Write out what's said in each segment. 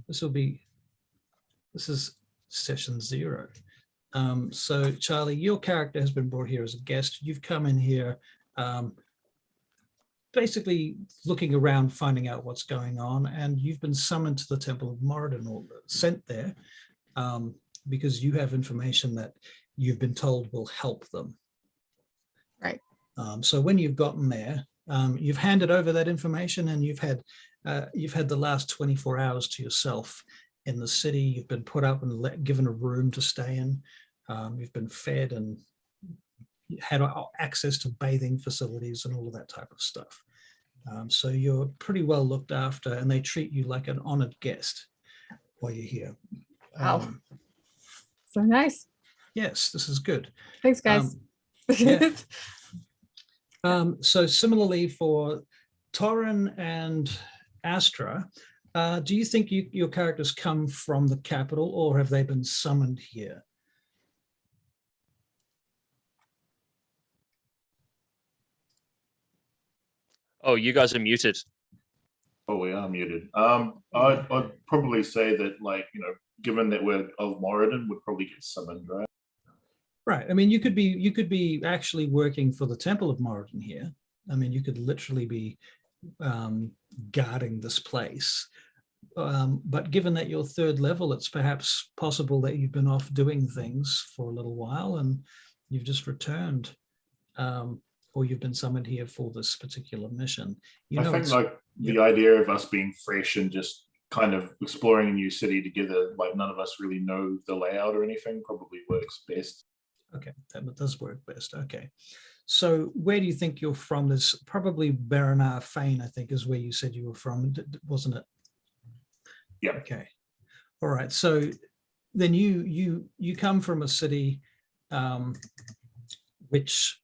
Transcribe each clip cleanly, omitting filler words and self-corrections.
this is session 0. So Charlie, your character has been brought here as a guest. You've come in here basically looking around, finding out what's going on, and you've been summoned to the Temple of Moradin, or sent there, because you have information that you've been told will help them. Right. So when you've gotten there, you've handed over that information, and you've had the last 24 hours to yourself in the city. You've been put up and given a room to stay in. You've been fed and had access to bathing facilities and all of that type of stuff. So you're pretty well looked after, and they treat you like an honored guest while you're here. Wow. So nice. Yes, this is good. Thanks, guys. Yeah. So similarly for Torrin and Astra, do you think your characters come from the capital, or have they been summoned here? Oh, you guys are muted. Oh, we are muted. I'd probably say that, like, given that we're of Moradin, would probably get summoned, right? Right. I mean, you could be actually working for the Temple of Moradin here. I mean, you could literally be guarding this place. But given that you're 3rd level, it's perhaps possible that you've been off doing things for a little while and you've just returned, or you've been summoned here for this particular mission. I think like the idea of us being fresh and just kind of exploring a new city together, like none of us really know the layout or anything, probably works best. Okay, that does work best. Okay. So where do you think you're from? There's probably Baranar Fane, I think, is where you said you were from, wasn't it? Yeah. Okay. All right. So then you come from a city which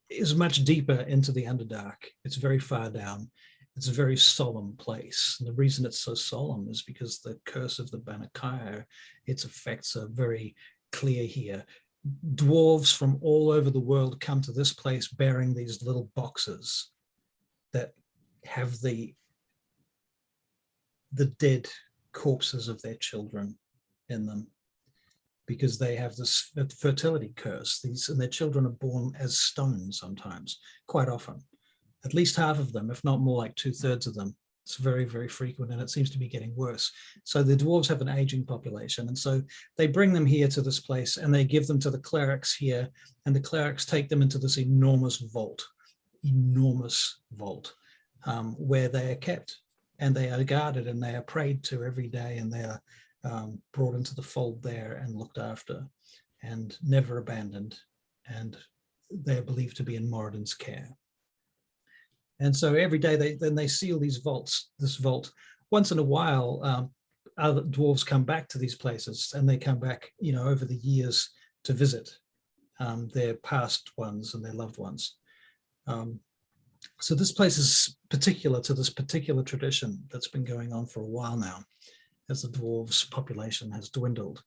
is much deeper into the Underdark. It's very far down. It's a very solemn place. And the reason it's so solemn is because the curse of the Banakaya, its effects are very clear here. Dwarves from all over the world come to this place bearing these little boxes that have the dead corpses of their children in them, because they have this fertility curse. And their children are born as stone sometimes, quite often. At least half of them, if not more, like 2/3 of them. It's very, very frequent, and it seems to be getting worse. So the dwarves have an aging population, and so they bring them here to this place, and they give them to the clerics here, and the clerics take them into this enormous vault, where they are kept, and they are guarded, and they are prayed to every day, and they are brought into the fold there and looked after and never abandoned, and they are believed to be in Moradin's care. And so every day they seal this vault. Once in a while, other dwarves come back to these places, and they come back, over the years to visit their past ones and their loved ones. So this place is particular to this particular tradition that's been going on for a while now, as the dwarves' population has dwindled.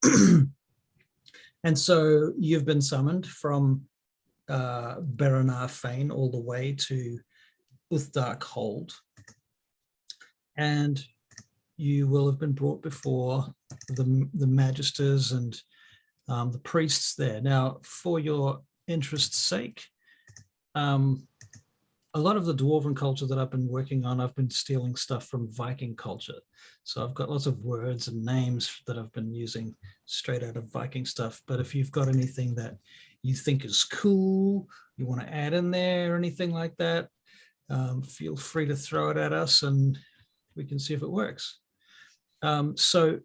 And so you've been summoned from Baranar Fane all the way to Uthdark Hold, and you will have been brought before the magisters and the priests there. Now, for your interest's sake, a lot of the dwarven culture that I've been working on, I've been stealing stuff from Viking culture. So I've got lots of words and names that I've been using straight out of Viking stuff. But if you've got anything that you think is cool, you want to add in there or anything like that, feel free to throw it at us and we can see if it works. So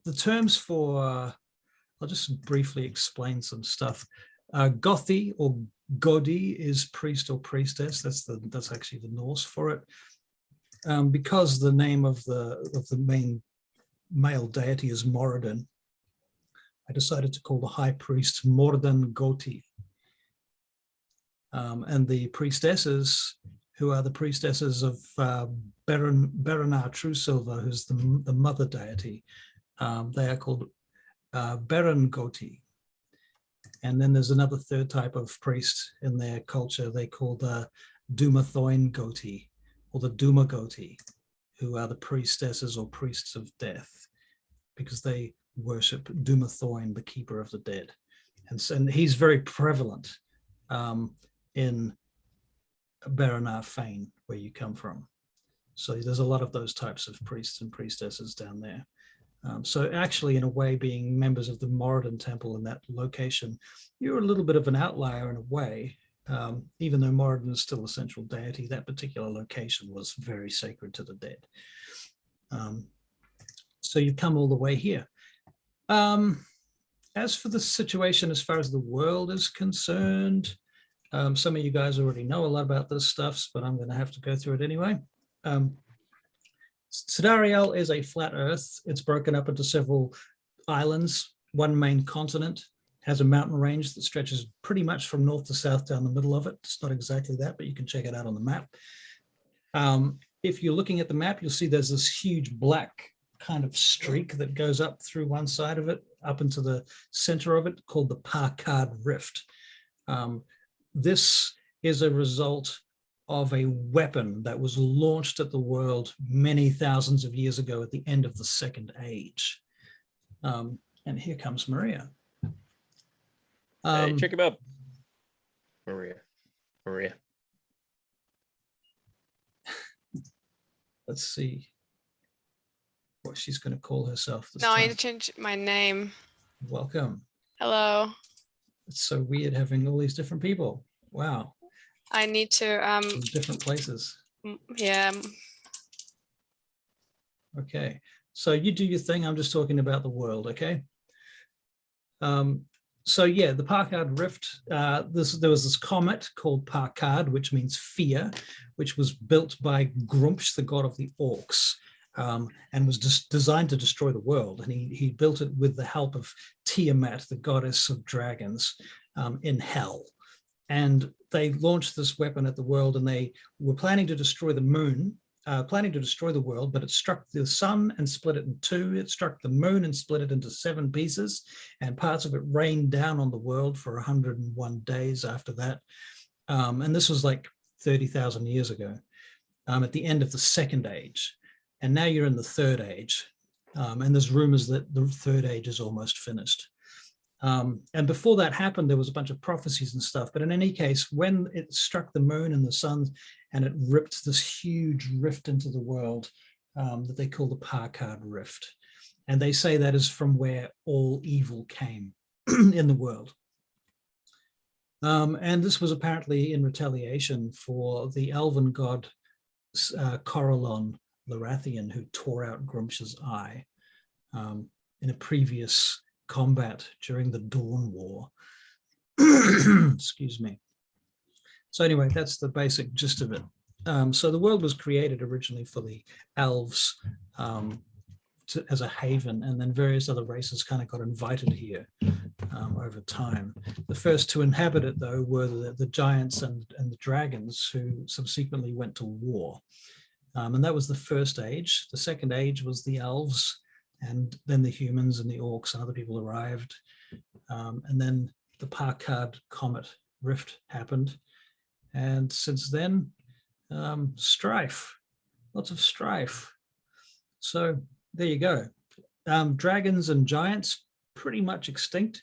the terms for, I'll just briefly explain some stuff. Gothi or Godi is priest or priestess. That's actually the Norse for it. Because the name of the main male deity is Moradin, I decided to call the high priest Mordan Goti. And the priestesses, who are the priestesses of Baranar Truesilver, who's the mother deity, they are called Baron Goti. And then there's another third type of priest in their culture. They call the Dumathoin Goti, or the Duma Goti, who are the priestesses or priests of death, because they worship Dumathoin, the keeper of the dead. And he's very prevalent in Baranar Fane, where you come from. So there's a lot of those types of priests and priestesses down there. So actually, in a way, being members of the Moradin Temple in that location, you're a little bit of an outlier in a way. Even though Moradin is still a central deity, that particular location was very sacred to the dead. So you come all the way here. As for the situation as far as the world is concerned, some of you guys already know a lot about this stuff, but I'm going to have to go through it anyway. Sidariel is a flat Earth. It's broken up into several islands. One main continent has a mountain range that stretches pretty much from north to south down the middle of it. It's not exactly that, but you can check it out on the map. If you're looking at the map, you'll see there's this huge black kind of streak that goes up through one side of it, up into the center of it, called the Parkard Rift. This is a result of a weapon that was launched at the world many thousands of years ago at the end of the Second Age. And here comes Maria. Hey, check him out. Maria. Let's see what she's going to call herself this No, time. I need to change my name. Welcome. Hello. It's so weird having all these different people. Wow. I need to From different places. yeah. Okay. So you do your thing. I'm just talking about the world. Okay. So yeah, the Parkard Rift, there was this comet called Parkard, which means fear, which was built by Grumpsh, the god of the orcs, and was designed to destroy the world. And he built it with the help of Tiamat, the goddess of dragons, in hell. And they launched this weapon at the world, and they were planning to destroy the moon, planning to destroy the world, but it struck the sun and split it in two. It struck the moon and split it into 7 pieces, and parts of it rained down on the world for 101 days after that. And this was like 30,000 years ago, at the end of the Second Age. And now you're in the Third Age. And there's rumors that the Third Age is almost finished. And before that happened, there was a bunch of prophecies and stuff. But in any case, when it struck the moon and the sun, and it ripped this huge rift into the world that they call the Parkard Rift. And they say that is from where all evil came in the world. And this was apparently in retaliation for the elven god Corellon Lorathian, who tore out Grumpsh's eye in a previous combat during the Dawn War. Excuse me. So anyway, that's the basic gist of it. So the world was created originally for the elves as a haven, and then various other races kind of got invited here over time. The first to inhabit it, though, were the giants and the dragons, who subsequently went to war. And that was the First Age. The Second Age was the elves, and then the humans and the orcs and other people arrived. And then the Parkard Comet Rift happened. And since then, strife, lots of strife. So there you go. Dragons and giants, pretty much extinct.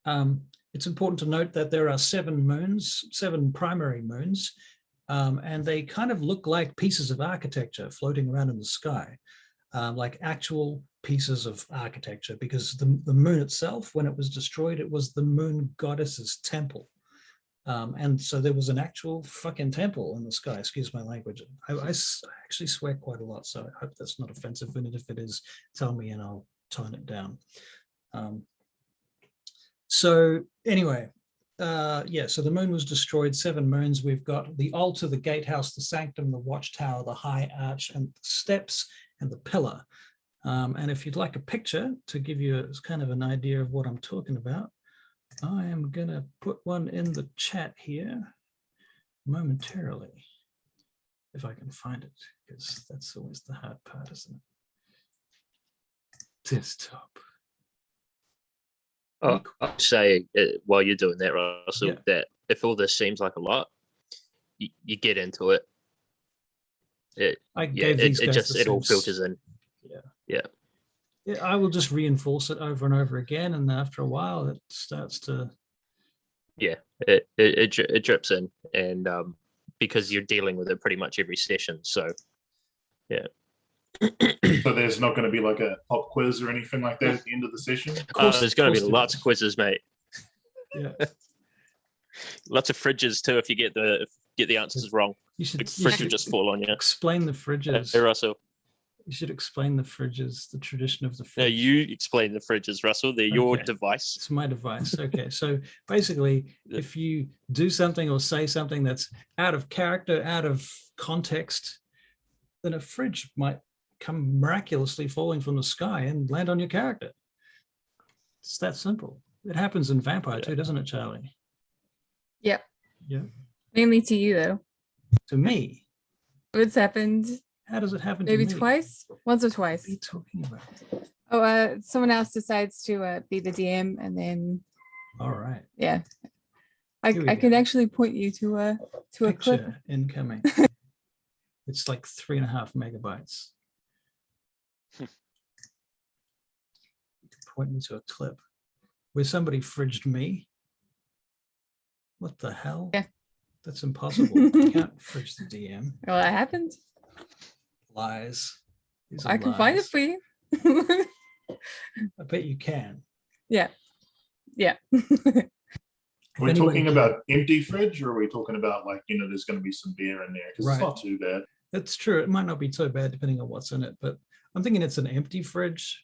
It's important to note that there are 7 moons, 7 primary moons, and they kind of look like pieces of architecture floating around in the sky, like actual pieces of architecture, because the moon itself, when it was destroyed, it was the moon goddess's temple. And so there was an actual fucking temple in the sky. Excuse my language. I actually swear quite a lot, so I hope that's not offensive. And if it is, tell me and I'll tone it down. So anyway, yeah, so the moon was destroyed, 7 moons. We've got the altar, the gatehouse, the sanctum, the watchtower, the high arch, and the steps, and the pillar. And if you'd like a picture to give you kind of an idea of what I'm talking about, I am going to put one in the chat here momentarily, if I can find it, because that's always the hard part, isn't it? Desktop. Oh, I'll say while you're doing that, Russell, Yeah. that if all this seems like a lot, you get into it. I Yeah, gave these it guys just the it all same filters in. Yeah, I will just reinforce it over and over again, and after a while, it starts to. Yeah, it drips in, and because you're dealing with it pretty much every session, so yeah. So there's not going to be like a pop quiz or anything like that at the end of the session? There's going to be there lots is. of quizzes, mate. Yeah, Lots of fridges too if you get the answers wrong. you should. The You fridge will should just fall on you. explain the Hey, fridges. Russell. You should explain the fridges, the tradition of the No, fridge. you explain the fridges, Russell. They're your Okay. device. It's my device. Okay, so basically, if you do something or say something that's out of character, out of context, then a fridge might come miraculously falling from the sky and land on your character. It's that simple. It happens in Vampire too, doesn't it, Charlie? Yep. Yeah. Mainly to you though. To me, It's happened how does it happen maybe to me? twice, once or What twice. are you talking about? Oh, someone else decides to be the DM, and then All right. yeah, I Here we I can go. actually point you to a clip. Picture incoming. It's like 3.5 megabytes. Point me to a clip where somebody fridged me. What the hell? Yeah. That's impossible. You can't fridge the DM. Well, that happened. Lies. These are I can find it lies. for you. I bet you can. Yeah. If Are we anybody talking can- about empty fridge, or are we talking about like, there's going to be some beer in there? Because Right. it's not too bad. That's true. It might not be so bad depending on what's in it, but I'm thinking it's an empty fridge.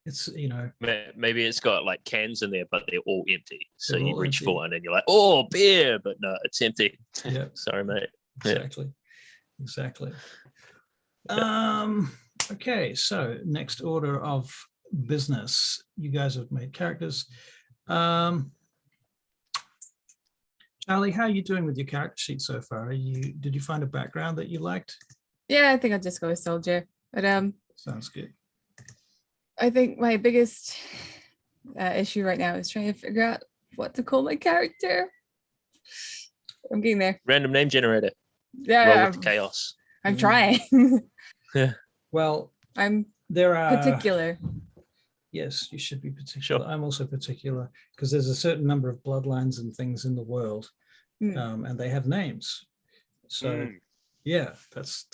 It's, Maybe it's got like cans in there, but they're all empty. So They're you all reach empty. for one and you're like, oh, beer, but no, it's empty. yeah, Sorry, mate. Yeah. exactly. Yeah. Okay, so next order of business. You guys have made characters. Charlie, how are you doing with your character sheet so far? Did you find a background that you liked? Yeah, I think I'll just go with soldier. But Sounds good. I think my biggest issue right now is trying to figure out what to call my character. I'm getting there. Random name generator. Roll Yeah, with the chaos. I'm trying. Well, I'm there are particular. Yes, you should be particular. Sure. I'm also particular because there's a certain number of bloodlines and things in the world, and they have names. So yeah, that's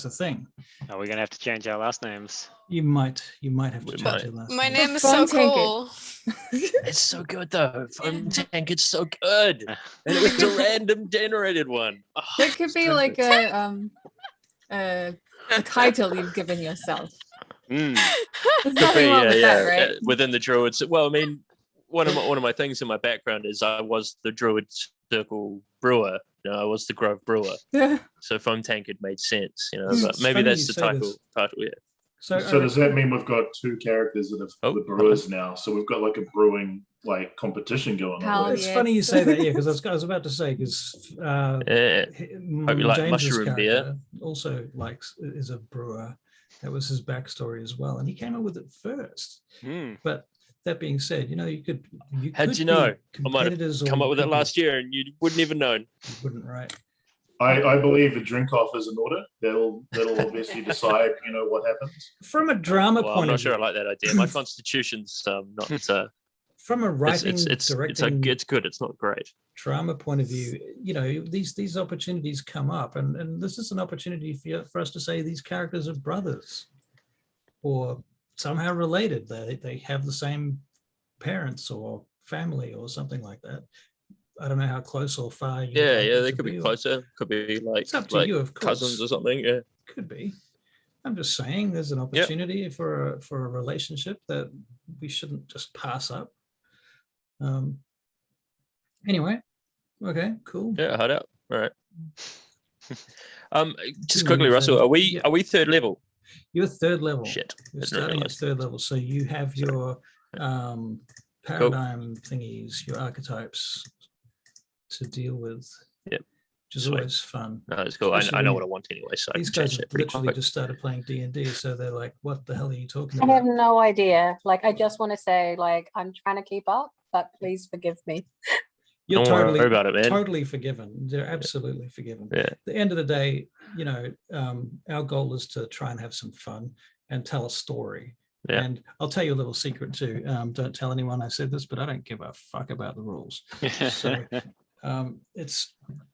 a thing. Are we gonna have to change our last names? You might have to We change might. your last My name. name is Phone so tank it. cool. It's so good though. Phone tank, it's so good. And it was a random generated one. Oh, That could it's be perfect. like a title you've given yourself. Mm. There's Could nothing be, wrong with that, right? within the druids. Well, I mean, one of my things in my background is I was the druid circle brewer. I was the Grove brewer. So phone tank had made sense, but It's maybe funny that's you the say title. this. Yeah. So, So does that mean we've got two characters that are the brewers now? So we've got like a brewing competition going Hell on. it's yes. funny you say that, yeah, because I was about to say because Yeah. Hope you like James's mushroom beer. character also is a brewer. That was his backstory as well, and he came up with it first. Mm. But that being said, you could How'd could you be know? I might have competitors come or up with it people- last year and you wouldn't even known. You wouldn't, right? I believe a drink off is in order. That'll obviously decide, what happens. From a drama Well, I'm point not of sure I view, like that idea. My constitution's not. from a writing, It's directing, it's good. It's not great. drama point of view, these opportunities come up, and this is an opportunity for us to say these characters are brothers, or somehow related. They have the same parents or family or something like that. I don't know how close or far. You would like Yeah, it they to could be or- closer. Could be like It's up to you, of course. cousins or something. Yeah. Could be. I'm just saying there's an opportunity for a relationship that we shouldn't just pass up. Anyway, okay, cool. Yeah, hard out. All right. Just Two quickly, names Russell, there. are Yeah. we third level? You're third level. Shit. You're Didn't starting at realise. third level, so you have your paradigm thingies, your archetypes to deal with. Yep. Which is Sweet. always fun. No, it's cool. I Especially know when what I want anyway, so I These can guys change have it pretty literally quick. just started playing D&D, so they're like, what the hell are you talking I have about? no idea. Like, I just want to say, like, I'm trying to keep up, but please forgive me. You're Don't worry totally about it, man. totally forgiven. They're absolutely forgiven. Yeah. At the end of the day, you know, our goal is to try and have some fun and tell a story. Yeah. And I'll tell you a little secret too. Don't tell anyone I said this, but I don't give a fuck about the rules. So it's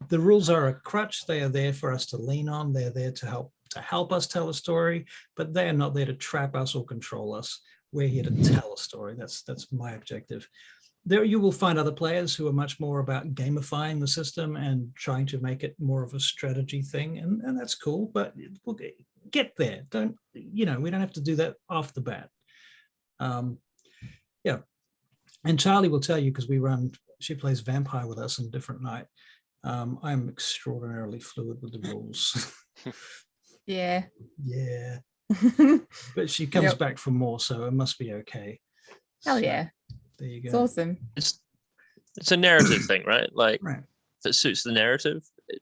the rules are a crutch. They are there for us to lean on. They're there to help us tell a story, but they are not there to trap us or control us. We're here to tell a story. That's my objective. There you will find other players who are much more about gamifying the system and trying to make it more of a strategy thing, and that's cool, but we'll get there. We don't have to do that off the bat. Yeah. And Charlie will tell you, because she plays vampire with us on a different night. I'm extraordinarily fluid with the rules. Yeah. Yeah. But she comes back for more, so it must be okay. Hell yeah. There you go. It's awesome. It's a narrative thing, right? Like, Right. if it suits the narrative, it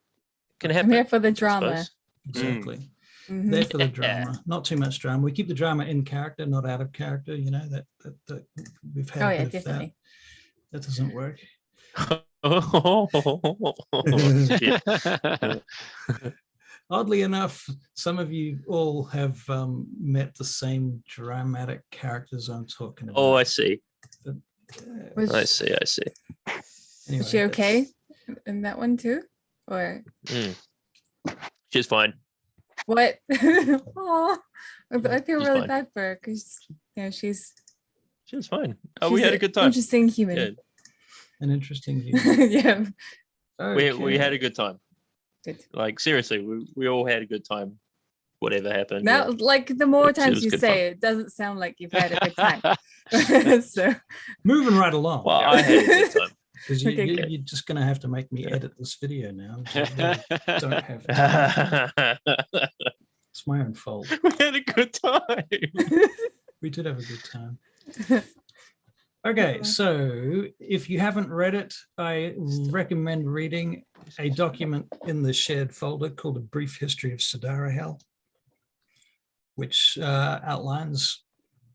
can I'm happen. here for the I drama. suppose. Exactly. Mhm. There for the drama, not too much drama. We keep the drama in character, not out of character. You know that we've had. Oh a yeah, bit of definitely. That doesn't work. Shit. Oddly enough, some of you all have met the same dramatic characters I'm talking about. Oh, I see. Was, I see. Anyway, was she that's- okay in that one too? Or She's fine. what? Oh, I feel She's really fine. bad for her because she's She was fine. Oh, we she's had a an good time. Interesting human. Yeah, An interesting view. Yeah. we had a good time. Good. Like, seriously, we all had a good time. Whatever happened. Now, yeah. like the more It times was you good say it, doesn't sound like you've had a good time. So Moving right along. Well, I had a good time. Because Okay, you're just going to have to make me edit this video now. I really don't have time. It's my own fault. We had a good time. We did have a good time. Okay, so if you haven't read it, I recommend reading a document in the shared folder called A Brief History of Sidara, which outlines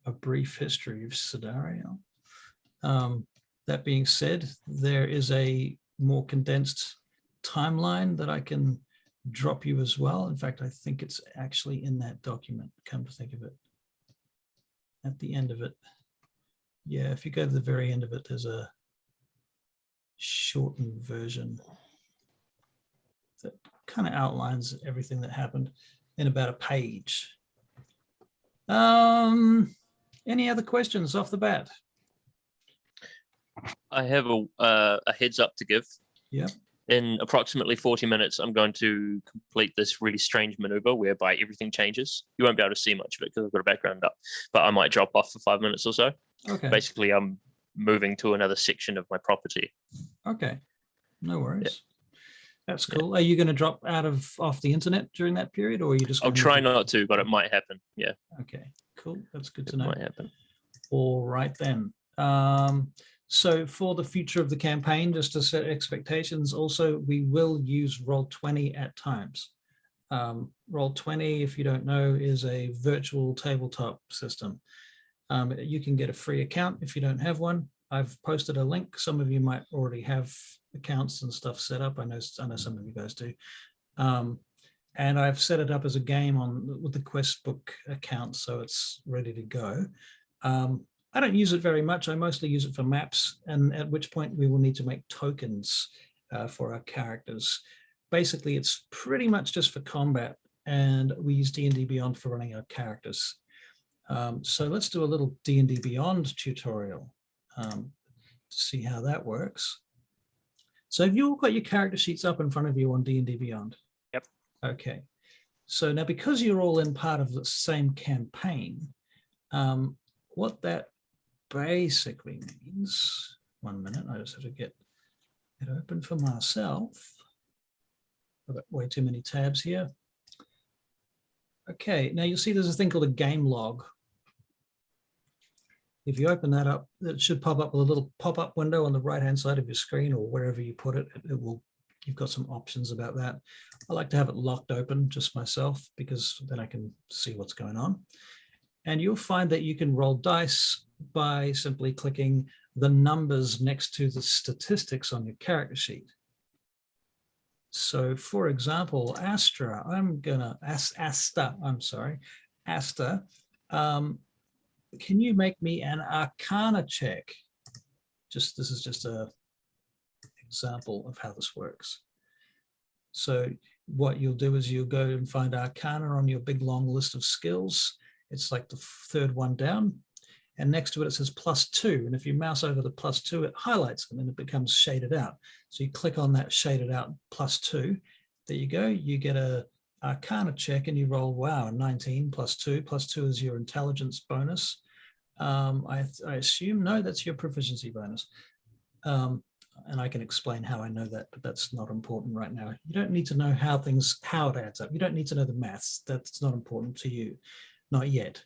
a brief history of Sidara. That being said, there is a more condensed timeline that I can drop you as well. In fact, I think it's actually in that document, come to think of it. At the end of it. Yeah, if you go to the very end of it, there's a shortened version that kind of outlines everything that happened in about a page. Any other questions off the bat? I have a heads up to give. Yep. In approximately 40 minutes, I'm going to complete this really strange maneuver whereby everything changes. You won't be able to see much of it because I've got a background up, but I might drop off for 5 minutes or so. Okay. Basically, I'm moving to another section of my property. Okay. No worries. That's cool. Are you going to drop off the internet during that period, or are you just? I'll gonna try move not to, but it might happen. Yeah, Okay. Cool. That's good to it know. might happen. All right then. So for the future of the campaign, just to set expectations, also we will use Roll20 at times. Roll20, if you don't know, is a virtual tabletop system. You can get a free account if you don't have one. I've posted a link. Some of you might already have accounts and stuff set up. I know some of you guys do. And I've set it up as a game with the quest book account, so it's ready to go. I don't use it very much. I mostly use it for maps, and at which point we will need to make tokens for our characters. Basically, it's pretty much just for combat, and we use D&D Beyond for running our characters. So let's do a little D&D Beyond tutorial to see how that works. So have you all got your character sheets up in front of you on D&D Beyond? Yep. Okay. So now, because you're all in part of the same campaign, what that basically means, 1 minute, I just have to get it open for myself. I've got way too many tabs here. Okay, now you'll see there's a thing called a game log. If you open that up, it should pop up with a little pop-up window on the right-hand side of your screen, or wherever you put it. You've got some options about that. I like to have it locked open just myself, because then I can see what's going on. And you'll find that you can roll dice by simply clicking the numbers next to the statistics on your character sheet. So for example, Asta, can you make me an Arcana check? This is just a example of how this works. So what you'll do is you'll go and find Arcana on your big long list of skills. It's like the third one down. And next to it, it says +2. And if you mouse over the +2, it highlights them and it becomes shaded out. So you click on that shaded out +2. There you go. You get a Arcana check and you roll, wow, a 19 +2. +2 is your intelligence bonus. I assume, no, that's your proficiency bonus. And I can explain how I know that, but that's not important right now. You don't need to know how it adds up. You don't need to know the maths. That's not important to you, not yet.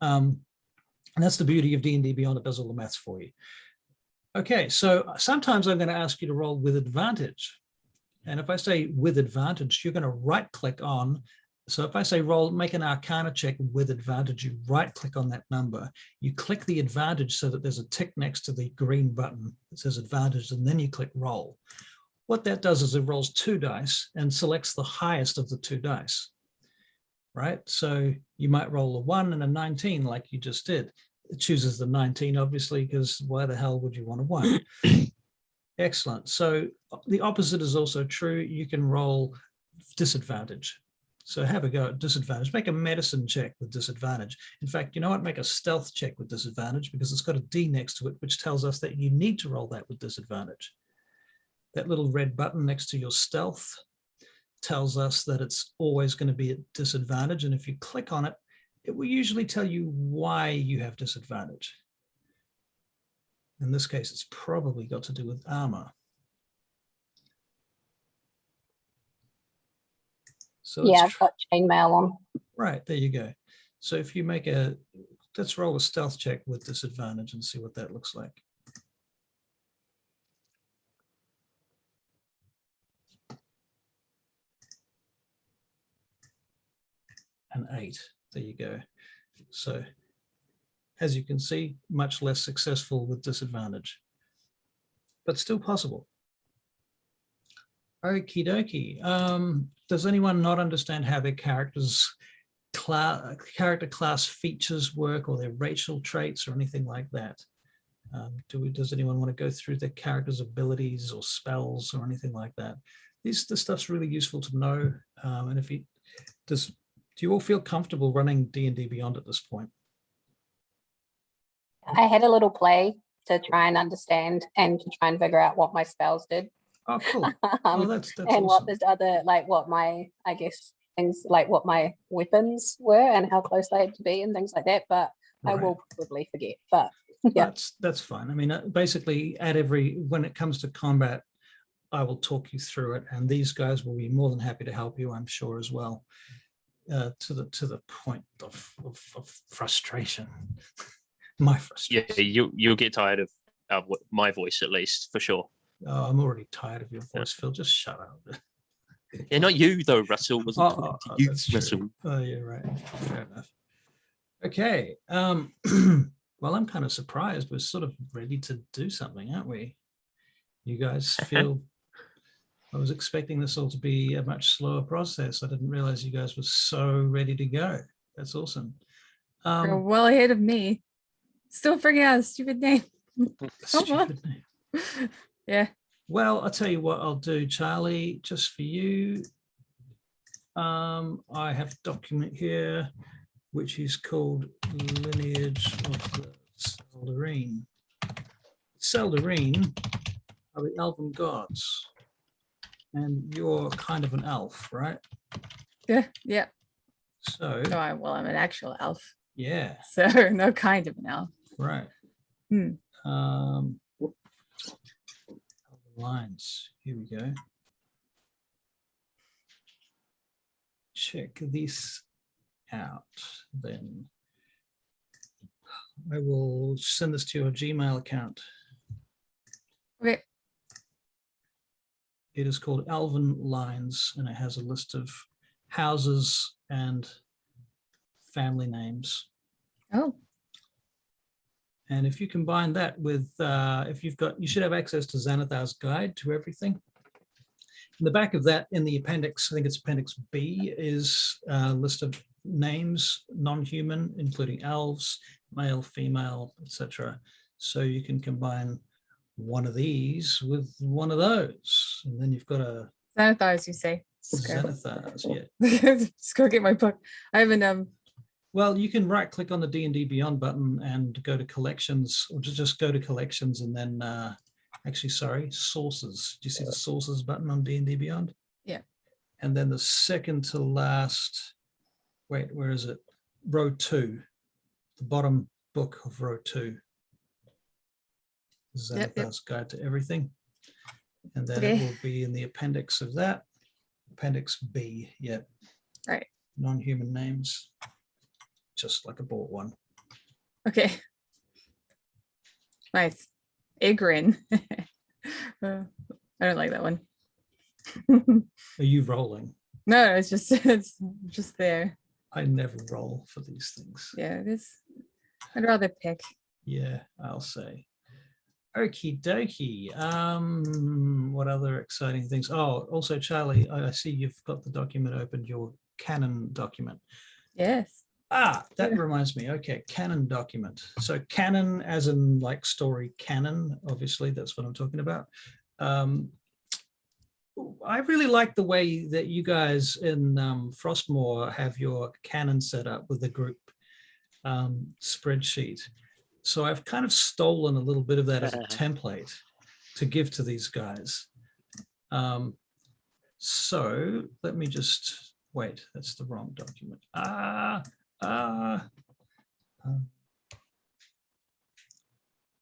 And that's the beauty of D&D Beyond. It does all the maths for you. Okay, so sometimes I'm going to ask you to roll with advantage. And if I say with advantage, you're going to right click on. So if I say roll, make an Arcana check with advantage, you right click on that number. You click the advantage so that there's a tick next to the green button that says advantage, and then you click roll. What that does is it rolls 2 dice and selects the highest of the 2 dice. Right? So you might roll a 1 and a 19 like you just did. It chooses the 19, obviously, because why the hell would you want a 1? Excellent. So the opposite is also true. You can roll disadvantage. So have a go at disadvantage. Make a medicine check with disadvantage. In fact, you know what? Make a stealth check with disadvantage because it's got a D next to it, which tells us that you need to roll that with disadvantage. That little red button next to your stealth tells us that it's always going to be at disadvantage. And if you click on it, it will usually tell you why you have disadvantage. In this case, it's probably got to do with armor. So yeah, I've got chainmail on. Right, there you go. So if you make let's roll a stealth check with disadvantage and see what that looks like. An 8, there you go. So as you can see, much less successful with disadvantage, but still possible. Okie dokie. Does anyone not understand how their character class features work, or their racial traits or anything like that? Does anyone want to go through their character's abilities or spells or anything like that? This stuff's really useful to know. And if do you all feel comfortable running D&D Beyond at this point? I had a little play to try and understand and to try and figure out what my spells did. Oh, cool. Oh, that's and awesome. what this other, like what my, I guess, things like what my weapons were and how close they had to be and things like that. But I will probably forget. But yeah, that's fine. I mean, basically, when it comes to combat, I will talk you through it, and these guys will be more than happy to help you, I'm sure, as well. To the point of frustration. My frustration. Yeah, you'll get tired of my voice, at least, for sure. Oh, I'm already tired of your voice, Phil. Just shut up. Yeah, not you though, Russell. Wasn't talking to you, that's true. Russell. Oh, yeah, right. Fair enough. Okay. Well, I'm kind of surprised. We're sort of ready to do something, aren't we? You guys feel? I was expecting this all to be a much slower process. I didn't realize you guys were so ready to go. That's awesome. You're well ahead of me. Still figuring out a stupid name. Stupid name. Yeah. Well, I'll tell you what I'll do, Charlie, just for you. I have a document here, which is called Lineage of the Seldarine. Seldarine are the elven gods. And you're kind of an elf, right? Yeah. Yeah. So, I'm an actual elf. yeah. So no kind of an elf. Right. Hmm. Lines. Here we go. Check this out. Then I will send this to your Gmail account. Okay. It is called Elven Lines, and it has a list of houses and family names. Oh. And if you combine that with, you should have access to Xanathar's guide to everything. In the back of that, in the appendix, I think it's appendix B, is a list of names, non-human, including elves, male, female, etc. So you can combine one of these with one of those, and then you've got a Xanathars, you say? Okay. Xanathars. Yeah. Just go get my book. I haven't. Well, you can right-click on the D&D Beyond button and go to collections, or just go to collections and then, actually, sorry, sources. Do you see the sources button on D&D Beyond? Yeah. And then the second to last, wait, where is it? Row 2, the bottom book of row 2. Xanathar's Guide to Everything. And then it will be in the appendix of that, appendix B, yeah. Right. Non-human names, just like I bought one. Okay. Nice. Igrin. I don't like that one. Are you rolling? No, it's just there. I never roll for these things. Yeah, it is. I'd rather pick. Yeah, I'll say. Okie dokie. What other exciting things? Oh, also, Charlie, I see you've got the document opened, your canon document. Yes. Ah, that reminds me. Okay, canon document. So canon as in like story canon, obviously, that's what I'm talking about. I really like the way that you guys in Frostmoor have your canon set up with the group spreadsheet. So I've kind of stolen a little bit of that as a template to give to these guys. So let me just, wait, that's the wrong document.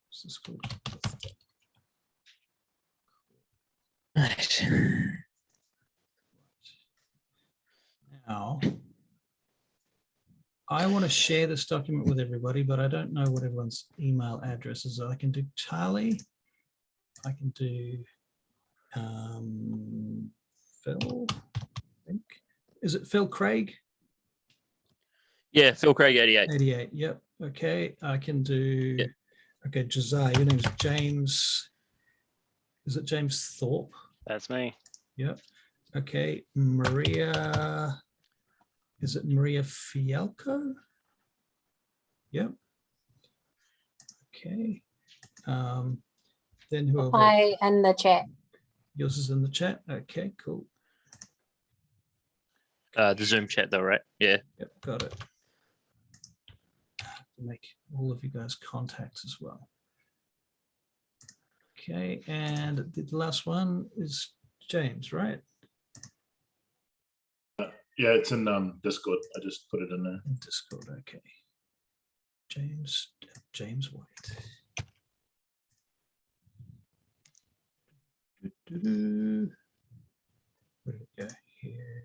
What's this called? Nice. Now, I want to share this document with everybody, but I don't know what everyone's email address is. I can do Charlie. I can do Phil, I think. Is it Phil Craig? Yeah, Phil Craig 88. 88, yep. Okay, I can do, okay, Josiah, your name's James. Is it James Thorpe? That's me. Yep. Okay, Maria, is it Maria Fialco? Yep. Okay. Then whoever. Hi, in the chat. Yours is in the chat. Okay, cool. The Zoom chat though, right? Yeah. Yep, got it. Make all of you guys contacts as well. Okay, and the last one is James, right? Yeah, it's in Discord. I just put it in there. In Discord, okay. James White. Where did it go? Here.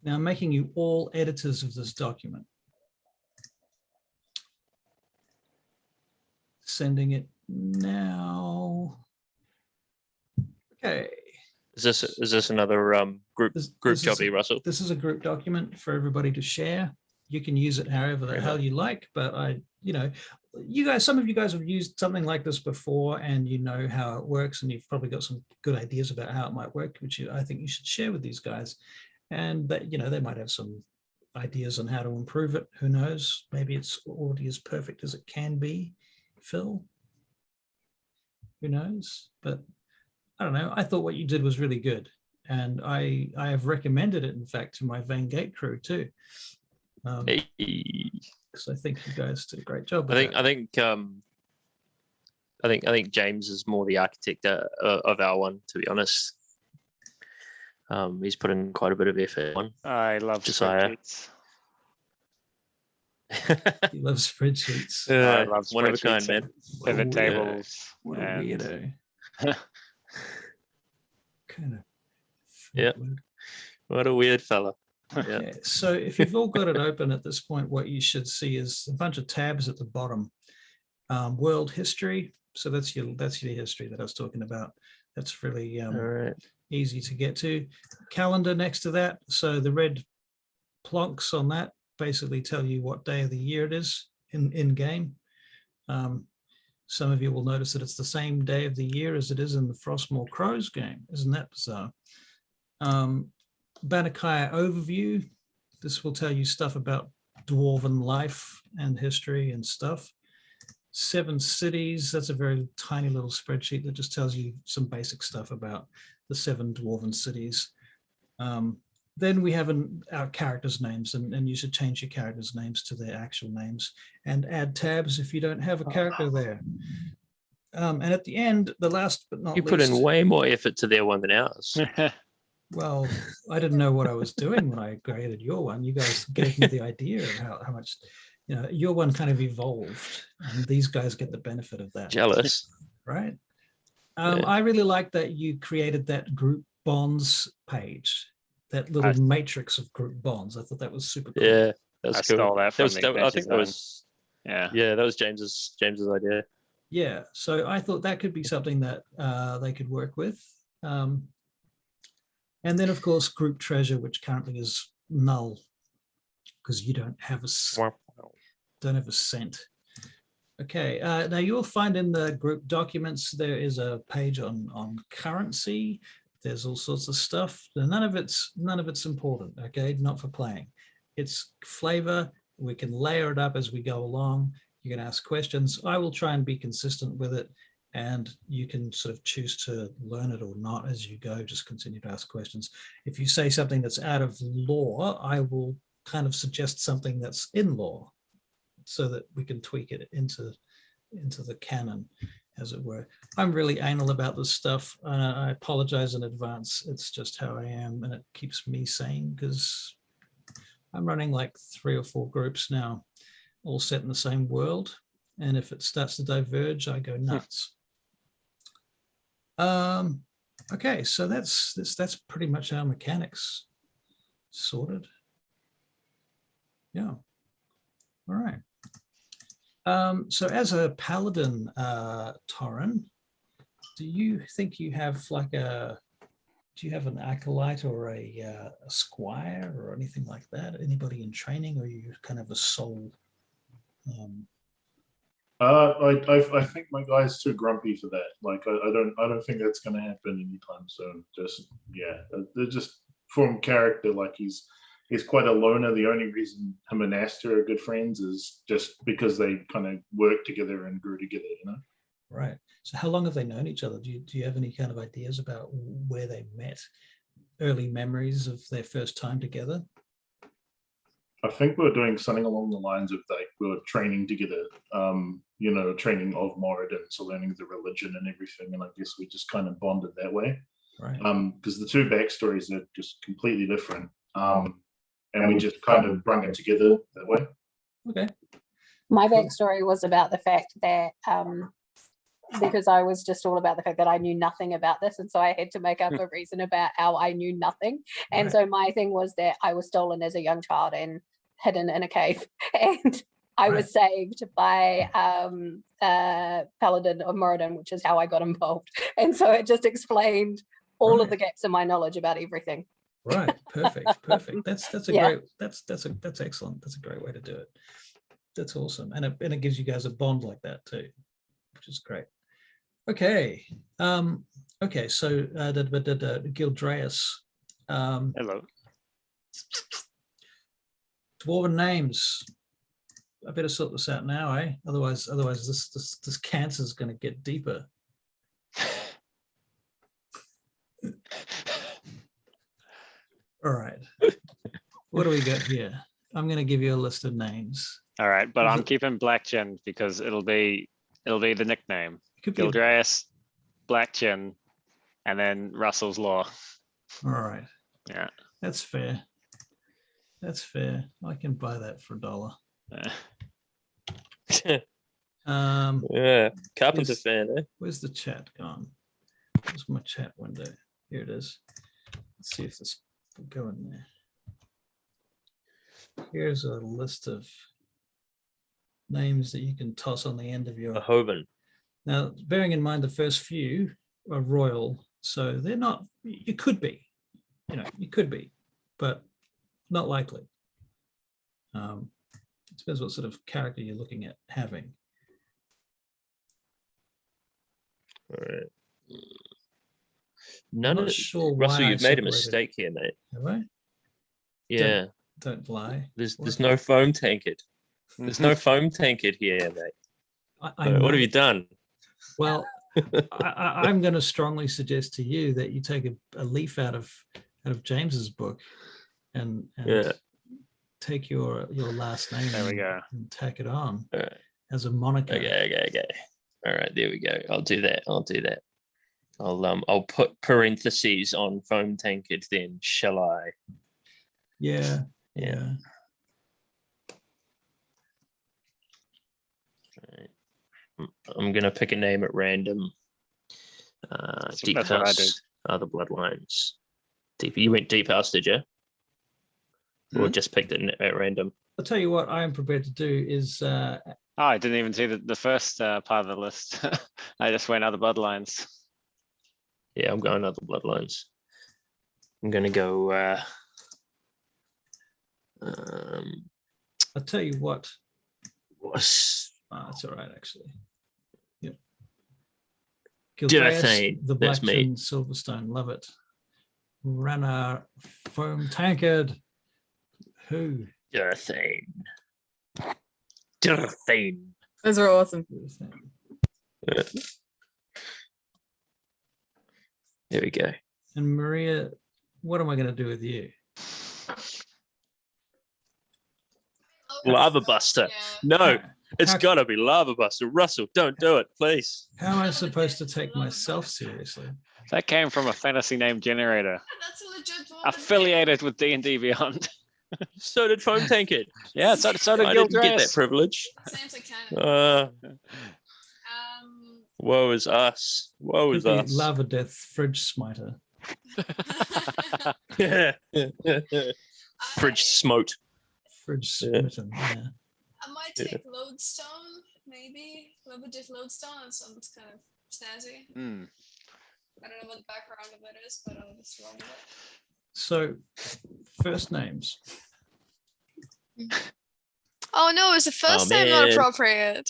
Now I'm making you all editors of this document. Sending it now. Okay. Is this another group jobby, Russell? This is a group document for everybody to share. You can use it however the hell you like, but you guys, some of you guys have used something like this before and you know how it works and you've probably got some good ideas about how it might work, which I think you should share with these guys. And that, they might have some ideas on how to improve it. Who knows? Maybe it's already as perfect as it can be, Phil. Who knows? But I don't know. I thought what you did was really good. And I have recommended it, in fact, to my Van Gate crew too. Because I think you guys did a great job. I think James is more the architect of our one, to be honest. He's put in quite a bit of effort on. I love Josiah. spreadsheets. He loves spreadsheets. I love one of a kind, spreadsheets man. and pivot tables. What a and- weirdo. Kind of. Yeah. What a weird fella. Yeah. Okay, so if you've all got it open at this point, what you should see is a bunch of tabs at the bottom. World history. So that's your history that I was talking about. That's really All right. easy to get to. Calendar next to that. So the red plonks on that basically tell you what day of the year it is in game. Some of you will notice that it's the same day of the year as it is in the Frostmoor Crows game. Isn't that bizarre? Banakaya overview. This will tell you stuff about dwarven life and history and stuff. 7 cities. That's a very tiny little spreadsheet that just tells you some basic stuff about the 7 dwarven cities. Then we have our characters' names, and you should change your characters' names to their actual names and add tabs if you don't have a character there. And at the end, the last but not You least, put in way more effort to their one than ours. well, I didn't know what I was doing when I created your one. You guys gave me the idea of how much, your one kind of evolved, and these guys get the benefit of that. Jealous. Right? Yeah. I really like that you created that group bonds page, that little matrix of group bonds. I thought that was super cool. Yeah, that's I cool. stole that from was, the I Adventure think that Zone. was Yeah. that was James's idea. Yeah, so I thought that could be something that they could work with. And then, of course, group treasure, which currently is null because you don't have a cent. Okay, now you'll find in the group documents there is a page on currency. There's all sorts of stuff. None of it's important. Okay, not for playing. It's flavor. We can layer it up as we go along. You can ask questions. I will try and be consistent with it, and you can sort of choose to learn it or not as you go. Just continue to ask questions. If you say something that's out of law, I will kind of suggest something that's in law, so that we can tweak it into the canon, as it were. I'm really anal about this stuff. I apologize in advance. It's just how I am, and it keeps me sane because I'm running like 3 or 4 groups now, all set in the same world. And if it starts to diverge, I go nuts. Okay, so that's pretty much our mechanics sorted. Yeah. All right. So as a paladin, Torrin, do you think you have do you have an acolyte or a squire or anything like that? Anybody in training, or are you kind of a sole? I think my guy's too grumpy for that. Like I don't think that's going to happen anytime soon. Just they're just from character. Like he's quite a loner. The only reason him and Aster are good friends is just because they kind of worked together and grew together. Right. So how long have they known each other? Do you have any kind of ideas about where they met? Early memories of their first time together? I think we were doing something along the lines of like we were training together, training of Moradin, so learning the religion and everything. And I guess we just kind of bonded that way. Right. Because the 2 backstories are just completely different. And we just kind of brung it together that way. Okay. My backstory was about the fact that because I was just all about the fact that I knew nothing about this, and so I had to make up a reason about how I knew nothing. And Right. so my thing was that I was stolen as a young child and hidden in a cave, and I was saved by Paladin of Moradin, which is how I got involved. And so it just explained all of the gaps in my knowledge about everything. Right. Perfect. That's a great. That's excellent. That's a great way to do it. That's awesome, and it gives you guys a bond like that too, which is great. Okay. Okay. So Gildraeus. Hello. Dwarven names. I better sort this out now, eh? Otherwise this cancer is going to get deeper. All right. What do we got here? I'm going to give you a list of names. All right, but Is I'm it- keeping Blackchin because it'll be the nickname. It could be Gildraeus, Blackchin, and then Russell's Law. all right. Yeah. That's fair. I can buy that for $1. Yeah, Carpenter Yes. fan, eh? Where's the chat gone? Where's my chat window? Here it is. Let's see if this will go in there. Here's a list of names that you can toss on the end of your. A Hoven. Now, bearing in mind the first few are royal So they're not, you could be, but not likely. It depends what sort of character you're looking at having. All right. I'm None not of sure why Russell, I you've made a separated- mistake here, mate. Have I? Yeah, Don't lie. there's no foam tankard. There's no foam tankard here, mate. I What know. have you done? Well, I'm going to strongly suggest to you that you take a leaf out of James's book and Yeah. take your last name There we go. and tack it on All right. as a moniker. Okay. All right, there we go. I'll do that. I'll put parentheses on foam tankard then, shall I? Yeah. Right. I'm gonna pick a name at random. Deep That's what I House, did. Other Bloodlines. You went Deep House, did you? Or just picked it at random? I'll tell you what I am prepared to do is Oh, I didn't even see the first part of the list. I just went Other Bloodlines. Yeah, I'm going Other Bloodlines. I'm gonna go. I'll tell you what. What's It's all right, actually. Yep. Durthane, the that's me. Blackton Silverstone, love it. Rana Foam Tankard. Who? Durthane? Those are awesome. There we go. And Maria, what am I going to do with you? Lava Buster. No, it's How- gotta be Lava Buster. Russell, don't do it, please. How am I supposed to take myself seriously? That came from a fantasy name generator That's a legit one. affiliated with D&D Beyond. So did Foam Tankard. Yeah, so did I didn't get that Gildrace. privilege. Same to canon. Woe is us. Woe Could is be us. Lava Death Fridge Smiter. Fridge smote. Fridge Yeah. Smitten, yeah. I might take Lodestone, maybe. Legit Lodestone. That sounds kind of snazzy. Hmm. I don't know what the background of it is, but I'll just roll with it. So, first names. Oh no, is the first name not man. appropriate?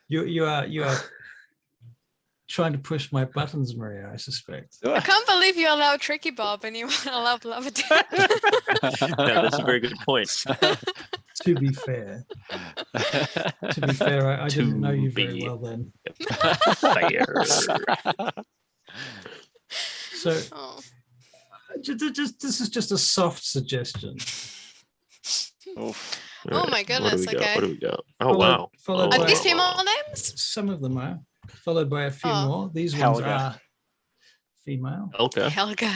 You are trying to push my buttons, Maria, I suspect. I can't believe you allow Tricky Bob and you allow Lava Death. No, that's a very good point. To be fair, I didn't know you very be well then. Fair. So, Oh. this is just a soft suggestion. Oof. Oh my goodness, okay. What do we got? Oh wow. Followed Oh, Are by- these wow. female names? Some of them are, followed by a few Oh. more. These ones Helga. are female. Elka, Helga.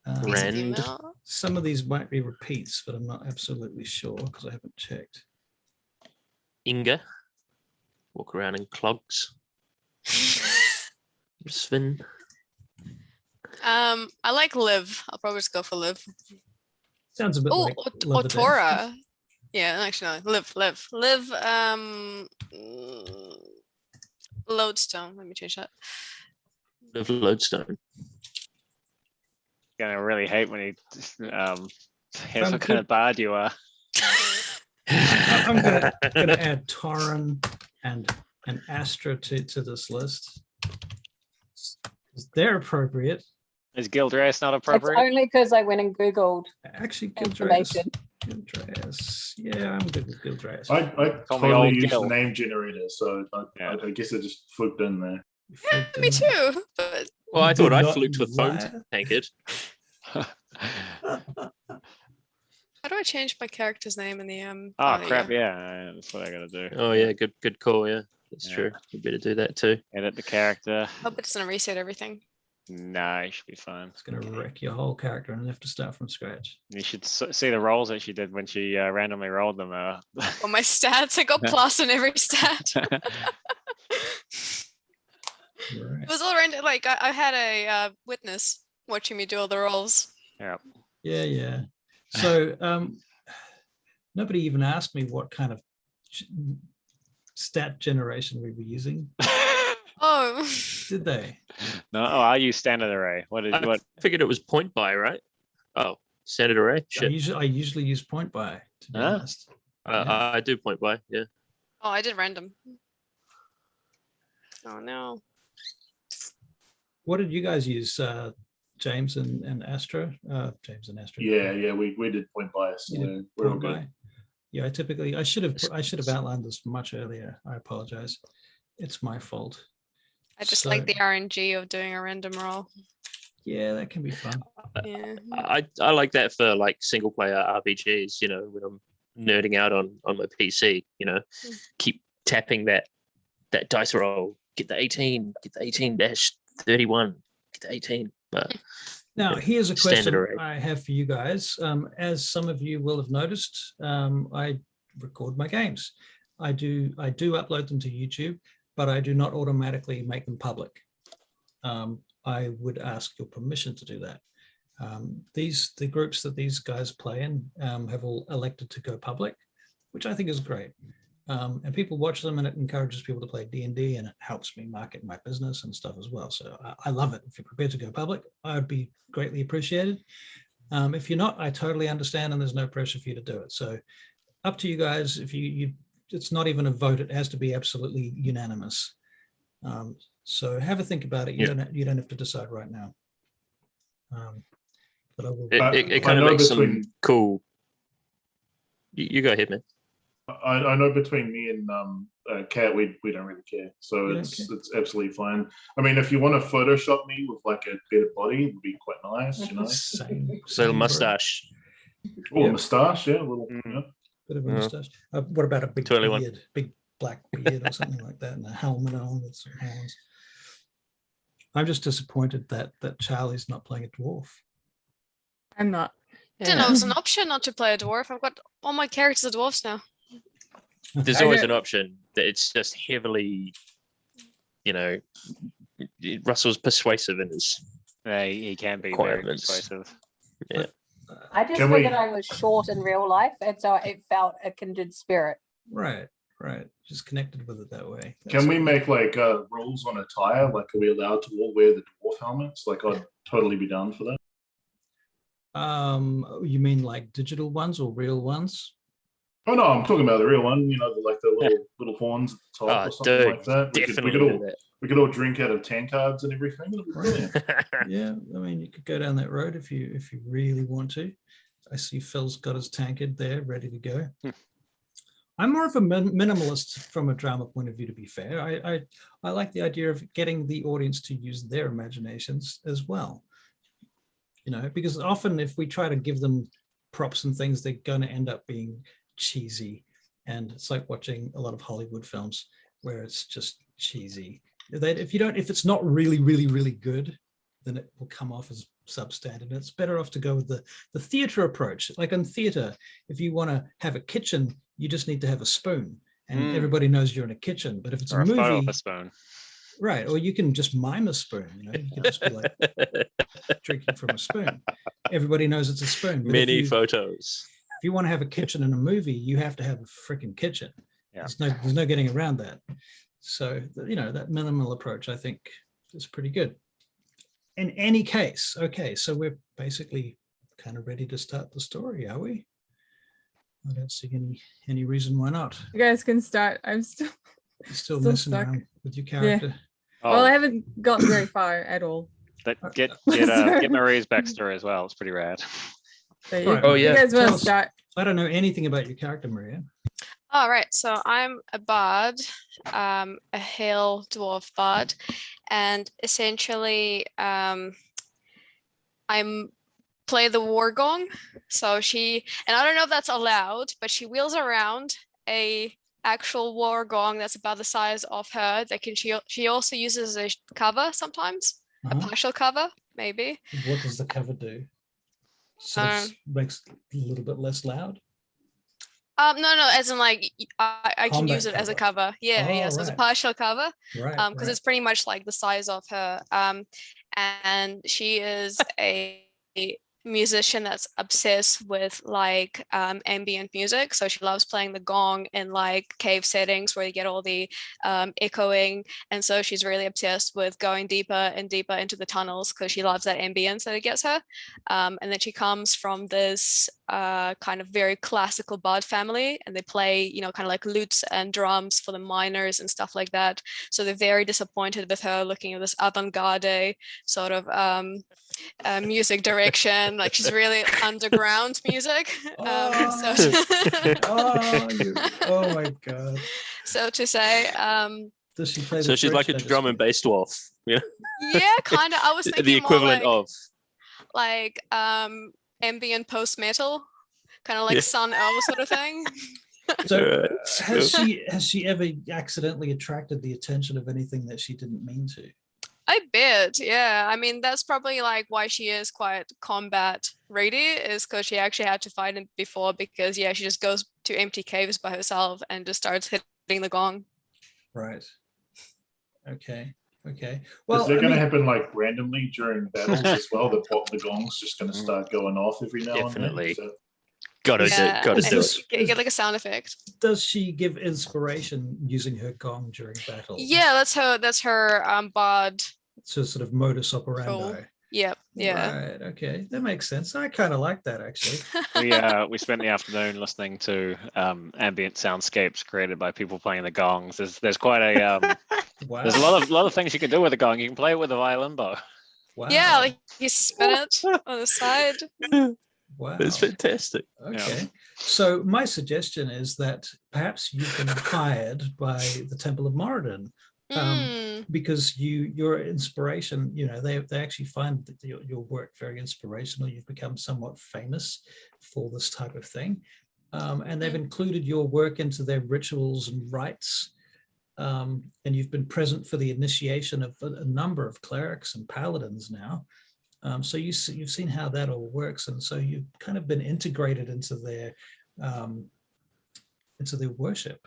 Um, He's a Rand. female. Some of these might be repeats, but I'm not absolutely sure because I haven't checked. Inga. Walk around in clogs. Sven. I like Liv. I'll probably just go for Liv. Sounds a bit Oh, like or Love of Death. Tora. Yeah, actually, no, Liv. Lodestone. Let me change that. Live Lodestone. Gonna really hate when he here's From what kind good- of bard you are. I'm gonna add Torin and Astra to this list. They're appropriate. Is Gildrace not It's appropriate? only because I went and Googled Actually, information. Gildrace. Yeah, I'm good with Gildrace. I Call me totally old used Gil. the name generator, so I guess I just flipped in there. Me too. But Well, I You thought did I not fluked with Foam lie. Tankard. how do I change my character's name in the Oh there you crap! go. Yeah, that's what I gotta do. Oh yeah, good call. Yeah, that's Yeah. true. You better do that too. Edit the character. Hope it doesn't reset everything. Nah, you should be fine. It's gonna wreck your whole character and you have to start from scratch. You should see the rolls that she did when she randomly rolled them. Well, my stats, I got plus on every stat. Right. It was all random. Like I had a witness watching me do all the rolls. Yeah. So nobody even asked me what kind of stat generation we were using. Oh, Did they? No, I use standard array. What is I what? figured it was point buy, right? Oh, standard array. I Shit. usually use point buy, to be Ah. honest. Yeah. I do point buy. Yeah. oh, I did random. Oh no. What did you guys use, James and Astro? James and Astro. Yeah, we did point bias. You did We're all point good. buy. Yeah, I should have outlined this much earlier. I apologize. It's my fault. I just So- like the RNG of doing a random roll. Yeah, that can be fun. Yeah. I like that for like single player RPGs. You know, when I'm nerding out on my PC. You know, keep tapping that dice roll. Get the 18. Get the 18-31. Get the 18. Now, Yeah, here's a standard question array. I have for you guys. As some of you will have noticed, I record my games. I do upload them to YouTube, but I do not automatically make them public. I would ask your permission to do that. The groups that these guys play in have all elected to go public, which I think is great. And people watch them, and it encourages people to play D&D, and it helps me market my business and stuff as well. So I love it. If you're prepared to go public, I would be greatly appreciated. If you're not, I totally understand, and there's no pressure for you to do it. So up to you guys. If you it's not even a vote; it has to be absolutely unanimous. So have a think about it. You don't have to decide right now. But I will. It I kind of know makes between- some cool. You go ahead, man. I know between me and Kat, we don't really care, so You don't it's absolutely fine. I mean, if you want to Photoshop me with like a better body, it would be quite nice, you know. Same Little bro. mustache. Or Yeah. a moustache, yeah, a little. Mm. You know. Bit of a Yeah. mustache. What about a big Totally one. beard, big black beard or something like that, and a helmet on with some horns? I'm just disappointed that Charlie's not playing a dwarf. I'm not. Didn't know it was an option not to play a dwarf. I've got all my characters are dwarfs now. There's I always know- an option that it's just heavily, you know, Russell's persuasive in his. He can be very Requirements. persuasive. I just Can figured we- I was short in real life, and so it felt a kindred spirit. Right. Just connected with it that way. Can we make like rules on attire? Like, are we allowed to all wear the dwarf helmets? Like, I'd totally be down for that. You mean like digital ones or real ones? Oh no, I'm talking about the real one. You know, the little horns at the top Oh, or something dude, like that. definitely We could all drink out of tankards and everything. It'll be brilliant. do that. Yeah, I mean, you could go down that road if you really want to. I see Phil's got his tankard there, ready to go. I'm more of a minimalist from a drama point of view, to be fair. I like the idea of getting the audience to use their imaginations as well. You know, because often if we try to give them props and things, they're going to end up being cheesy. And it's like watching a lot of Hollywood films where it's just cheesy. If it's not really, really, really good, then it will come off as substandard. It's better off to go with the theater approach. Like in theater, if you want to have a kitchen, you just need to have a spoon, and everybody knows you're in a kitchen. But if it's Or a a photo movie, of a spoon. right, or you can just mime a spoon. You know, you can just be like drinking from a spoon. Everybody knows it's a spoon. But Many if photos. you want to have a kitchen in a movie, you have to have a freaking kitchen. Yeah. There's no getting around that. So, you know, that minimal approach, I think, is pretty good. In any case, okay, so we're basically kind of ready to start the story, are we? I don't see any reason why not. You guys can start. I'm still. You're still Still messing stuck. around with your character. Well, I Oh, haven't gotten very far at all. get Sorry. Marie's backstory as well. It's pretty rad. So Right. Oh, you yeah. guys want Tell to us. start? I don't know anything about your character, Maria. All right, so I'm a bard, a hill dwarf bard, and essentially I'm play the war gong. So and I don't know if that's allowed, but she wheels around a actual war gong that's about the size of her. She also uses a cover sometimes, a Uh-huh. partial cover maybe. What does the cover do? So it makes it a little bit less loud. No, as in like I can Combat use it as a cover. cover. Yeah. Oh, So it's a right. partial cover. Right. Because it's pretty much like the size of her. And she is a musician that's obsessed with like ambient music. So she loves playing the gong in like cave settings where you get all the echoing. And so she's really obsessed with going deeper and deeper into the tunnels because she loves that ambience that it gets her. And then she comes from this kind of very classical bard family, and they play, you know, kind of like lutes and drums for the miners and stuff like that. So they're very disappointed with her looking at this avant-garde sort of music direction. Like she's really underground music. Oh, oh my god. So to say, Does she play? So she's like a drum and bass dwarf. Yeah. yeah, kind of. I was thinking The equivalent more of. like ambient post metal, kind of like Sun Earl sort of thing. So has she ever accidentally attracted the attention of anything that she didn't mean to? I bet, yeah. I mean, that's probably like why she is quite combat ready, is because she actually had to fight him before, because yeah, she just goes to empty caves by herself and just starts hitting the gong. Right. Okay. Well, is that I going to mean, happen like randomly during battles as well? The gong's just going to start going off every now Definitely. and then. So, Gotta Yeah, do and it. get like a sound effect. does she give inspiration using her gong during battle? Yeah, that's her bard. So sort of modus operandi. Cool. Yep. Yeah. Right. Okay. That makes sense. I kind of like that actually. We spent the afternoon listening to ambient soundscapes created by people playing the gongs. There's quite a Wow. there's a lot of things you can do with a gong. You can play it with a violin bow. Wow. Yeah, like you spin it on the side. Wow. It's fantastic. Okay. So my suggestion is that perhaps you've been hired by the Temple of Moradin, because your inspiration, you know, they actually find that your work very inspirational. You've become somewhat famous for this type of thing, and they've included your work into their rituals and rites, and you've been present for the initiation of a number of clerics and paladins now. So you've seen how that all works, and so you've kind of been integrated into their worship.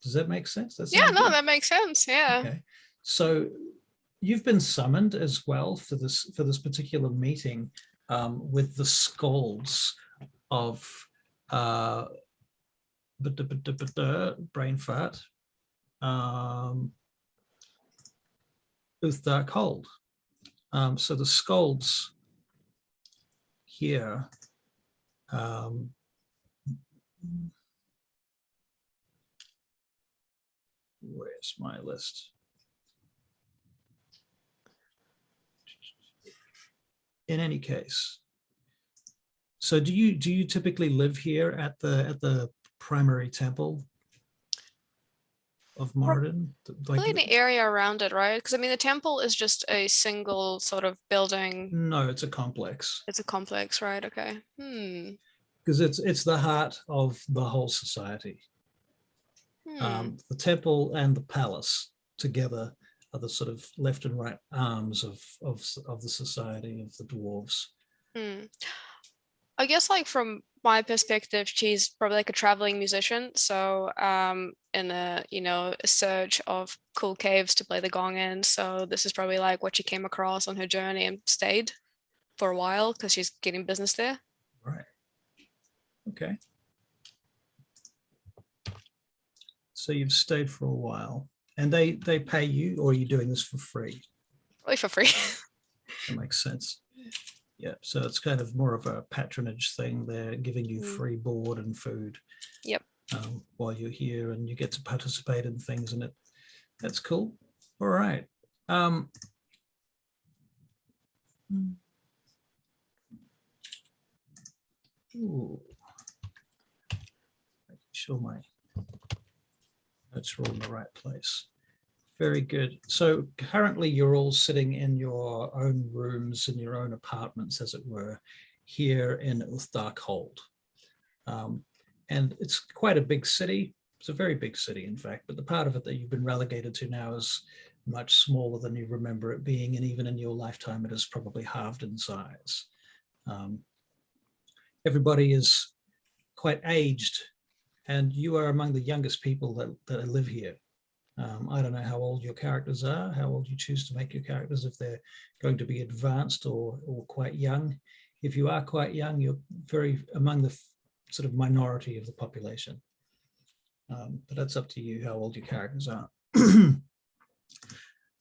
Does that make sense? Yeah, no, that makes sense. Yeah. Okay. So you've been summoned as well for this particular meeting with the skulls of brain fart, Uthdark hold. So the skulls here, where's my list? In any case, so do you typically live here at the primary temple of Moradin? Really the area around it, right? Because I mean, the temple is just a single sort of building. No, it's a complex. It's a complex, right? Okay. Because it's the heart of the whole society. The temple and the palace together are the sort of left and right arms of the society of the dwarves. I guess, like, from my perspective, she's probably like a traveling musician. So in a search of cool caves to play the gong in. So this is probably like what she came across on her journey and stayed for a while because she's getting business there. Right. Okay. So you've stayed for a while, and they pay you, or are you doing this for free? Probably for free. That makes sense. Yeah, so it's kind of more of a patronage thing. They're giving you free board and food. Yep. While you're here, and you get to participate in things, and that's cool. All right. Ooh. Making sure my notes are all in the right place. Very good. So currently you're all sitting in your own rooms, in your own apartments, as it were, here in Uthdark Hold. And it's quite a big city. It's a very big city, in fact, but the part of it that you've been relegated to now is much smaller than you remember it being, and even in your lifetime, it is probably halved in size. Everybody is quite aged, and you are among the youngest people that live here. I don't know how old your characters are, how old you choose to make your characters, if they're going to be advanced or quite young if you are quite young, you're very among the sort of minority of the population. But that's up to you how old your characters are.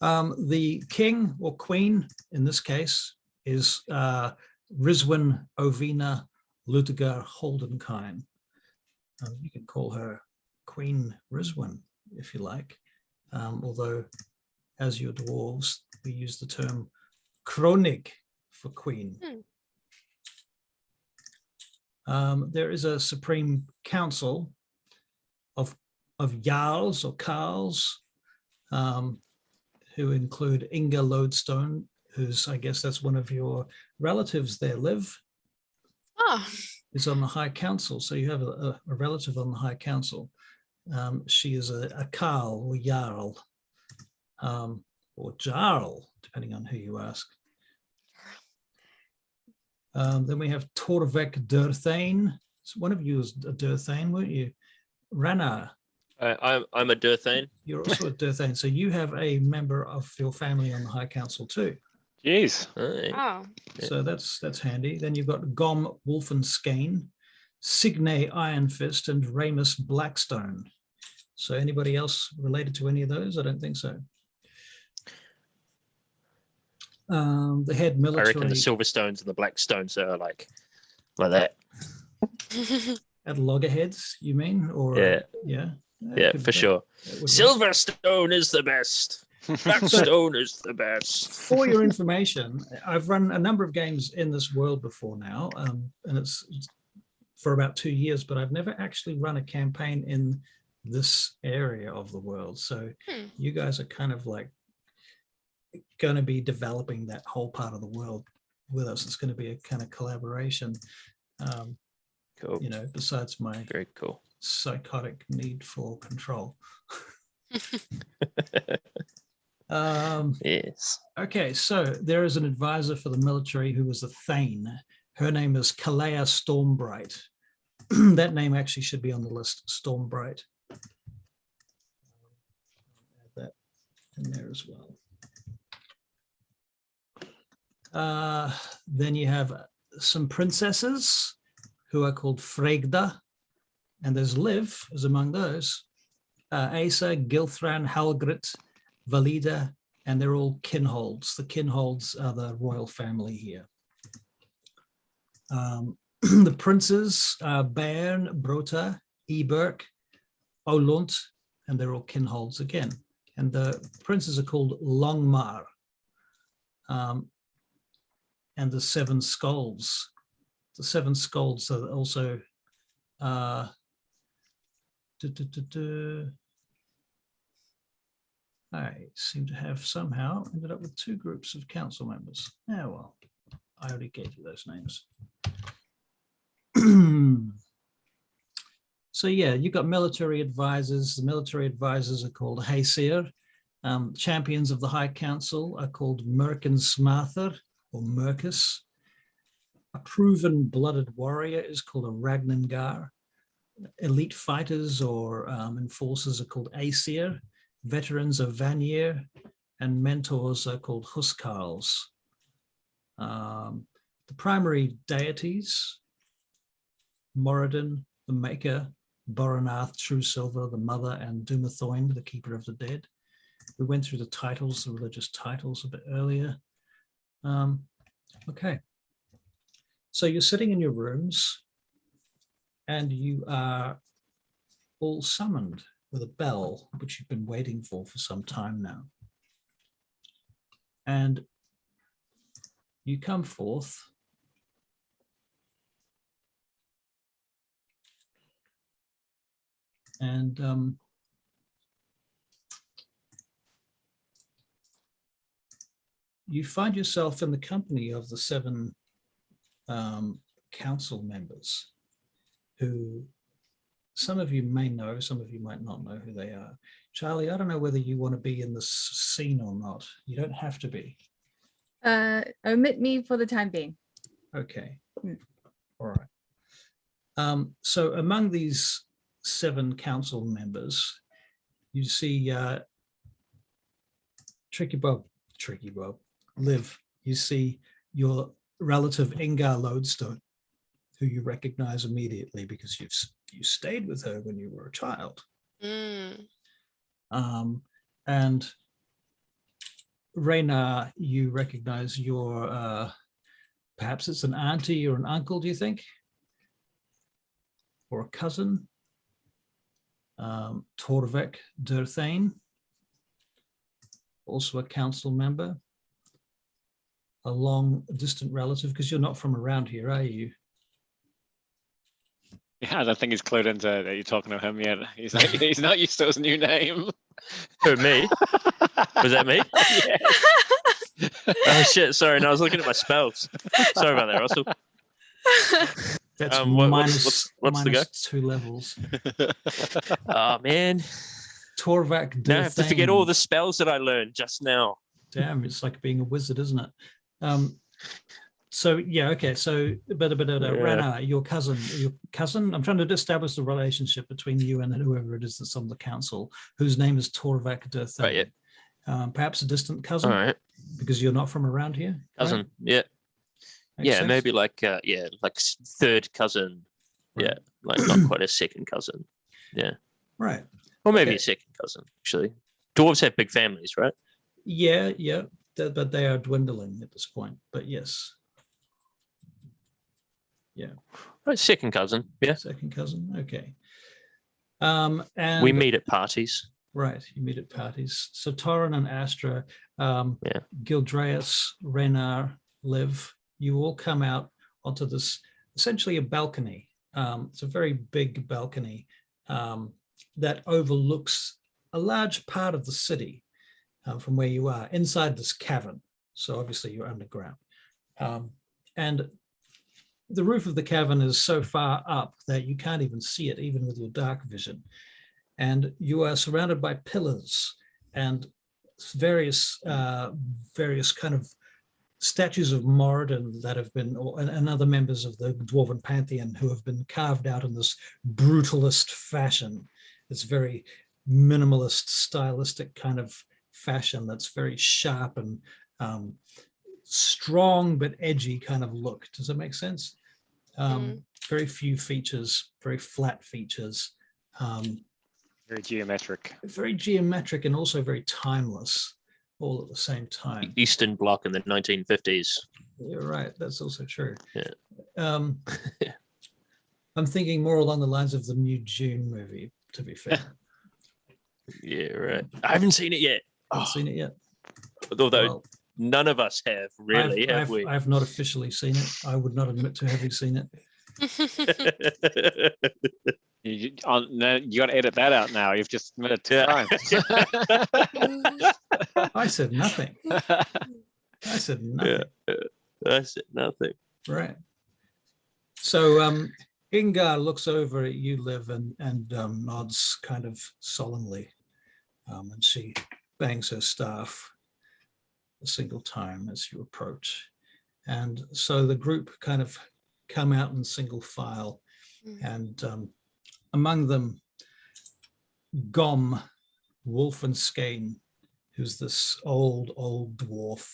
The king or queen in this case is Rizwin Ovina Lutagar Holdenkine. You can call her Queen Rizwin if you like, although as your dwarves, we use the term Kronig for queen. There is a supreme council of jarls or carls, who include Inga Lodestone, who's, I guess that's one of your relatives there, Liv, Oh, is on the High Council. So you have a relative on the High Council. She is a carl or jarl, or jarl, depending on who you ask. Then we have Torvek Durthane. So one of you is a Durthane, weren't you? Rana. I'm a Durthane. You're also a Durthane. So you have a member of your family on the High Council too. Jeez. Aye. oh. So that's handy. Then you've got Gom Wolfenskane, Signe Ironfist, and Ramus Blackstone. So anybody else related to any of those? I don't think so. The head I military reckon the Silverstones and the Blackstones are like that. at loggerheads, you mean? Or Yeah. yeah, Yeah, for sure. that would work. Silverstone is the best. Blackstone is the best. For your information, I've run a number of games in this world before now, and it's for about 2 years, but I've never actually run a campaign in this area of the world. So you guys are kind of like going to be developing that whole part of the world with us. It's going to be a kind of collaboration, Cool. you know, besides my Very cool. psychotic need for control. Yes. Okay, so there is an advisor for the military who was a Thane. Her name is Kalea Stormbright. That name actually should be on the list, Stormbright. Add that in there as well. Then you have some princesses who are called Fregda, and there's Liv is among those. Asa, Gilthran, Halgrit, Valida, and they're all kinholds. The kinholds are the royal family here. The princes are Bairn, Brota, Eberk, Olunt, and they're all kinholds again. And the princes are called Longmar, and the Seven Skulls. The Seven Skulls are also I seem to have somehow ended up with 2 groups of council members. Oh, well, I already gave you those names. So yeah, you've got military advisors. The military advisors are called Haesir. Champions of the High Council are called Merkin Smarther or Mercus. A proven blooded warrior is called a Ragnangar. Elite fighters or enforcers are called Aesir. Veterans are Vanir, and mentors are called Huskarls. The primary deities, Moradin, the Maker, Boranath, True Silver, the Mother, and Dumathoin, the Keeper of the Dead. We went through the titles, the religious titles a bit earlier. Okay. So you're sitting in your rooms and you are all summoned with a bell, which you've been waiting for some time now. And you come forth and you find yourself in the company of the 7 council members who some of you may know, some of you might not know who they are. Charlie, I don't know whether you want to be in this scene or not. You don't have to be. Omit me for the time being. Okay. All right. So among these 7 council members, you see Tricky Bob, Liv. You see your relative Ingar Lodestone, who you recognize immediately because you stayed with her when you were a child. Mm. And Raynar, you recognize your, perhaps it's an auntie or an uncle, do you think? Or a cousin? Torvek Durthane, also a council member. A long distant relative, because you're not from around here, are you? Yeah, I don't think he's clued into that you're talking to him yet. He's not used to his new name. Who, me? Was that me? Yeah. Oh shit! Sorry, no, I was looking at my spells. Sorry about that, Russell. That's what's the go? 2 levels. Oh man, Torvak now I have to forget all Durthane. the spells that I learned just now. Damn, it's like being a wizard, isn't it? So yeah, okay. So, Rana, your cousin. I'm trying to establish the relationship between you and whoever it is that's on the council, whose name is Torvak Durthane. Right, yeah. Perhaps a distant cousin, All right, because you're not from around here. cousin. Right? Yeah, Makes yeah, sense? maybe like like third cousin. Right. Yeah, like not quite a second cousin. Yeah, Right. or maybe Okay. a second cousin actually. Dwarves have big families, right? Yeah, but they are dwindling at this point. But yes, Right, second cousin. Yeah, second cousin. Okay. And we meet at parties. right, you meet at parties. So Torrin and Astra, Yeah. Gildreas, Renar, Liv, you all come out onto this, essentially a balcony. It's a very big balcony that overlooks a large part of the city from where you are, inside this cavern. So obviously you're underground. And the roof of the cavern is so far up that you can't even see it, even with your dark vision. And you are surrounded by pillars and various kind of statues of Moradin that have been, and other members of the Dwarven Pantheon who have been carved out in this brutalist fashion. It's very minimalist, stylistic kind of fashion that's very sharp and strong but edgy kind of look. Does that make sense? Very few features, very flat features. Very geometric. Very geometric and also very timeless, all at the same time. Eastern Bloc in the 1950s. You're right. That's also true. Yeah. I'm thinking more along the lines of the new June movie, to be fair. Yeah, right. I haven't seen it yet. Haven't seen it yet. Although Well, none of us have really, have we? I've not officially seen it. I would not admit to having seen it. You got to edit that out now. You've just admitted to crimes. I said nothing. I said nothing. Yeah. I said nothing. Right. So Ingar looks over at you, Liv, and nods kind of solemnly. And she bangs her staff a single time as you approach. And so the group kind of come out in single file. And among them, Gom Wolfenskane, who's this old dwarf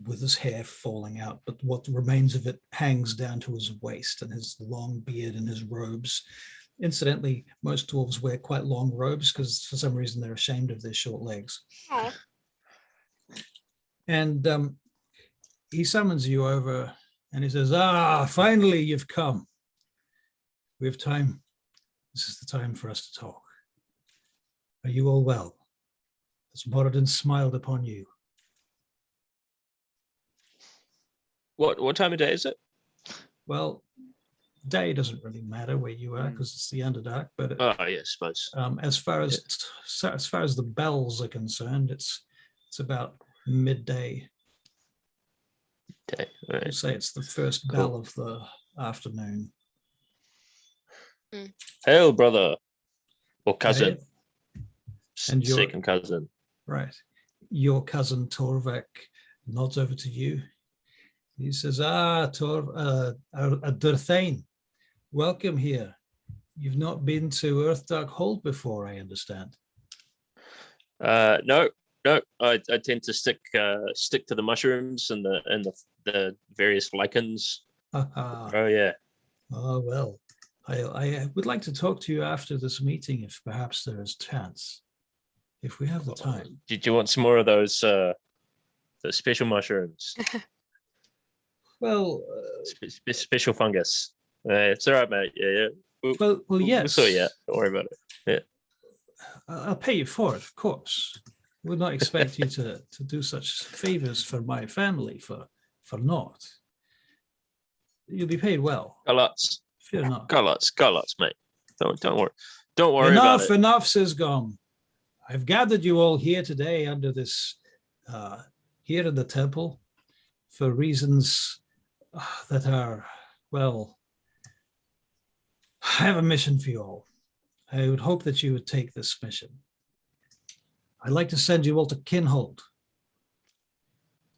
with his hair falling out, but what remains of it hangs down to his waist, and his long beard and his robes. Incidentally, most dwarves wear quite long robes because for some reason they're ashamed of their short legs. Oh. And he summons you over and he says, finally you've come. We have time. This is the time for us to talk. Are you all well? Has Moradin smiled upon you? What time of day is it? Well, day doesn't really matter where you are because it's the Underdark. But Oh yeah, I suppose. as far as the bells are concerned, it's about midday. Okay. All We'll right. say it's the first bell of the afternoon. Hail, brother. Or cousin. And your- Second cousin. Right. Your cousin Torvek nods over to you. He says, Durthane, welcome here. You've not been to Uthdark Hold before, I understand. No, I tend to stick to the mushrooms and the various lichens. Haha. Oh yeah. Oh, well, I would like to talk to you after this meeting if perhaps there is chance, if we have the time. Did you want some more of those special mushrooms? Well, Special fungus. It's all right, mate. Yeah. well, yes. So yeah, don't worry about it. Yeah. I'll pay you for it, of course. I would not expect you to do such favors for my family for naught. You'll be paid well. Lots. Fear not. Got lots, mate. Don't worry. Don't worry about it. Enough, says Gom. I've gathered you all here today under this, here in the temple, for reasons that are, well, I have a mission for you all. I would hope that you would take this mission. I'd like to send you all to Kinhold.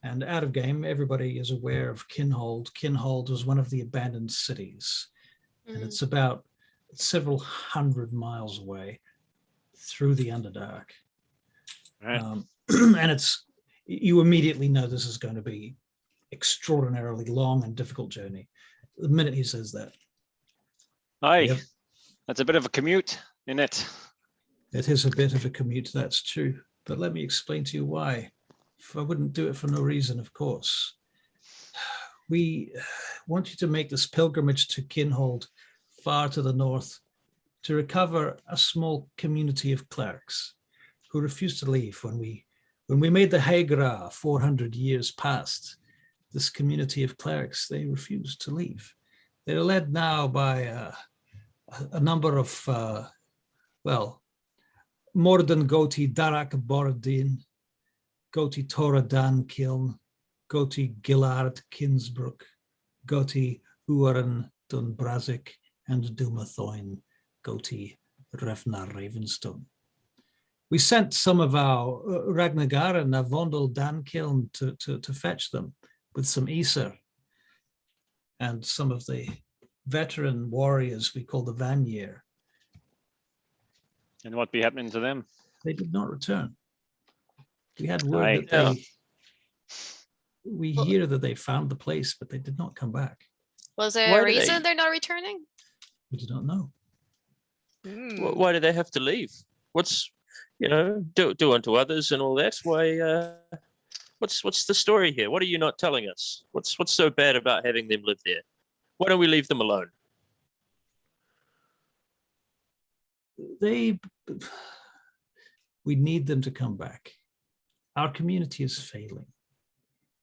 And out of game, everybody is aware of Kinhold. Kinhold was one of the abandoned cities. And it's about several hundred miles away through the Underdark. Right. And you immediately know this is going to be extraordinarily long and difficult journey. The minute he says that. Aye, Yep. that's a bit of a commute, isn't it? It is a bit of a commute, that's true. But let me explain to you why. I wouldn't do it for no reason, of course. We want you to make this pilgrimage to Kinhold, far to the north, to recover a small community of clerics who refused to leave when we made the Hagra 400 years past. This community of clerics, they refused to leave. They're led now by a number of, Morden Goti Darak Borodin, Goti Tora Dan Kiln, Goti Gillard Kinsbrook, Goti Uaran Dunbrazik, and Dumathoin Goti Revnar Ravenstone. We sent some of our Ragnagar and Avondel Dan Kiln to fetch them with some Aesir and some of the veteran warriors we call the Vanir. And what be happening to them? They did not return. We had word that we hear that they found the place, but they did not come back. Was there Why a do they- reason they're not returning? We do not know. Why do they have to leave? What's, do unto others and all that? Why? What's the story here? What are you not telling us? What's so bad about having them live there? Why don't we leave them alone? We need them to come back. Our community is failing.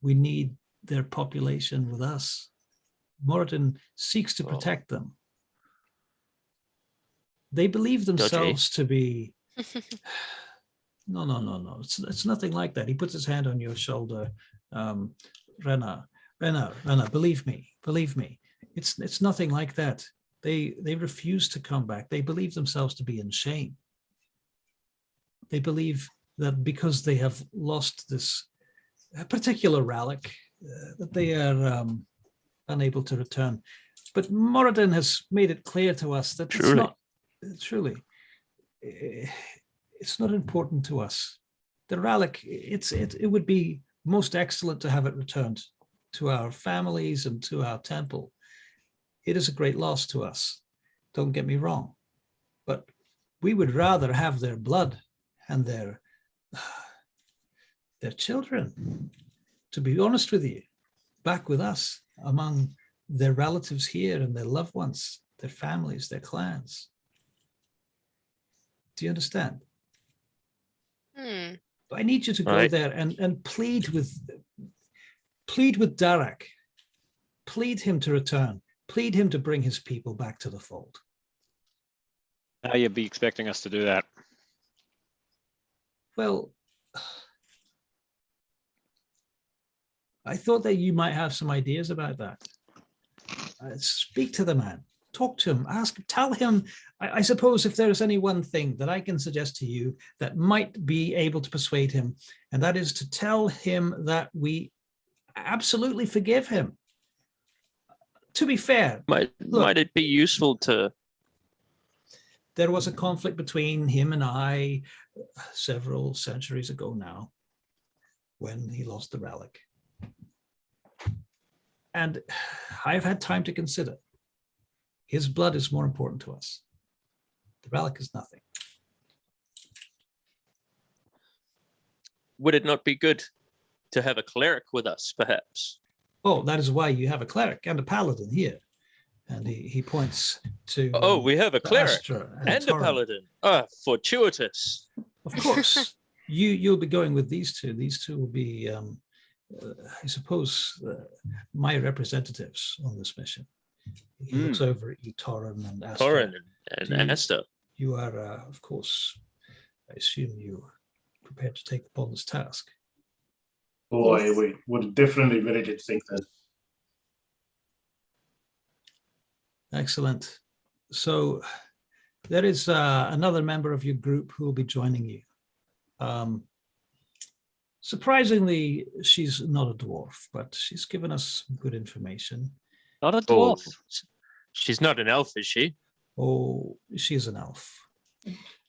We need their population with us. Moradin seeks to protect them. They believe themselves to be. No. It's nothing like that. He puts his hand on your shoulder. Rena, believe me. It's nothing like that. They refuse to come back. They believe themselves to be in shame. They believe that because they have lost this particular relic, that they are unable to return. But Moradin has made it clear to us that it's not truly. It's not important to us. The relic, it would be most excellent to have it returned to our families and to our temple. It is a great loss to us. Don't get me wrong, but we would rather have their blood and their children, to be honest with you, back with us among their relatives here and their loved ones, their families, their clans. Do you understand? I need you to go there and plead with Darak. Plead him to return. Plead him to bring his people back to the fold. How you be expecting us to do that? Well, I thought that you might have some ideas about that. Speak to the man. Talk to him. Tell him. I suppose if there's any one thing that I can suggest to you that might be able to persuade him, and that is to tell him that we absolutely forgive him. To be fair, might it be useful to? There was a conflict between him and I several centuries ago now. when he lost the relic. And I've had time to consider. His blood is more important to us. The relic is nothing. Would it not be good to have a cleric with us, perhaps? Oh, that is why you have a cleric and a paladin here. And he points to Oh, we have a to clerer Astra and a Torrin. paladin. Ah, fortuitous. Of course, you'll be going with these two. These two will be, I suppose, my representatives on this mission. He looks over at you, Torrin and Astra. Torrin and Asta. You are, of course, I assume you are prepared to take upon this task. Boy, Yes. we would definitely ready to think that. Excellent. So there is another member of your group who will be joining you. Surprisingly, she's not a dwarf, but she's given us some good information. Not a Oh, dwarf. she's not an elf, is she? Oh, she's an elf.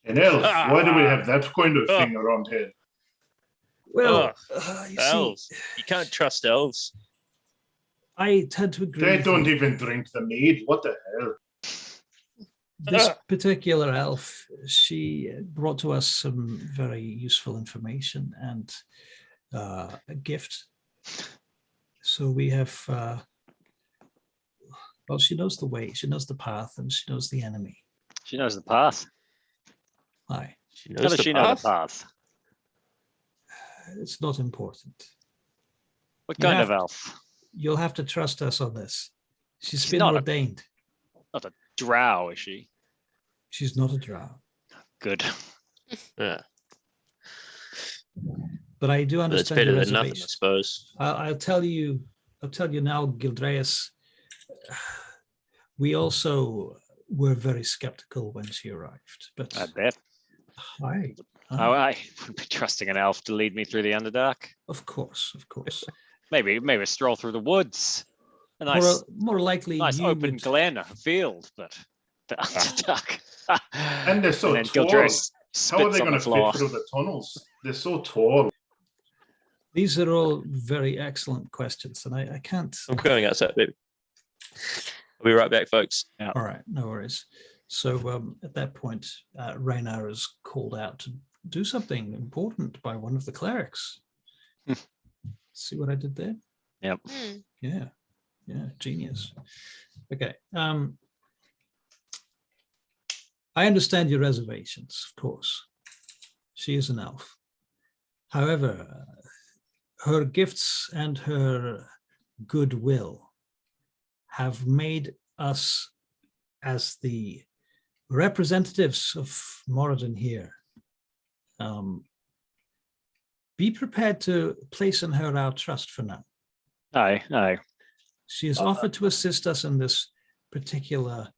An elf, why do we Ah. have that kind of thing around here? Well, you see, Elves. You can't trust elves. I tend to agree. They with don't you. even drink the mead. What the hell? This Ah. particular elf, she brought to us some very useful information and a gift. So we have, well, she knows the way, she knows the path, and she knows the enemy. She knows the path. Aye, She How knows does the she know the path. path? it's not important. What You kind have of elf? You'll have to trust us on this. She's She's been not a- ordained. Not a drow, is she? She's not a drow. Good. Yeah, But I do but it's understand your better than nothing, I reservation. suppose. I'll tell you now, Gildreas, we also were very skeptical when she arrived. But I bet. aye, Oh, I would be trusting an elf to lead me through the Underdark. of course. Maybe a stroll through the woods. A nice, More likely, nice you open would, glen, a field, but the Underdark. And they're so then tall. Gildreas How are spits they on going the to floor. fit through the tunnels? They're so tall. These are all very excellent questions, and I can't. I'm going outside, baby. I'll be right back, folks. All right, no worries. So at that point, Raynar is called out to do something important by one of the clerics. See what I did there? Yep. Hmm. Yeah, genius. Okay. I understand your reservations, of course. She is an elf. However, her gifts and her goodwill have made us, as the representatives of Moradin here, be prepared to place in her our trust for now. Aye. She has offered to assist us in this particular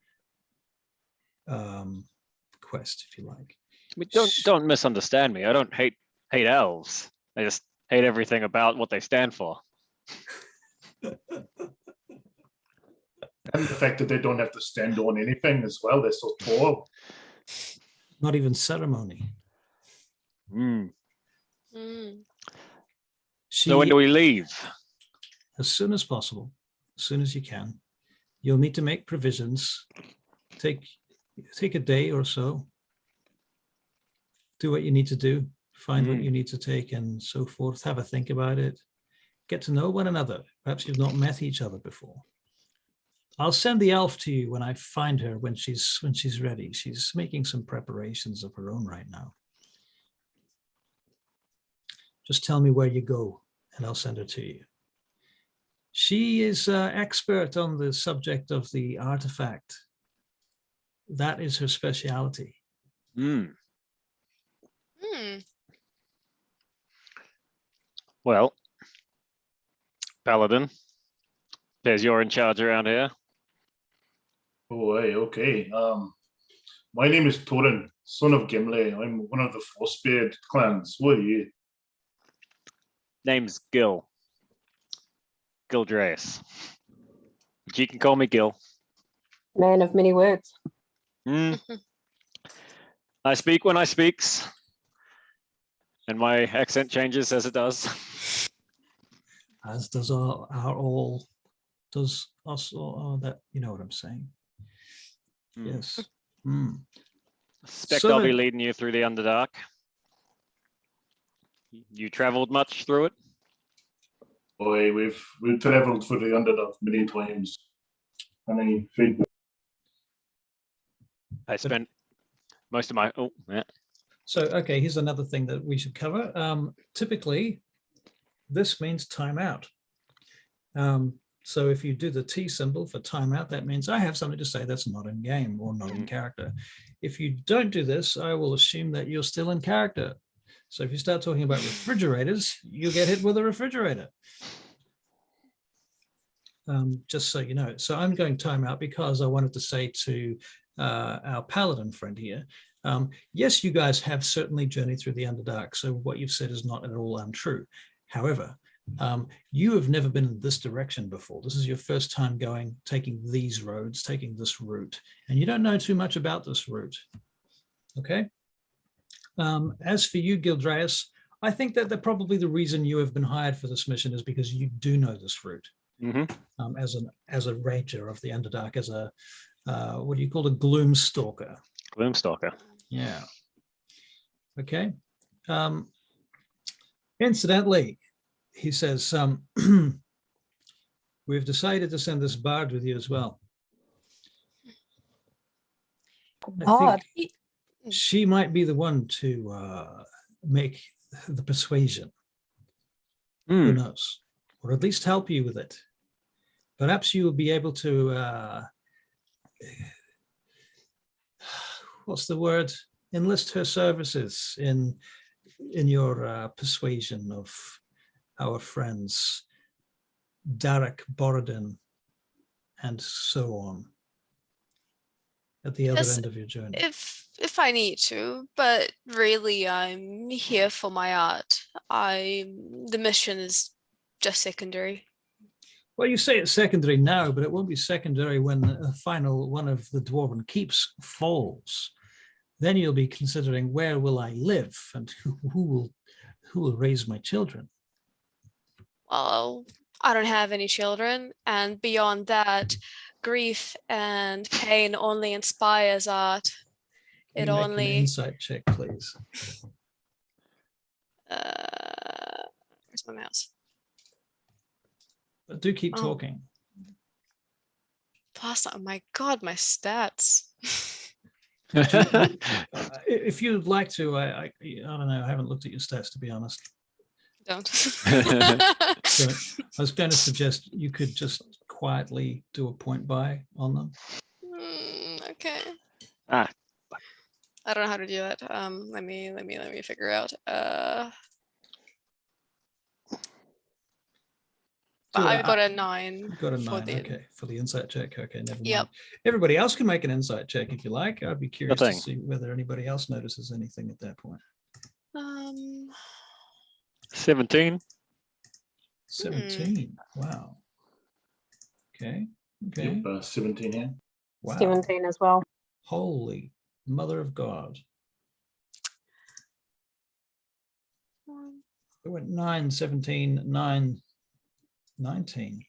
quest, if you like. I mean, don't misunderstand me. I don't hate elves. I just hate everything about what they stand for. And the fact that they don't have to stand on anything as well. They're so tall. Not even ceremony. Mm. Hmm. So when do we leave? As soon as possible, as soon as you can. You'll need to make provisions. Take a day or so. Do what you need to do. Find what you need to take and so forth. Have a think about it. Get to know one another. Perhaps you've not met each other before. I'll send the elf to you when I find her, when she's ready. She's making some preparations of her own right now. Just tell me where you go and I'll send her to you. She is expert on the subject of the artifact. That is her speciality. Mm. Hmm. Well, Paladin, says you're in charge around here. Oh, hey, okay. My name is Torrin, son of Gimli. I'm one of the Frostbeard clans. What are you? Name's Gil. Gildreas. But you can call me Gil. Man of many words. Mm. I speak when I speaks. And my accent changes as it does. As does our all, does us all, that, you know what I'm saying. Yes. Expect So I'll be then- leading you through the Underdark. You traveled much through it? Boy, we've travelled for the Underdark many times. Any feedback? I spent most of my So, okay, here's another thing that we should cover. Typically, this means timeout. So if you do the T symbol for timeout, that means I have something to say that's not in game or not in character. If you don't do this, I will assume that you're still in character. So if you start talking about refrigerators, you get hit with a refrigerator. Just so you know. So I'm going timeout because I wanted to say to our paladin friend here, yes, you guys have certainly journeyed through the Underdark. So what you've said is not at all untrue. However, you have never been in this direction before. This is your first time taking these roads, taking this route, and you don't know too much about this route. Okay. As for you, Gildraeus, I think that probably the reason you have been hired for this mission is because you do know this route. As a ranger of the Underdark, as a what do you call a gloom stalker? Gloomstalker. Yeah. Okay. Incidentally, he says, we've decided to send this bard with you as well. I think she might be the one to make the persuasion. Who knows? Or at least help you with it. Perhaps you will be able to, what's the word? Enlist her services in your persuasion of our friends, Derek, Borodin, and so on, at the other end of your journey. If I need to, but really I'm here for my art. The mission is just secondary. Well, you say it's secondary now, but it won't be secondary when the final one of the Dwarven keeps falls. Then you'll be considering, where will I live, and who will raise my children? Well, I don't have any children, and beyond that, grief and pain only inspires art. Can you make an insight check, please? Where's my mouse? But do keep talking. Plus, oh my god, my stats. If you'd like to, I don't know. I haven't looked at your stats, to be honest. Don't. So I was going to suggest you could just quietly do a point buy on them. Okay. Ah. I don't know how to do that. Let me figure out. I've got a 9. You've got a 9. the- Okay, for the insight check. Okay, never mind. Yep. Everybody else can make an insight check if you like. I'd be curious to thing. see whether anybody else notices anything at that point. 17. 17. Wow. Okay. Okay. Yep, 17 here. Wow. 17 as well. Holy mother of God. It went 9, 17, 9, 19.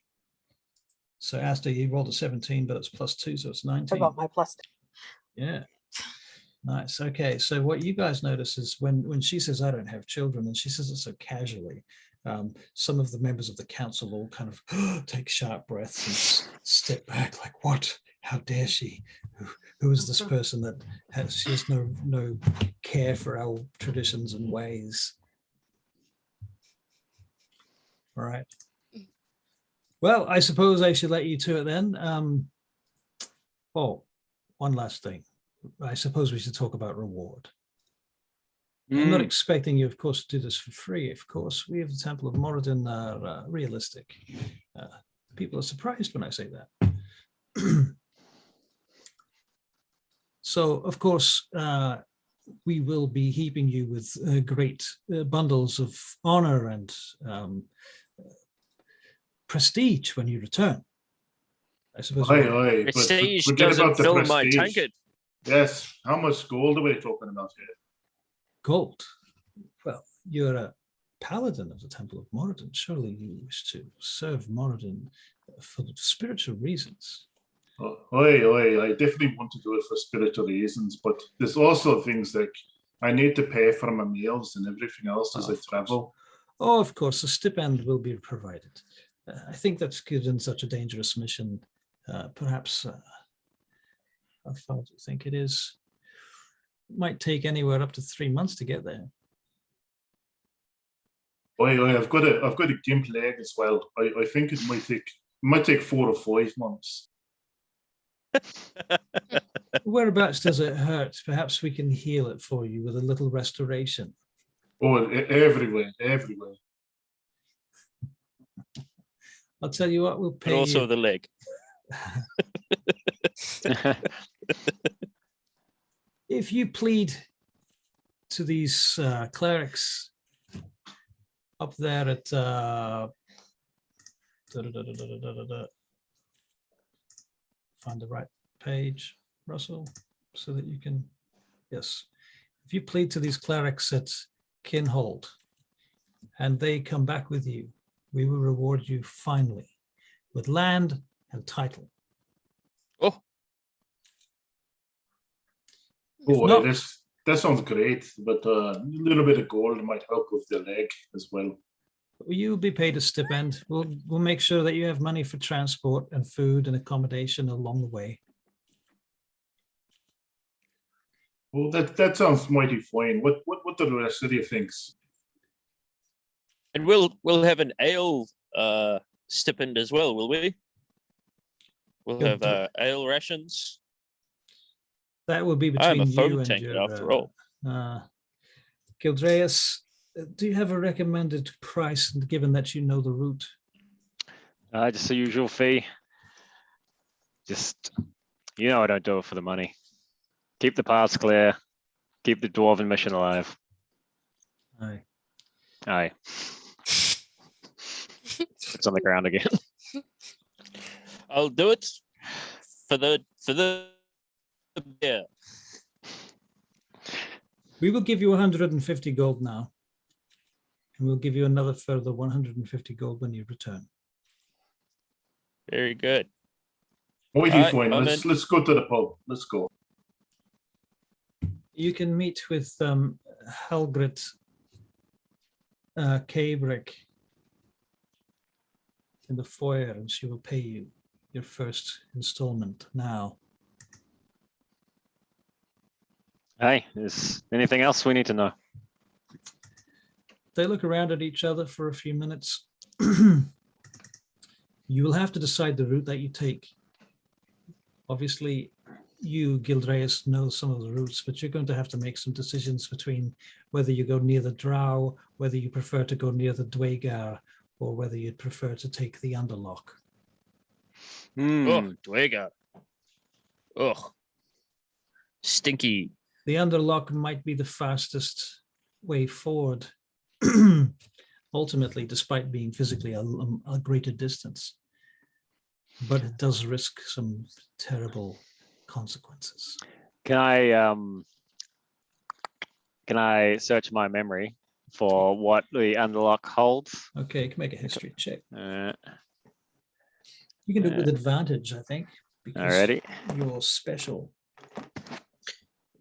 So Asta, you rolled a 17, but it's +2, so it's 19. I got my plus. Yeah. Nice. Okay. So what you guys notice is when she says, I don't have children, and she says it so casually, some of the members of the council all kind of take sharp breaths and step back like, what? How dare she? Who is this person that she has no care for our traditions and ways? All right. Well, I suppose I should let you to it then. Oh, one last thing. I suppose we should talk about reward. I'm not expecting you, of course, to do this for free. Of course, we of the Temple of Moradin are realistic. People are surprised when I say that. So, of course, we will be heaping you with great bundles of honor and prestige when you return. I suppose. Aye, but Prestige forget doesn't about the fill my prestige. tankard. Yes, how much gold are we talking about here? Gold. Well, you're a paladin of the Temple of Moradin. Surely you wish to serve Moradin for spiritual reasons. I definitely want to do it for spiritual reasons, but there's also things like I need to pay for my meals and everything else as I travel. Oh, of course, a stipend will be provided. I think that's good in such a dangerous mission. Perhaps, how far do you think it is? It might take anywhere up to 3 months to get there. I've got a gimp leg as well. I think it might take 4 or 5 months. Whereabouts does it hurt? Perhaps we can heal it for you with a little restoration. Oh, everywhere. I'll tell you what, we'll But pay also you. the leg. If you plead to these clerics up there at find the right page, Russell, so that you can, yes. If you plead to these clerics at Kinhold and they come back with you, we will reward you finally with land and title. Oh, not- that sounds great, but a little bit of gold might help with the leg as well. You'll be paid a stipend. We'll make sure that you have money for transport and food and accommodation along the way. Well, that sounds mighty fine. What the rest of you thinks? and we'll have an ale stipend as well, will we? We'll Good. have ale rations. That will be I'm between a you phone and tanker your, after all. Gildreas, do you have a recommended price, given that you know the route? Just the usual fee. Just, I don't do it for the money. Keep the paths clear. Keep the dwarven mission alive. Aye. Aye. It's on the ground again. I'll do it for the beer. We will give you 150 gold now. And we'll give you another further 150 gold when you return. Very good. Mighty Alright, fine. I'm Let's go to the pub. Let's go. You can meet with Helgrit Kabrick in the foyer, and she will pay you your first installment now. Hey, is anything else we need to know? They look around at each other for a few minutes. You will have to decide the route that you take. Obviously, you, Gildreas, know some of the routes, but you're going to have to make some decisions between whether you go near the Drow, whether you prefer to go near the Dwagar, or whether you'd prefer to take the Underlock. Oh, Dwager. Oh, stinky. The Underlock might be the fastest way forward, ultimately, despite being physically a greater distance. But it does risk some terrible consequences. Can I search my memory for what the underlock holds? Okay, you can make a history check. Uh, You can do it with advantage, I think, because Alrighty. you're special.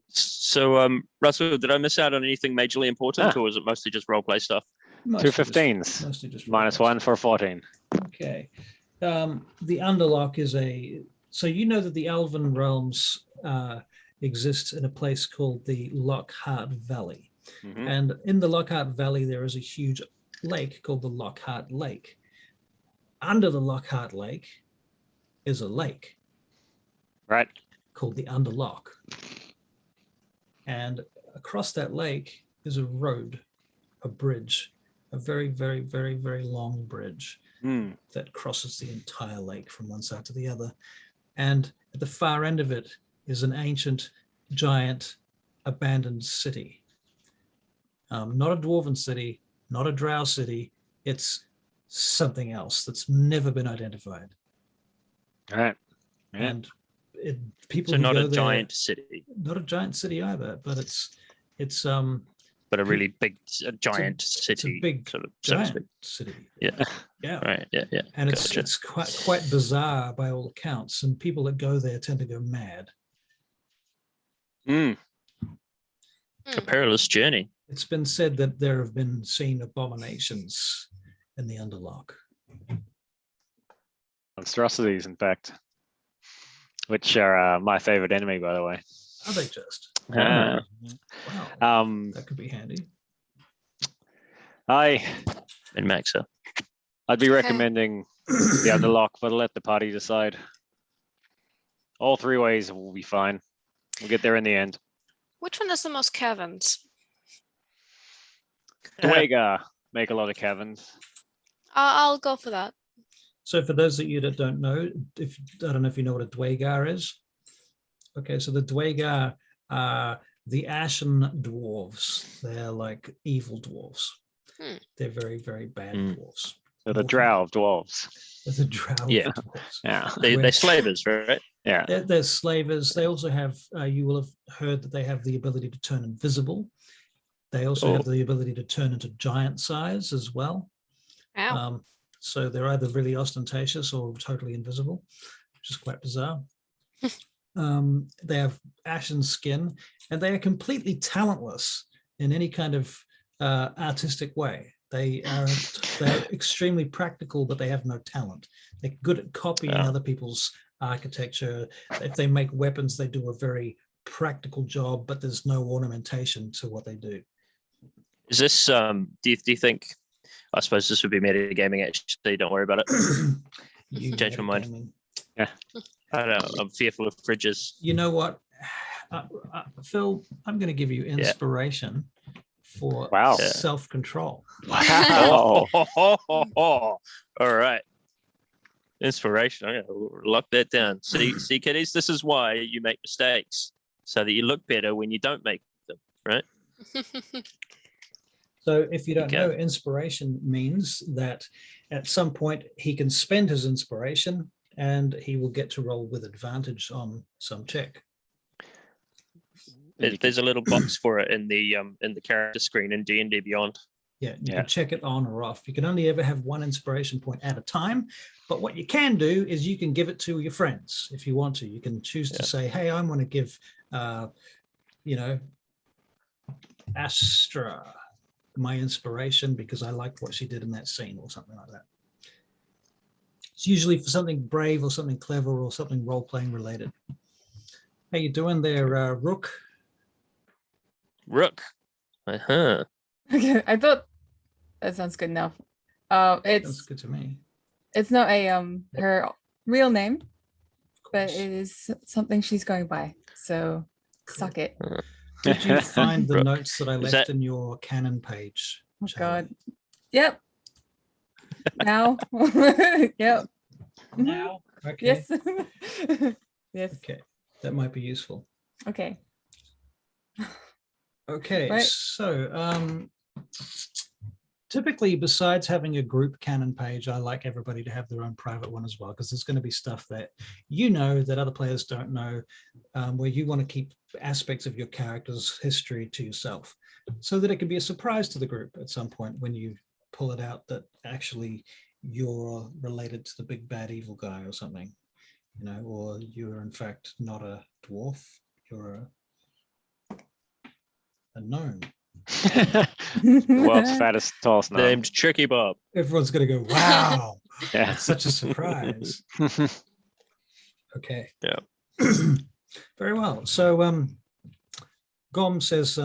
So, Russell, did I miss out on anything majorly important, or was it mostly just roleplay stuff? Mostly Two just- 15s. mostly just Minus roll one for 14. Okay. The Underlock is so you know that the Elven realms exist in a place called the Lockhart Valley. Mhm. And in the Lockhart Valley, there is a huge lake called the Lockhart Lake. Under the Lockhart Lake is a lake Right. called the Underlock. And across that lake is a road, a bridge, a very, very, very, very long bridge that crosses the entire lake from one side to the other. And at the far end of it is an ancient, giant, abandoned city. Not a dwarven city, not a drow city. It's something else that's never been identified. All right. Yeah. And people So who not go a there, giant city. not a giant city either, but it's but a really big, giant It's a city, big sort of, so to giant speak. city. Yeah. Yeah. Right. Yeah. Yeah. And it's Gotcha. it's quite bizarre by all accounts, and people that go there tend to go mad. Mm. It's a perilous journey. It's been said that there have been seen abominations in the Underlock. Monstrosities, in fact, which are my favorite enemy, by the way. Are they just? Ah. Wow. That could be handy. And Maxa. I'd be recommending the Underlock, but I'll let the party decide. All three ways will be fine. We'll get there in the end. Which one has the most caverns? Dwagar make a lot of caverns. I'll go for that. So for those of you that don't know, I don't know if you know what a Dwagar is. Okay, so the Dwagar are the Ashen dwarves. They're like evil dwarves. They're very, very bad dwarves. So the drow of dwarves. The drow Yeah. of dwarves. Yeah. They're slavers, right? Yeah. They're slavers. They also have, you will have heard that they have the ability to turn invisible. They also have the ability to turn into giant size as well. Ow. So they're either really ostentatious or totally invisible, which is quite bizarre. They have ashen skin, and they are completely talentless in any kind of artistic way. They're extremely practical, but they have no talent. They're good at copying other people's architecture. If they make weapons, they do a very practical job, but there's no ornamentation to what they do. Is this do you think, I suppose this would be metagaming actually, don't worry about it. You Change my mind. metagaming. Yeah. I don't know, I'm fearful of fridges. You know what, Phil, I'm going to give you inspiration for self-control. Wow. All right. Inspiration. I'm going to lock that down. See, kiddies, this is why you make mistakes, so that you look better when you don't make them, right? So if you don't know, inspiration means that at some point he can spend his inspiration and he will get to roll with advantage on some check. There's a little box for it in the character screen in D&D Beyond. Yeah, you can check it on or off. You can only ever have one inspiration point at a time. But what you can do is you can give it to your friends if you want to. You can choose to say, hey, I want to give, Astra my inspiration because I liked what she did in that scene or something like that. It's usually for something brave or something clever or something role-playing related. How you doing there, Rook? Rook. Uh-huh. Okay, I thought that sounds good enough. That's good to me. It's not her real name, but it is something she's going by. So suck it. Did you find the Rook. notes that I left in your canon page? Oh Charlie? God. Yep. Now. Yep. Now. Okay. Yes. Yes. Okay, that might be useful. Okay. Okay, Right. so typically, besides having a group canon page, I like everybody to have their own private one as well, because there's going to be stuff that you know that other players don't know, where you want to keep aspects of your character's history to yourself, so that it can be a surprise to the group at some point when you pull it out that actually you're related to the big bad evil guy or something, or you're in fact not a dwarf, you're a gnome. The world's fattest, tallest gnome. Named Tricky Bob. Everyone's going to go, wow, Yeah. that's such a surprise. Okay. Yeah. Very well. So Gom says,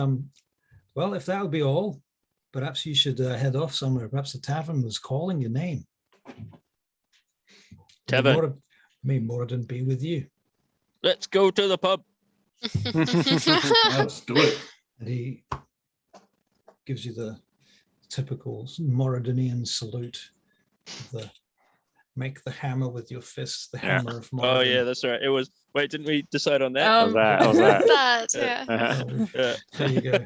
well, if that would be all, perhaps you should head off somewhere. Perhaps the tavern was calling your name. Tavern. May Moradin be with you. Let's go to the pub. Let's do it. And he gives you the typical Moradinian salute. The make the hammer with your fist, the Yeah. hammer of Moradin. Oh yeah, that's right. It was. Wait, didn't we decide on that? How's that? How's that? That, yeah. Yeah. There you go.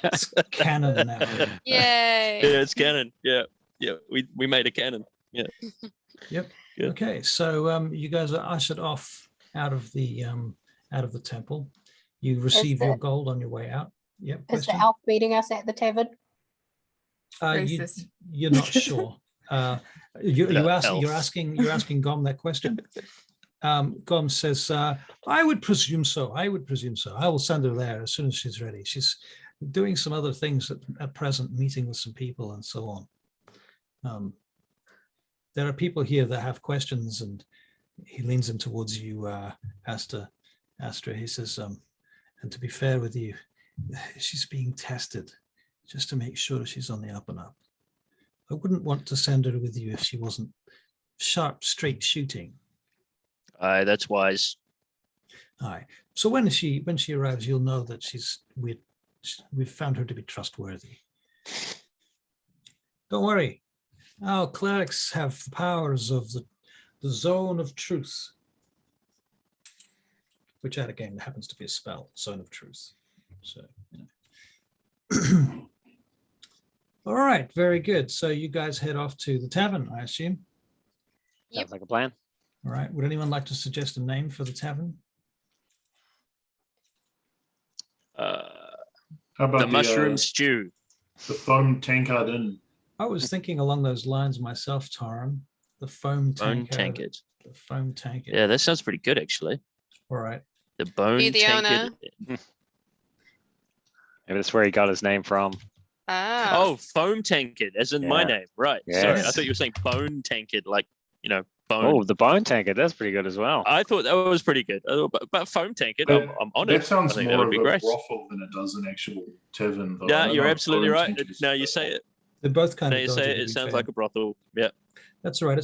It's canon now. Yay. Yeah, it's canon. Yeah, yeah. We made a canon. Yeah. Yep. Yeah. Okay, so you guys are ushered off out of the temple. You receive your that- gold on your way out. Yep. Is the Question. elf meeting us at the tavern? Racist. You're not sure. You're Elf. asking Gom that question. Gom says, I would presume so. I will send her there as soon as she's ready. She's doing some other things at present, meeting with some people and so on. There are people here that have questions, and he leans in towards you, Astra. He says, and to be fair with you, she's being tested just to make sure she's on the up and up. I wouldn't want to send her with you if she wasn't sharp, straight shooting. Aye, that's wise. Aye. So when she arrives, you'll know that we've found her to be trustworthy. Don't worry. Our clerics have the powers of the zone of truth, which at a game happens to be a spell, zone of truth. So, all right, very good. So you guys head off to the tavern, I assume. Yep. Sounds like a plan. All right. Would anyone like to suggest a name for the tavern? How about The mushroom stew. the foam tankard inn? I was thinking along those lines myself, Taran. The foam Bone tankard. tankard. The foam tankard. Yeah, that sounds pretty good actually. All right. The bone Be the tankard. owner. Maybe that's where he got his name from. Oh, foam tankard, as in my Yeah. name. Right. Sorry, I Yes. thought you were saying bone tankard, like, bone. Oh, the bone tankard. That's pretty good as well. I thought that was pretty good. But foam tankard, But I'm on it. That sounds I think more that of would be a great. brothel than it does an actual tavern. Though. I Yeah, don't you're know if absolutely foam right. tankard is Now a you say brothel. it. They're both kind Now of you dodgy, say it. to It be sounds fair. like a brothel. Yeah. That's all right.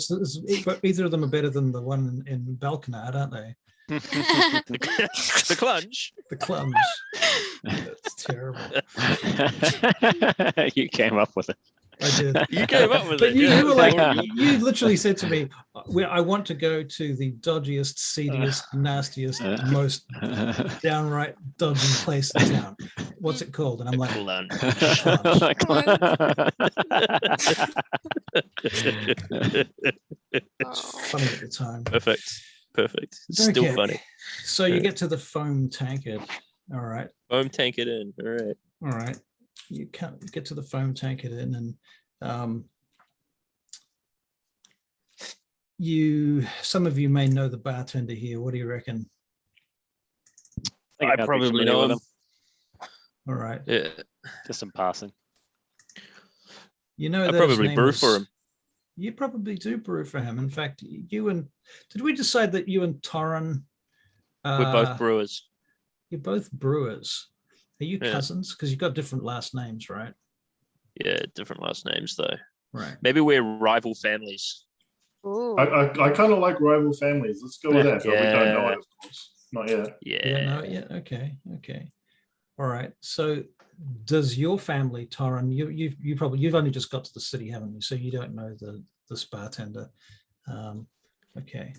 But either of them are better than the one in Balkanad, aren't they? The clunge. The clums. That's terrible. You came up with it. I did. You came up with But it. you, yeah. you were like, you literally said to me, I want to go to the dodgiest, seediest, nastiest, most downright dodgy place in town. What's it called? And I'm like, Clunge. it's funny at the time. Perfect. It's Okay. still funny. So you get to the foam tankard. All right. Foam tankard in. All right. All right. You can't get to the foam tankard in, and some of you may know the bartender here. What do you reckon? I probably know him. All right. Yeah. Just in passing. You know I that his probably name brew for is- him. You probably do brew for him. In fact, did we decide that you and Torren We're both brewers. you're both brewers? Are you Yeah. cousins? Because you've got different last names, right? Yeah, different last names though. Right. Maybe we're rival families. Ooh. I kind of like rival families. Let's go with that. But we don't know Yeah. it, of course. Not yet. Yeah. No, yeah. Okay. All right. So does your family, Torren, you've only just got to the city, haven't you? So you don't know this bartender. Okay.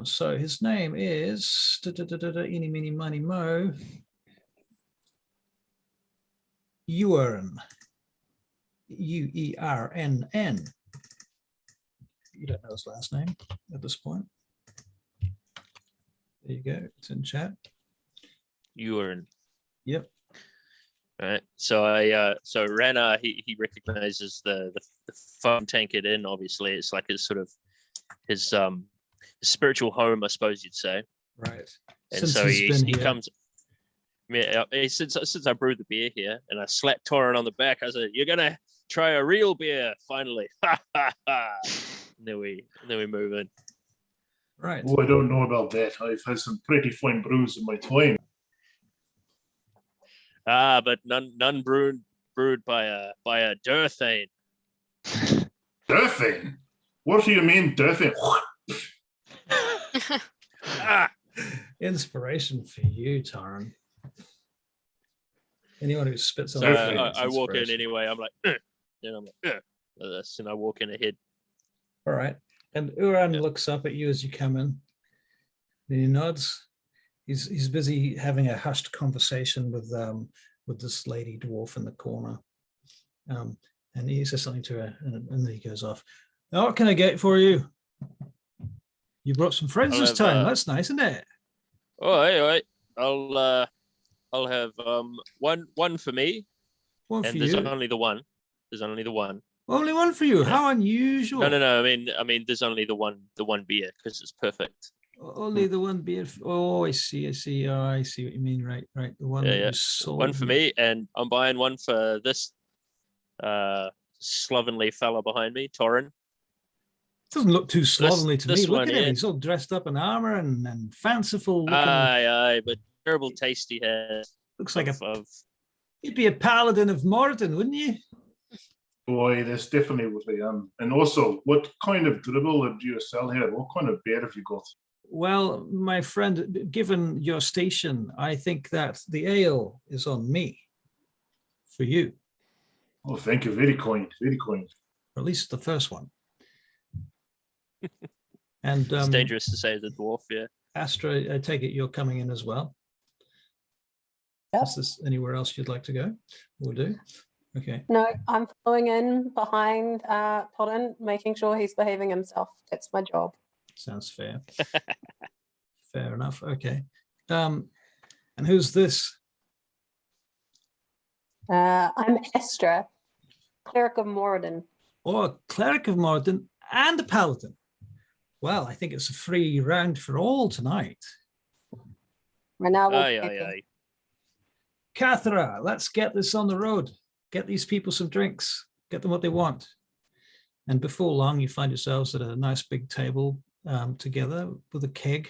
So his name is Eeny, Meeny, Miny, Mo. Uern. Uernn. You don't know his last name at this point. There you go. It's in chat. You are in. Yep. All right. So Rana, he recognizes the foam tankard inn. Obviously, it's like his spiritual home, I suppose you'd say. Right. And Since so he's been he here. comes. Yeah, since I brewed the beer here, and I slapped Torren on the back, I said, "You're gonna try a real beer finally." Ha ha ha! And then we move in. Right. Oh, I don't know about that. I've had some pretty fine brews in my time. But none brewed by a Durthane. Durfing? What do you mean, Durfing? Ah, Inspiration for you, Taran. Anyone who spits on so their food is I walk in inspiration. anyway. I'm like, and I'm like, and I walk in ahead. All right. And Uran Yeah. looks up at you as you come in. And he nods. He's busy having a hushed conversation with this lady dwarf in the corner. And he says something to her, and then he goes off. Now, what can I get for you? You brought some friends I'll this have, time. That's nice, isn't it? Oh, hey, all right. I'll have one for me, One for and there's you. only the one. There's only the one. Only one for you. Yeah. How unusual. No. I mean, there's only the one beer because it's perfect. Only the one beer. Oh, I see. Oh, I see what you mean. Right. The one that you sold. One for me, and I'm buying one for this slovenly fella behind me, Torrin. Doesn't look too slovenly to me. this Look one at him. here. He's all dressed up in armor and fanciful looking. Aye, but terrible taste he has. Looks like of you'd be a paladin of Morden, wouldn't you? Boy, this definitely would be. And also, what kind of dribble do you sell here? What kind of beer have you got? Well, my friend, given your station, I think that the ale is on me for you. Oh, thank you. Very kind. Very kind. Or at least the first one. And it's dangerous to say the dwarf, yeah. Astra, I take it you're coming in as well. Yep. Is this anywhere else you'd like to go? We'll do. Okay. No, I'm following in behind Torin, making sure he's behaving himself. That's my job. Sounds fair. Fair enough. Okay. And who's this? I'm Estra, cleric of Moradin. Oh, a cleric of Morden and a paladin. Well, I think it's a free round for all tonight. Right now, Aye. Cathra, let's get this on the road. Get these people some drinks. Get them what they want. And before long, you find yourselves at a nice big table together with a keg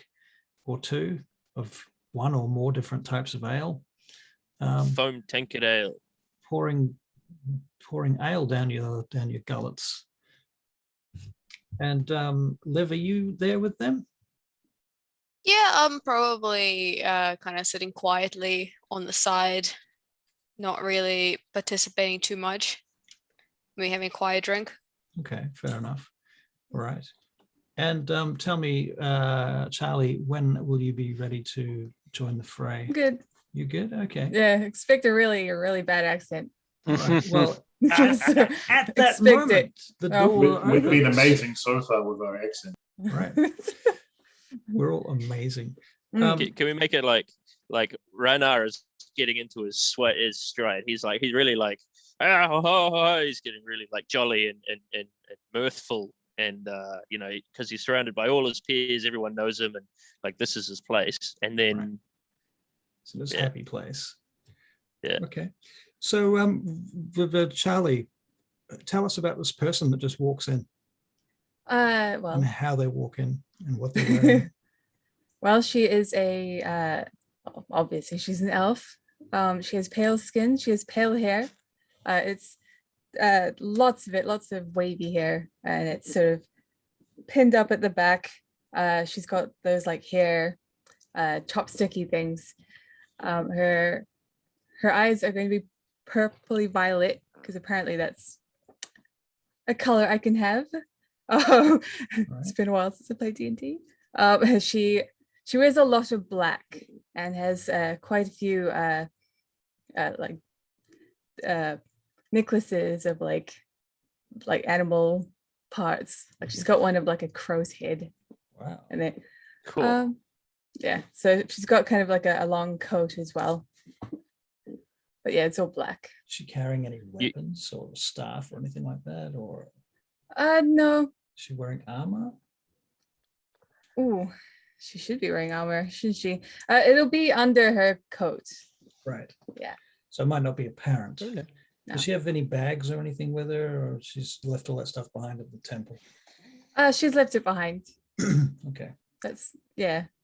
or two of one or more different types of ale. Foam tankard ale. Pouring ale down your gullets. And Liv, are you there with them? Yeah, I'm probably kind of sitting quietly on the side, not really participating too much. We having a quiet drink. Okay, fair enough. All right. And tell me, Charlie, when will you be ready to join the fray? Good. You good? Okay. Yeah, expect a really bad accent. Right. Well, Just at that expect moment, it. the Oh. door We've been opens. amazing so far with our accent. Right. We're all amazing. Mm. Can we make it like Ranar is getting into his stride? He's really like he's getting really like jolly and mirthful, and because he's surrounded by all his peers, everyone knows him, and like this is his place. And then Right. So this Yeah. happy place. Yeah. Okay. So Charlie, tell us about this person that just walks in and Well, how they walk in and what they're wearing. well, she is obviously she's an elf. She has pale skin. She has pale hair. It's lots of wavy hair, and it's sort of pinned up at the back. She's got those like hair chopsticky things. Her eyes are going to be purpley violet because apparently that's a color I can have. It's been a while since I played D&D. She wears a lot of black and has quite a few necklaces of like animal parts. Like she's got one of like a crow's head, Wow. and it cool. yeah. So she's got kind of like a long coat as well. But yeah, it's all black. Is she carrying any weapons or staff or anything like that? Or No. is she wearing armor? Ooh, she should be wearing armor, shouldn't she? It'll be under her coat. Right. Yeah. So it might not be apparent. No. Does she have any bags or anything with her, or she's left all that stuff behind at the temple? She's left it behind. Okay.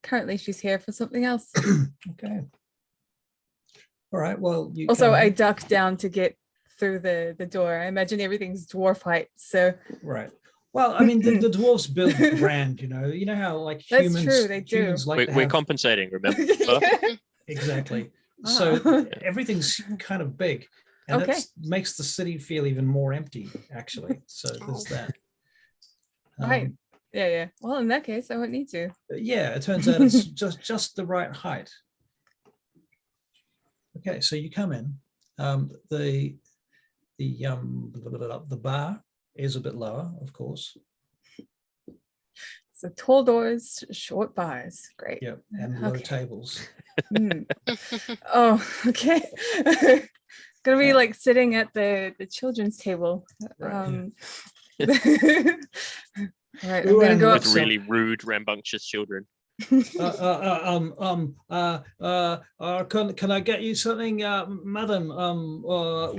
Currently she's here for something else. Okay. All right. Well, you Also, come I in. ducked down to get through the door. I imagine everything's dwarf height. So Right. Well, I mean, the dwarves build grand. You know how like That's humans. true, they do. Humans like to We're have- compensating, remember? Exactly. Ah. So everything's kind of big, and Okay. that makes the city feel even more empty. Actually, so there's that. Right. Yeah. Well, in that case, I won't need to. Yeah, it turns out it's just the right height. Okay, so you come in. The bar is a bit lower, of course. So tall doors, short bars. Great. Yep, and low Okay. tables. Hmm. Oh, okay. Gonna be Yeah. like sitting at the children's table. Right, All right, I'm Ooh, gonna and go up. With really rude, rambunctious children. Can I get you something, madam? Are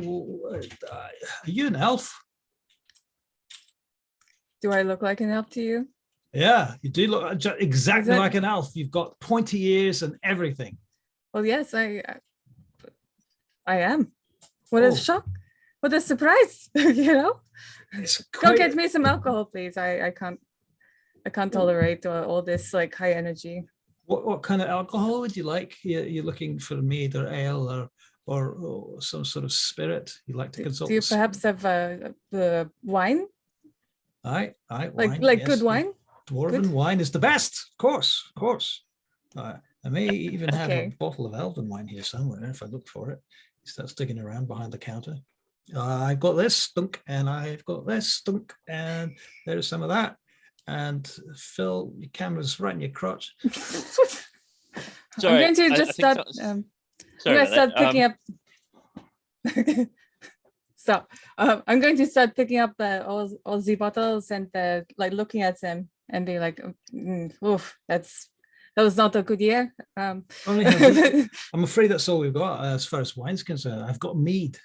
you an elf? Do I look like an elf to you? Yeah, you do look exactly it- like an elf. You've got pointy ears and everything. Well, yes, I am. What a Oh. shock! What a surprise! You know. It's Go quite, get me some alcohol, please. I can't tolerate all this like high energy. what kind of alcohol would you like? You're looking for mead or ale or some sort of spirit. You like to consult. Do you the perhaps spirit? have wine? Aye, Like wine, good yes. wine? Dwarven Good. wine is the best, of course, of course. I may even have a Okay. bottle of elven wine here somewhere if I look for it. You start digging around behind the counter. I've got this stunk, and I've got this stunk, and there's some of that. And Phil, your camera's right in your crotch. I'm going to I just think start. I'm sorry going to about start picking that. up. Stop. I'm going to start picking up all the bottles and like looking at them and be like, oof, that was not a good year. Only have I'm afraid that's all we've got as far as wine's concerned. I've got mead.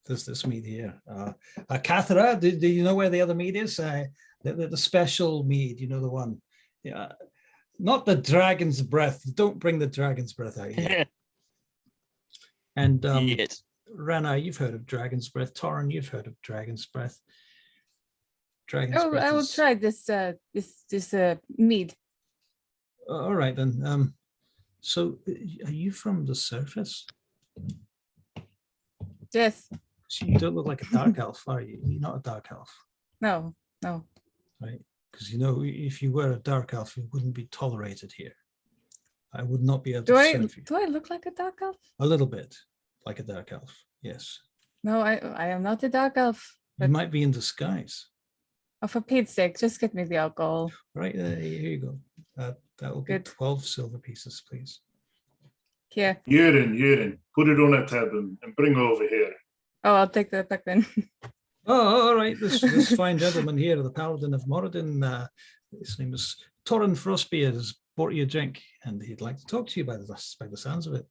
There's this mead here. Cathara, do you know where the other mead is? The special mead, you know, the one. Yeah, not the dragon's breath. Don't bring the dragon's breath out here. And Yes. Rana, you've heard of dragon's breath. Torrin, you've heard of dragon's breath. Dragon's Oh, breath. I will is- try this mead. All right then. So are you from the surface? Yes. So you don't look like a dark elf, are you? You're not a dark elf, No. right? Because you know, if you were a dark elf, you wouldn't be tolerated here. I would not be able to serve you. Do I look like a dark elf? A little bit like a dark elf, yes. No, I am not a dark elf. You But might be in disguise. oh, for Pete's sake, just get me the alcohol. Right, here you go. That will be Good. 12 silver pieces, please. Here. Urine. Put it on a tab and bring over here. Oh, I'll take that back then. Oh, all right. This fine gentleman here, the Paladin of Moradin, his name is Torrin Frostbeard, has bought you a drink, and he'd like to talk to you by the sounds of it.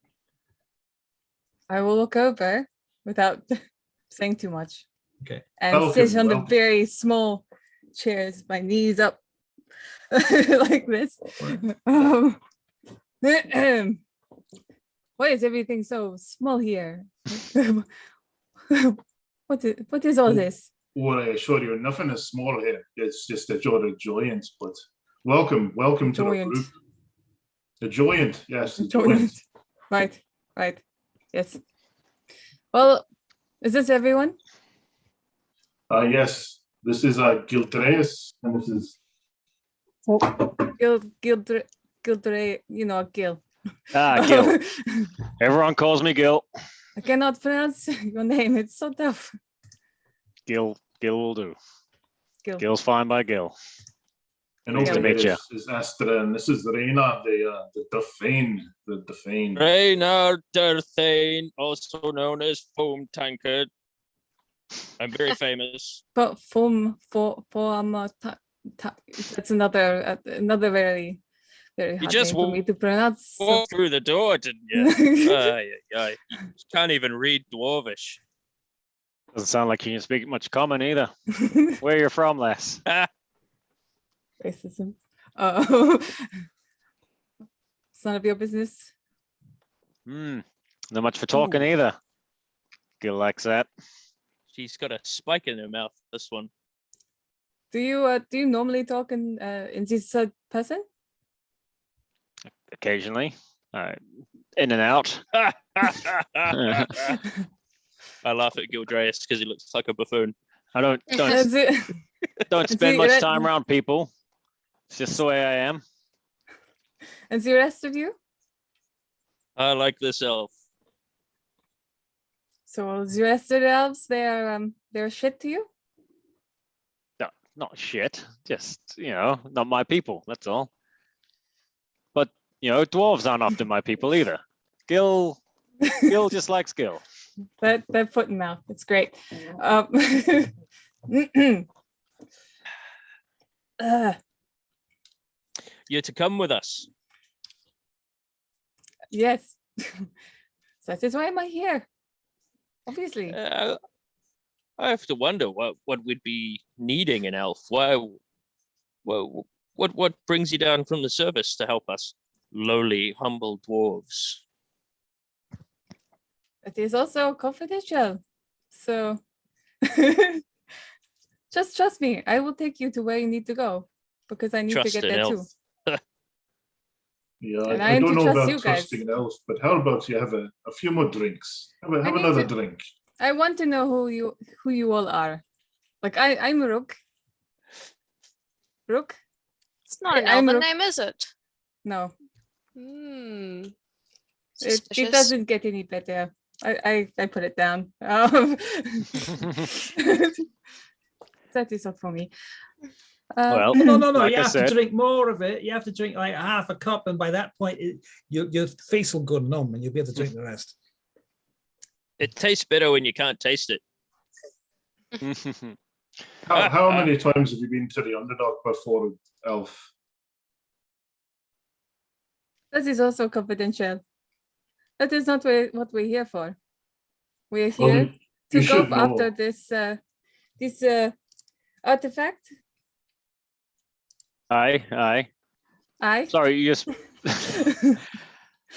I will look over without saying too much Okay. and Welcome, sit on the welcome. very small chairs, my knees up like this. Um, why is everything so small here? What is all this? Well, I assure you, nothing is small here. It's just a joyant. But welcome to the Joyant. group. The joyant, yes. The Joyant. joyant. Right. Yes. Well, is this everyone? Yes. This is Gildreus, and this is Gil, Gil. Gil. Everyone calls me Gil. I cannot pronounce your name. It's so tough. Gil will do. Gil. Gil's fine by Gil. and Nice over to meet here you. is Astra, and this is Reina, the Daphane. The Daphane. Reynard Thane, also known as Foam Tankard. I'm very famous. But that's another very hard just name for me to pronounce. so- Walked through the door, didn't you? You can't even read Dwarvish. Doesn't sound like you can speak much common either. Where you're from, Les? Racism. It's none of your business. Not much for talking either. Gil likes that. She's got a spike in her mouth, this one. Do you normally talk in this third person? Occasionally. In and out. I laugh at Gildreus because he looks like a buffoon. I don't Is it- spend See, much that- time around people. It's just the way I am. and the rest of you? I like this elf. So the rest of the elves, they're shit to you? No, not shit. Just, not my people. That's all. But, dwarves aren't often my people either. Gil just likes Gil. that foot and mouth. It's great. You're to come with us. Yes. That is why am I here? Obviously. I have to wonder what we'd be needing an elf. Why? Well, what brings you down from the service to help us, lowly, humble dwarves? It is also confidential. So just trust me. I will take you to where you need to go because I need to Trust get an there elf. too. Yeah, And I I am don't to know trust about you guys. trusting an elf, but how about you have a few more drinks? Have I need another to- drink. I want to know who you all are. Like I'm Rook. Rook? It's not an I'm elven Rook. name, is it? No. Hmm. It Suspicious. doesn't get any better. I put it down. That is not for me. Well, No. Like You I have said- to drink more of it. You have to drink like half a cup, and by that point, your face will go numb, and you'll be able to drink the rest. It tastes better when you can't taste it. How many times have you been to the Underdark before, elf? That is also confidential. That is not what we're here for. We're Well, here you to go should know. after this artifact. Aye. I Sorry, you just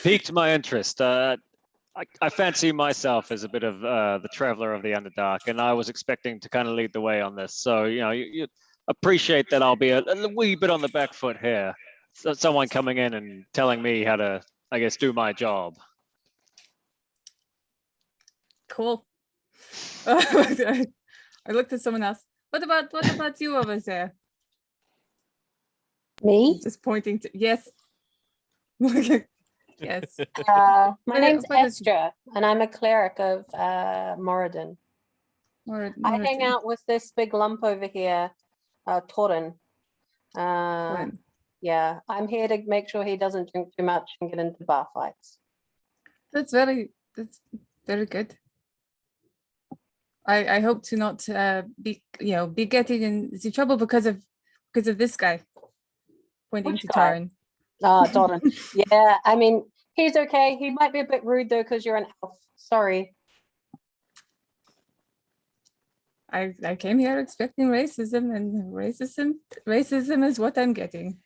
piqued my interest. I fancy myself as a bit of the traveler of the Underdark, and I was expecting to kind of lead the way on this. So, you appreciate that I'll be a wee bit on the back foot here. So someone coming in and telling me how to, I guess, do my job. Cool. I looked at someone else. What about you over there? Me? Just pointing to yes. Yes. My What- name's what is- Estra, and I'm a cleric of Moradin. I hang out with this big lump over here, Torin. Yeah, I'm here to make sure he doesn't drink too much and get into bar fights. That's very good. I hope to not be getting into trouble because of this guy. Pointing Which to guy? Taran. Torin. Yeah, I mean, he's okay. He might be a bit rude though, because you're an elf. Sorry. I came here expecting racism, and racism is what I'm getting.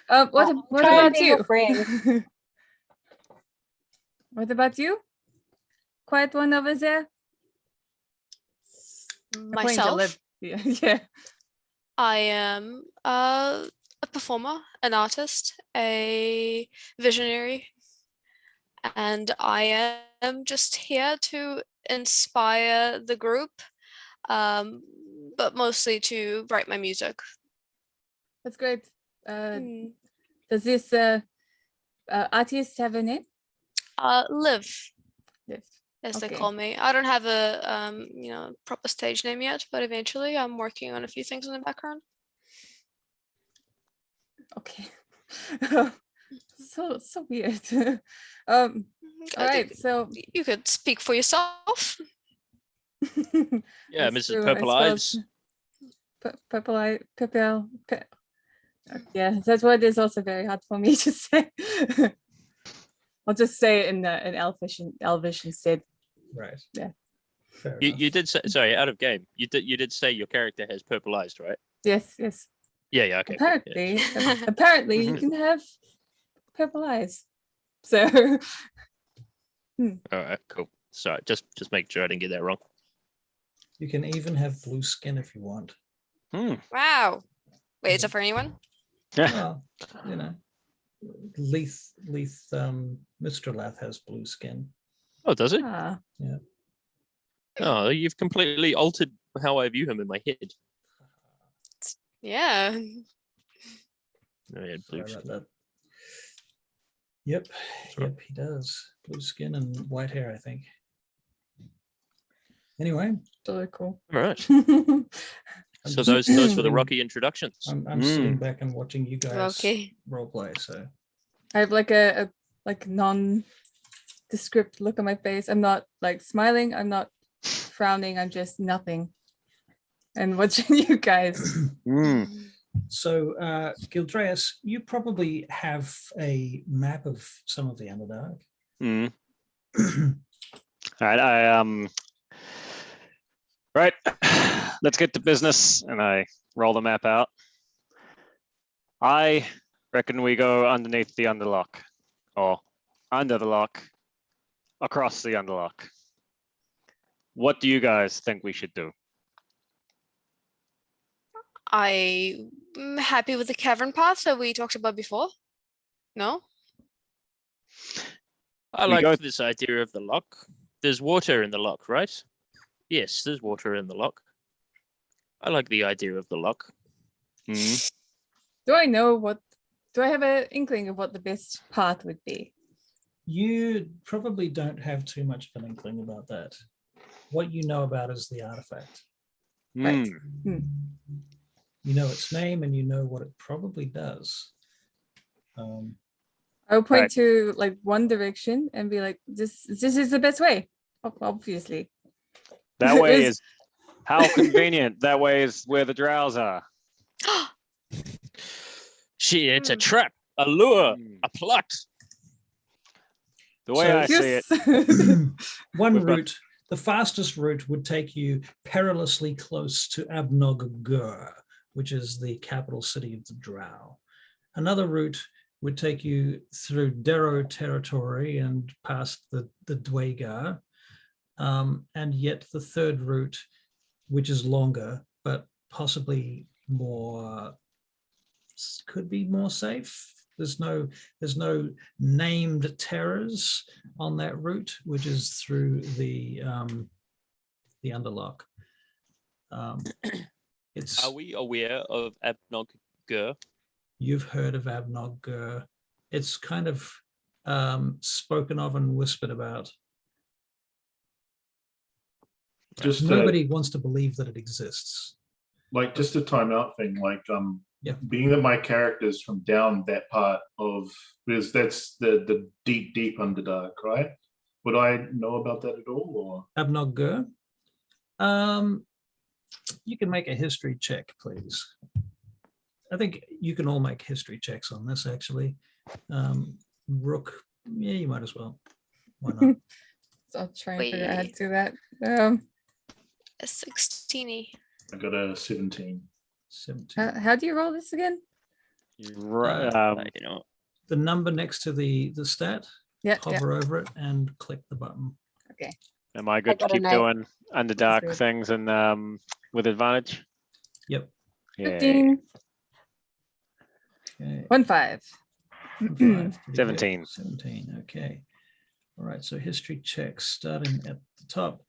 What try and about be your you? friend. What about you? Quiet one over there? I'm pointing to Myself, Liv. Yeah. I am a performer, an artist, a visionary, and I am just here to inspire the group, but mostly to write my music. That's great. Hmm. Does this artist have a name? Liv, Liv. as they Okay. call me. I don't have a proper stage name yet, but eventually I'm working on a few things in the background. Okay. So weird. All right. So You could speak for yourself. Yeah, that's Mrs. true, I Purple suppose. Eyes. Purple eye, purple. Yeah, that word is also very hard for me to say. I'll just say it in Elvish instead. Right. Yeah. Fair You enough. did say, sorry, out of game. You did say your character has purple eyes, right? Yes. Yeah, okay. cool, yeah. Apparently, you can have purple eyes. So All right, cool. Sorry, just make sure I didn't get that wrong. You can even have blue skin if you want. Wow. Wait, is it for anyone? Well, Leith Mistralath has blue skin. Oh, does it? Oh, you've completely altered how I view him in my head. Yeah. Oh, yeah, blue Sorry about skin. that. Yep, Sure. yep, he does. Blue skin and white hair, I think. Anyway, really cool. All right. I'm So just those were the sitting- rocky introductions. I'm sitting back and watching you guys Okay. roleplay. So I have like a like non-descript look on my face. I'm not like smiling. I'm not frowning. I'm just nothing. And watching you guys. So, Gildreas, you probably have a map of some of the Underdark. All right, right, let's get to business, and I roll the map out. I reckon we go underneath the underlock, or under the lock, across the underlock. What do you guys think we should do? I'm happy with the cavern path that we talked about before. No? I We like go- this idea of the lock. There's water in the lock, right? Yes, there's water in the lock. I like the idea of the lock. Do I know what? Do I have an inkling of what the best path would be? You probably don't have too much of an inkling about that. What you know about is the artifact. Right. You know its name and you know what it probably does. I'll point Right. to like one direction and be like, this is the best way. Obviously. That way Is- is how convenient. That way is where the drows are. Shit, it's a trap, a lure, a plot. The way So- I see it, One We've got- route, the fastest route would take you perilously close to Abnog Gur, which is the capital city of the Drow. Another route would take you through Darrow territory and past the Dwagar. And yet the third route, which is longer, but possibly more, could be more safe. There's no named terrors on that route, which is through the Underlock. It's Are we aware of Abnog Gur? You've heard of Abnog Gur. It's kind of spoken of and whispered about. Just Nobody wants to believe that it exists. like just a timeout thing, like Yeah. being that my character's from down that part of, because that's the deep Underdark, right? Would I know about that at all, or Abnog Gur. You can make a history check, please. I think you can all make history checks on this, actually. Rook, yeah, you might as well. Why not? So I'll try and figure out how to Wait. do that. A 16. I got a 17. 17. How do you roll this again? right, You know, The number next to the stat, Yeah, hover over it and click the button. am I good to got a keep night. doing underdark good. things and with advantage? Yep. Yeah. 15, Okay. 1, 5. 5, pretty good. 17. 17, okay. All right, so history checks starting at the top.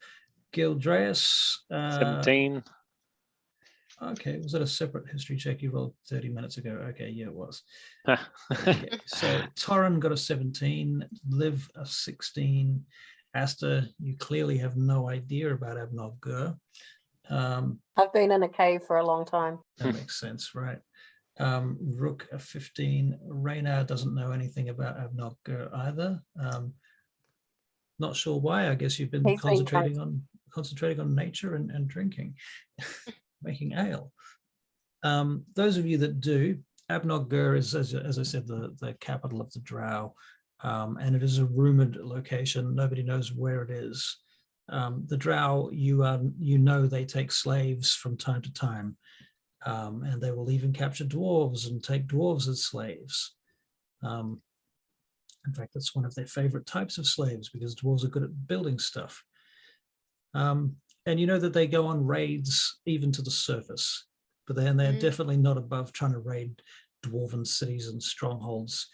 Gildreas. 17. Okay, was that a separate history check you rolled 30 minutes ago? Okay, yeah, it was. Okay, so Torrin got a 17, Liv a 16. Asta, you clearly have no idea about Abnog Gur. I've been in a cave for a long time. That makes sense, right? Rook a 15. Raynar doesn't know anything about Abnog Gur either. Not sure why. I guess you've been He's been concentrating on nature and drinking, making ale. Those of you that do, Abnog Gur is, as I said, the capital of the Drow, and it is a rumored location. Nobody knows where it is. The Drow, you know, they take slaves from time to time, and they will even capture dwarves and take dwarves as slaves. In fact, that's one of their favorite types of slaves because dwarves are good at building stuff. And you know that they go on raids even to the surface, but they're definitely not above trying to raid dwarven cities and strongholds.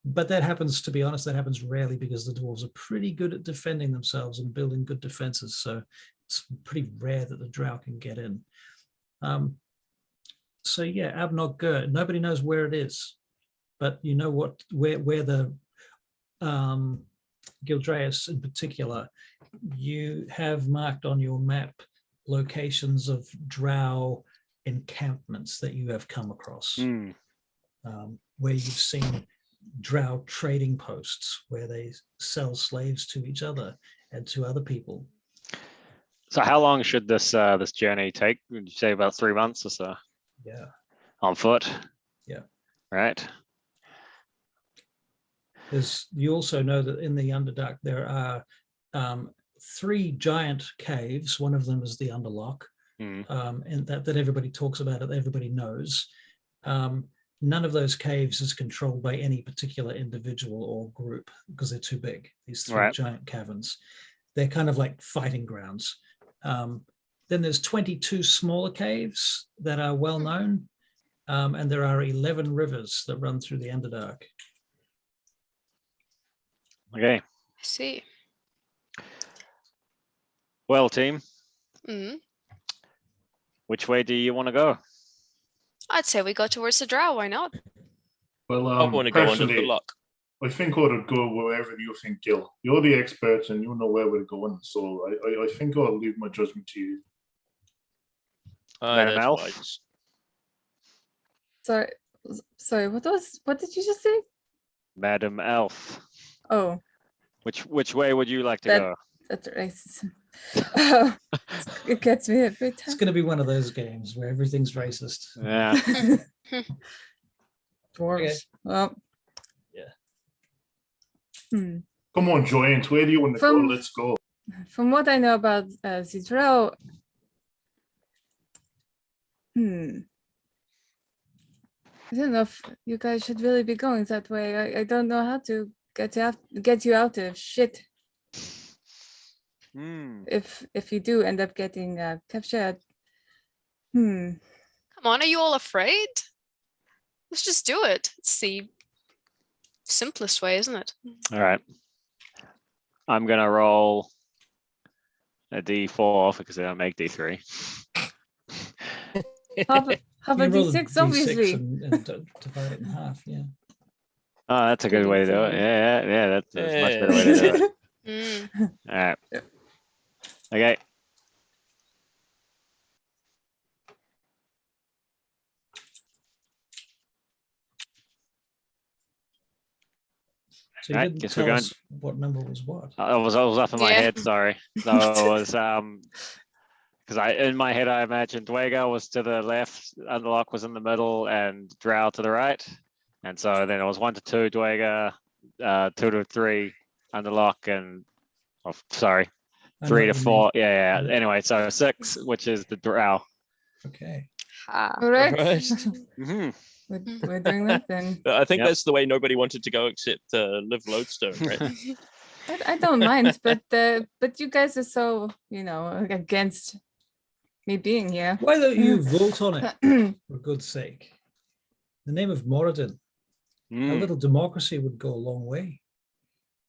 But that happens, to be honest, that happens rarely because the dwarves are pretty good at defending themselves and building good defenses. So it's pretty rare that the drow can get in. So yeah, Abnog Gur, nobody knows where it is, but you know where the Gildreas in particular, you have marked on your map locations of drow encampments that you have come across, Hmm. where you've seen drow trading posts where they sell slaves to each other and to other people. So how long should this journey take? Would you say about 3 months or so? Yeah. On foot? Yeah. Right. You also know that in the Underdark there are 3 giant caves. One of them is the Underlock, Hmm. and that everybody talks about, it, everybody knows. None of those caves is controlled by any particular individual or group because they're too big. These 3 Right. giant caverns, they're kind of like fighting grounds. Then there's 22 smaller caves that are well known, and there are 11 rivers that run through the Underdark. Okay. I see. Well, team, Mm. which way do you want to go? I'd say we go towards the drow. Why not? Well, I want to go under the personally, lock. I think I would go wherever you think, Gil. You're the expert and you know where we're going. So I think I'll leave my judgment to you. Madam That's Elf? wise. Sorry, what did you just say? Madam Elf. Oh, Which way would you like to That- go? that's racist. Oh, it gets me every It's time. going to be one of those games where everything's racist. Yeah. Dwarves. Okay. Well. Yeah. Hmm. Come on, Giant, where do you want to From- go? Let's go. From what I know about Zidro, I don't know if you guys should really be going that way. I don't know how to get you out of shit Hmm. if you do end up getting captured. Come on, are you all afraid? Let's just do it. It's the simplest way, isn't it? All right. I'm gonna roll a D4 because I don't make D3. How about You can roll a D6, D6 obviously. and divide it in half. Yeah. Oh, that's a good way to do it. D3. Yeah. That's a much better way to do it. Mm. All right. Okay. So you Right, didn't guess we're tell going- us what number was what. I was up in my Yeah. head. Sorry. So it was because in my head I imagined Dwager was to the left, Underlock was in the middle, and Drow to the right. And so then it was 1 to 2 Dwager, 2 to 3 Underlock, and sorry, I know 3 to what you 4. mean. Yeah. Yeah. Anyway, so 6, which is the Drow. Okay. Ah. Correct. Right. Hmm. We're doing that then. I think Yep. that's the way nobody wanted to go except Liv Lodestone, right? I don't mind, but you guys are so against me being here. Why don't you vote on it, for good's sake? The name of Moradin. A Mm. little democracy would go a long way.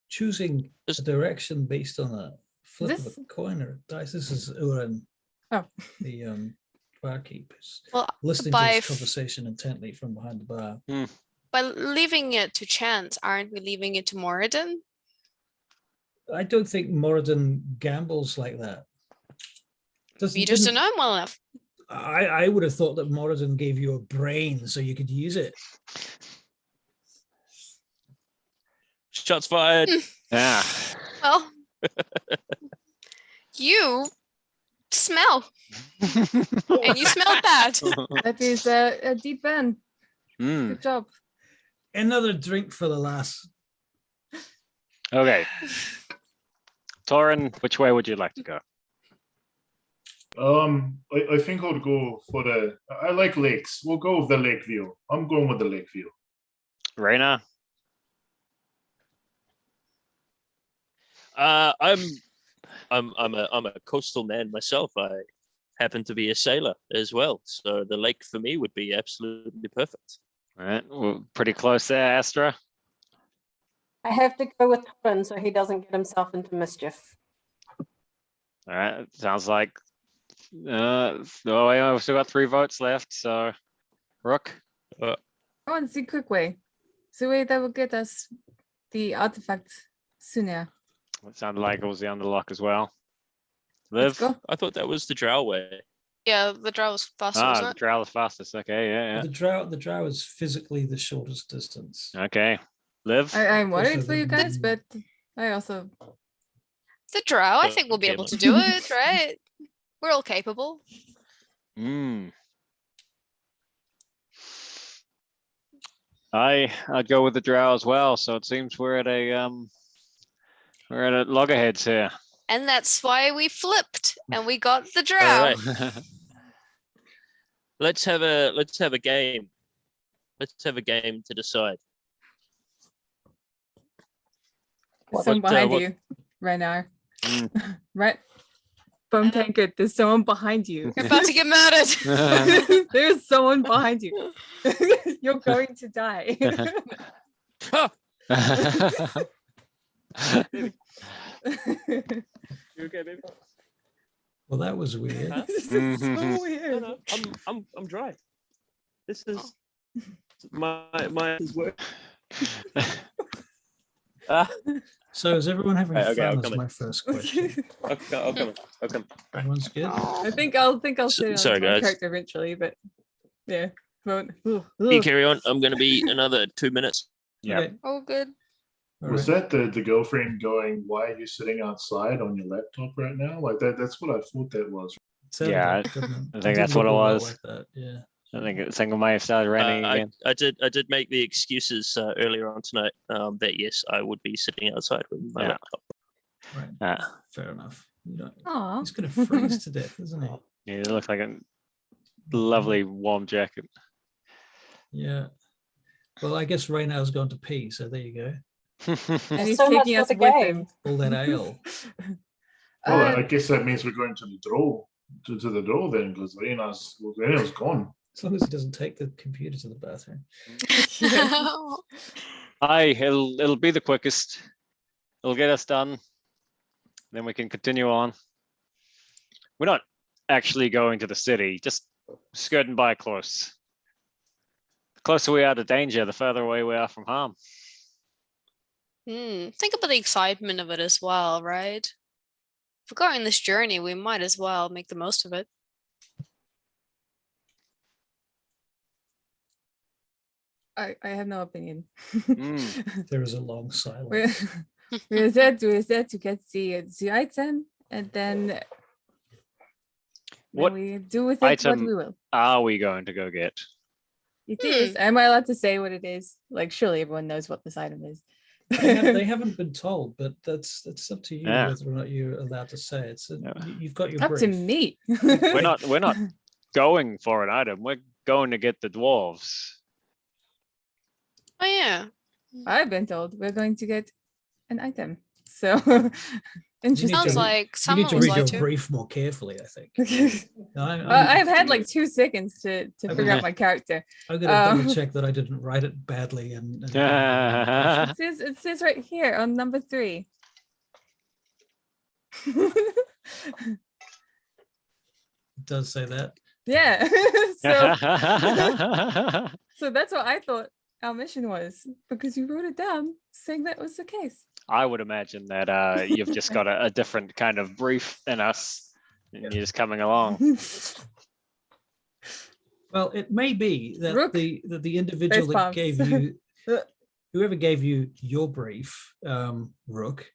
Choosing a Is- direction based on a flip This- of a coin or a dice. This is Uran, Oh. the barkeep, who's Well, listening to by this f- conversation intently from behind the bar. by leaving it to chance, aren't we leaving it to Moradin? I don't think Moradin gambles like that. We just don't know him well enough. I would have thought that Moradin gave you a brain so you could use it. Shots fired. Yeah. Well, you smell, and you smell bad. That is a deep end. Mm. Good job. Another drink for the lass. Okay. Torin, which way would you like to go? I think I'll go for I like lakes. We'll go with the lake view. I'm going with the lake view. Raina? I'm a coastal man myself. I happen to be a sailor as well, so the lake for me would be absolutely perfect. All right. Well, pretty close there, Astra. I have to go with Torin so he doesn't get himself into mischief. All right. Sounds like we've still got 3 votes left. So, Rook. I want to see quick way. It's the way that will get us the artifact sooner. It sounded like it was the underlock as well. Let's Liv. go. I thought that was the drow way. Yeah, the drow was faster, Ah, wasn't the it? drow is fastest. Okay, yeah, The drow is physically the shortest distance. yeah. Okay. Liv? I'm worried Also for you the- guys, but I also The drow, I Oh, think we'll be okay, able to well. do it, right? We're all capable. Mm. I'd go with the drow as well. So it seems we're at loggerheads here. And that's why we flipped and we got the drow. All right. Let's have a game. Let's have a game to decide. there's someone What, behind what- you, Renar. Mm. Right, Bum Tankard, there's someone behind you. You're about to get murdered. There's someone behind you. You're going to die. Ah! This You okay, baby? Well, that was weird. Huh? is so weird. No, I'm dry. This is my work. So is everyone having Right, okay, I'll fun? Is come in. my first question. I'll come. Everyone's good. I think I'll sit on Sorry, my guys. character eventually, but yeah. You carry on. I'm going to be another 2 minutes. Yep. Okay, Oh, good. all Was right. that the girlfriend going, why are you sitting outside on your laptop right now? Like that's what I thought that was. Sounded Yeah, like it, didn't it? I It think that's did what look it a lot was. Like that. Yeah. I think it may have started raining again. I did make the excuses earlier on tonight that yes, I would be sitting outside with my Yeah. laptop. Right. Ah. Fair enough. You don't, Aw. he's going to freeze to death, isn't he? Yeah, it looks like a lovely warm jacket. Yeah. Well, I guess Reynard's gone to pee, so there you go. And he's So much taking for us the with game. him. All that ale. Well, Uh, I guess that means we're going to the draw, to the door then, because Rena's gone. As long as he doesn't take the computer to the bathroom. It'll be the quickest. It'll get us done. Then we can continue on. We're not actually going to the city, just skirting by close. The closer we are to danger, the further away we are from harm. Think about the excitement of it as well, right? If we're going this journey, we might as well make the most of it. I have no opinion. There is a long silence. we're there to get the item, and then What we do with it what item we will. are we going to go get? It is. Am I allowed to say what it is? Like, surely everyone knows what this item is. They haven't been told, but that's up to you Yeah. whether or not you're allowed to say it. So Yeah. you've got your Up brief. to me. We're not going for an item. We're going to get the dwarves. Oh yeah. I've been told we're going to get an item. So You need Sounds to- like You need someone to was read your lied to. brief more carefully, I think. No, I've had like 2 seconds to figure out my character. I'm going to um, double check that I didn't write it badly. And It says right here on number 3. it does say that. Yeah. So that's what I thought our mission was, because you wrote it down saying that was the case. I would imagine that you've just got a different kind of brief than us, and you're just coming along. Well, it may be that Rook. the individual Face that palms. gave you, whoever gave you your brief, Rook,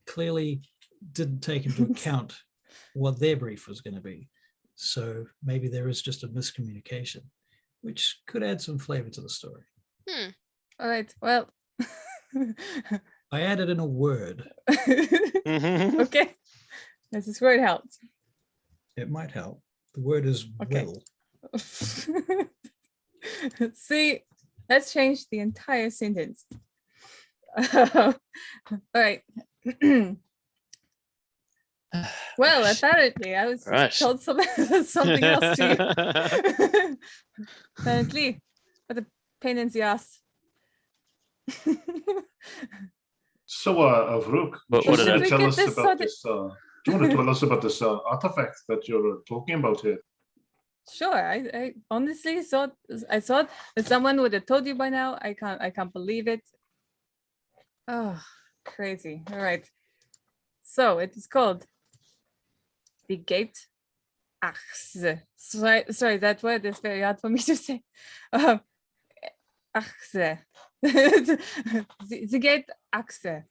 clearly didn't take into account what their brief was going to be. So maybe there is just a miscommunication, which could add some flavor to the story. All right. Well. I added in a word. Okay. This is where it helps. It might help. The word is Okay. will. See, let's change the entire sentence. All right. Well, apparently I was Right. told something else too. Apparently, what a pain in the ass. So, Vrook, What do you is want it? to tell We us get this about sorted- this? Do you want to tell us about this artifact that you're talking about here? Sure, I honestly thought that someone would have told you by now. I can't believe it. Oh, crazy. All right. So it is called the Gate Achse. Sorry, that word is very hard for me to say. Achse. The gate Achse.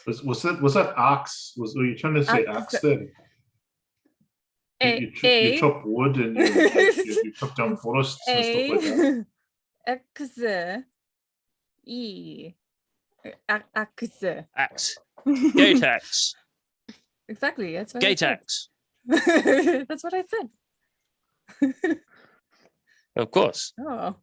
Was that axe? Were you trying to say axe Axe. there? You chop wood and you chop down forests and stuff like that. Achse. Achse. Axe. Gate axe. Exactly. That's what Gate I axe. said. That's what I said. Of course. Oh.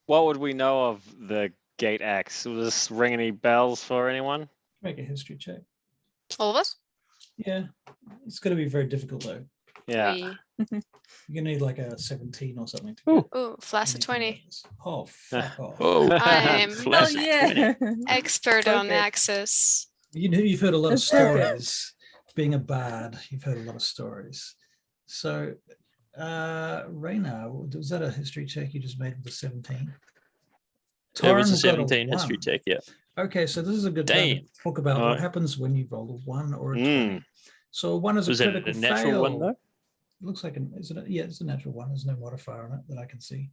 What would we know of the gate axe? Will this ring any bells for anyone? Make a history check. All of us? Yeah, it's going to be very difficult though. Yeah. Three. You're going to need like a 17 or something. To Ooh. get Ooh, flaccid anything 20. like this. Oh, fuck off. Oh, I'm- Oh classic 20. yeah. Expert on Okay. axes. You've heard a lot of That's okay. stories. Being a bard, you've heard a lot of stories. So, Raina, was that a history check you just made with the 17? It was a Torrin got 17 history 1. check, yeah. Okay, so this is a good time to Damn. talk about Alright. what happens when you roll a 1 or a 20. Mm. So a 1 is Was a it critical a natural fail. one, though? It looks like yeah, it's a natural 1. There's no modifier on it that I can see.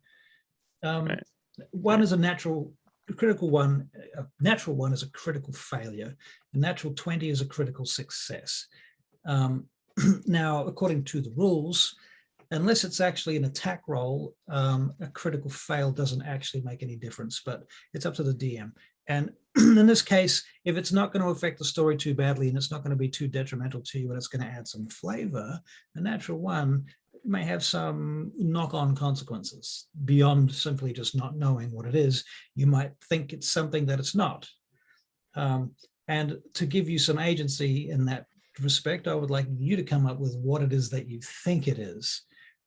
Right. 1 is a critical 1. A natural 1 is a critical failure. A natural 20 is a critical success. Now, according to the rules, unless it's actually an attack roll, a critical fail doesn't actually make any difference, but it's up to the DM. And in this case, if it's not going to affect the story too badly and it's not going to be too detrimental to you and it's going to add some flavor, a natural 1 may have some knock-on consequences beyond simply just not knowing what it is. You might think it's something that it's not. And to give you some agency in that respect, I would like you to come up with what it is that you think it is,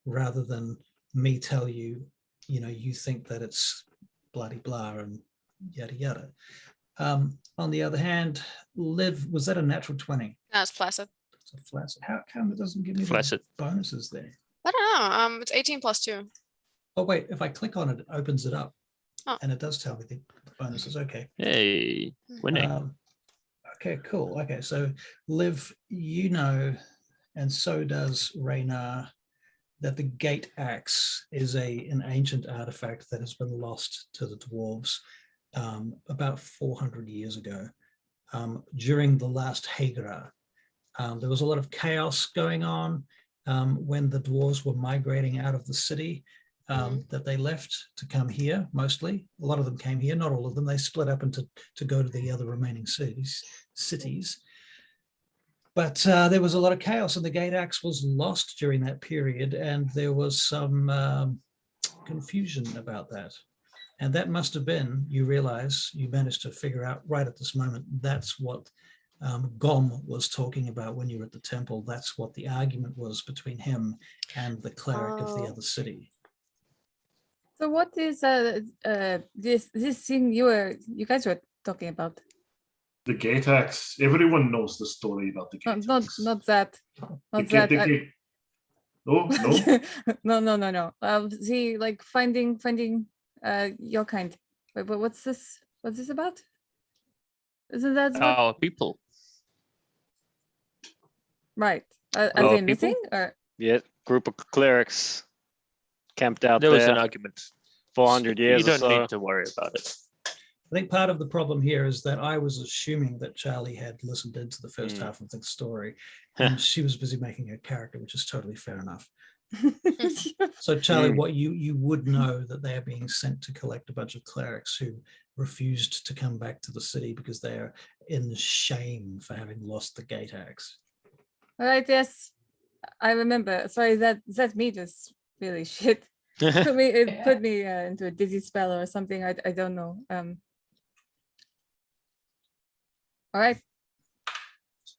rather than me tell you, you think that it's bloody blah and yada yada. On the other hand, Liv, was that a natural 20? No, it's flaccid. It's a flaccid. How come it doesn't give me the Flaccid. bonuses there? I don't know. It's 18 plus 2. Oh wait, if I click on it, it opens it up, Oh. and it does tell me the bonuses. Okay. Hey, winning. Okay, cool. Okay, so Liv, and so does Raynar, that the gate axe is an ancient artifact that has been lost to the dwarves about 400 years ago during the last Hagra. There was a lot of chaos going on when the dwarves were migrating out of the city that they left to come here. Mostly, a lot of them came here, not all of them. They split up to go to the other remaining cities. But there was a lot of chaos, and the gate axe was lost during that period, and there was some confusion about that. And that must have been, you realize, you managed to figure out right at this moment, that's what Gom was talking about when you were at the temple. That's what the argument was between him and the cleric of the other city. So what is this thing you guys were talking about? The gate axe. Everyone knows the story about the gate axe. Not that. The Not gate- that. the gate- No, No. See, like finding your kind. Wait, but what's this? What's this about? Isn't that what? Our people. Right. As Our in missing or? Yeah, group of clerics camped out There was an there argument. 400 years You or don't so. need to worry about it. I think part of the problem here is that I was assuming that Charlie had listened into the first Mm. half of the story, and she was busy making her character, which is totally fair enough. So Charlie, what you would know that they are being sent to collect a bunch of clerics who refused to come back to the city because they are in shame for having lost the gate axe. All right. Yes, I remember. Sorry, that meat was really shit. Put me into a dizzy spell or something. I don't know. All right.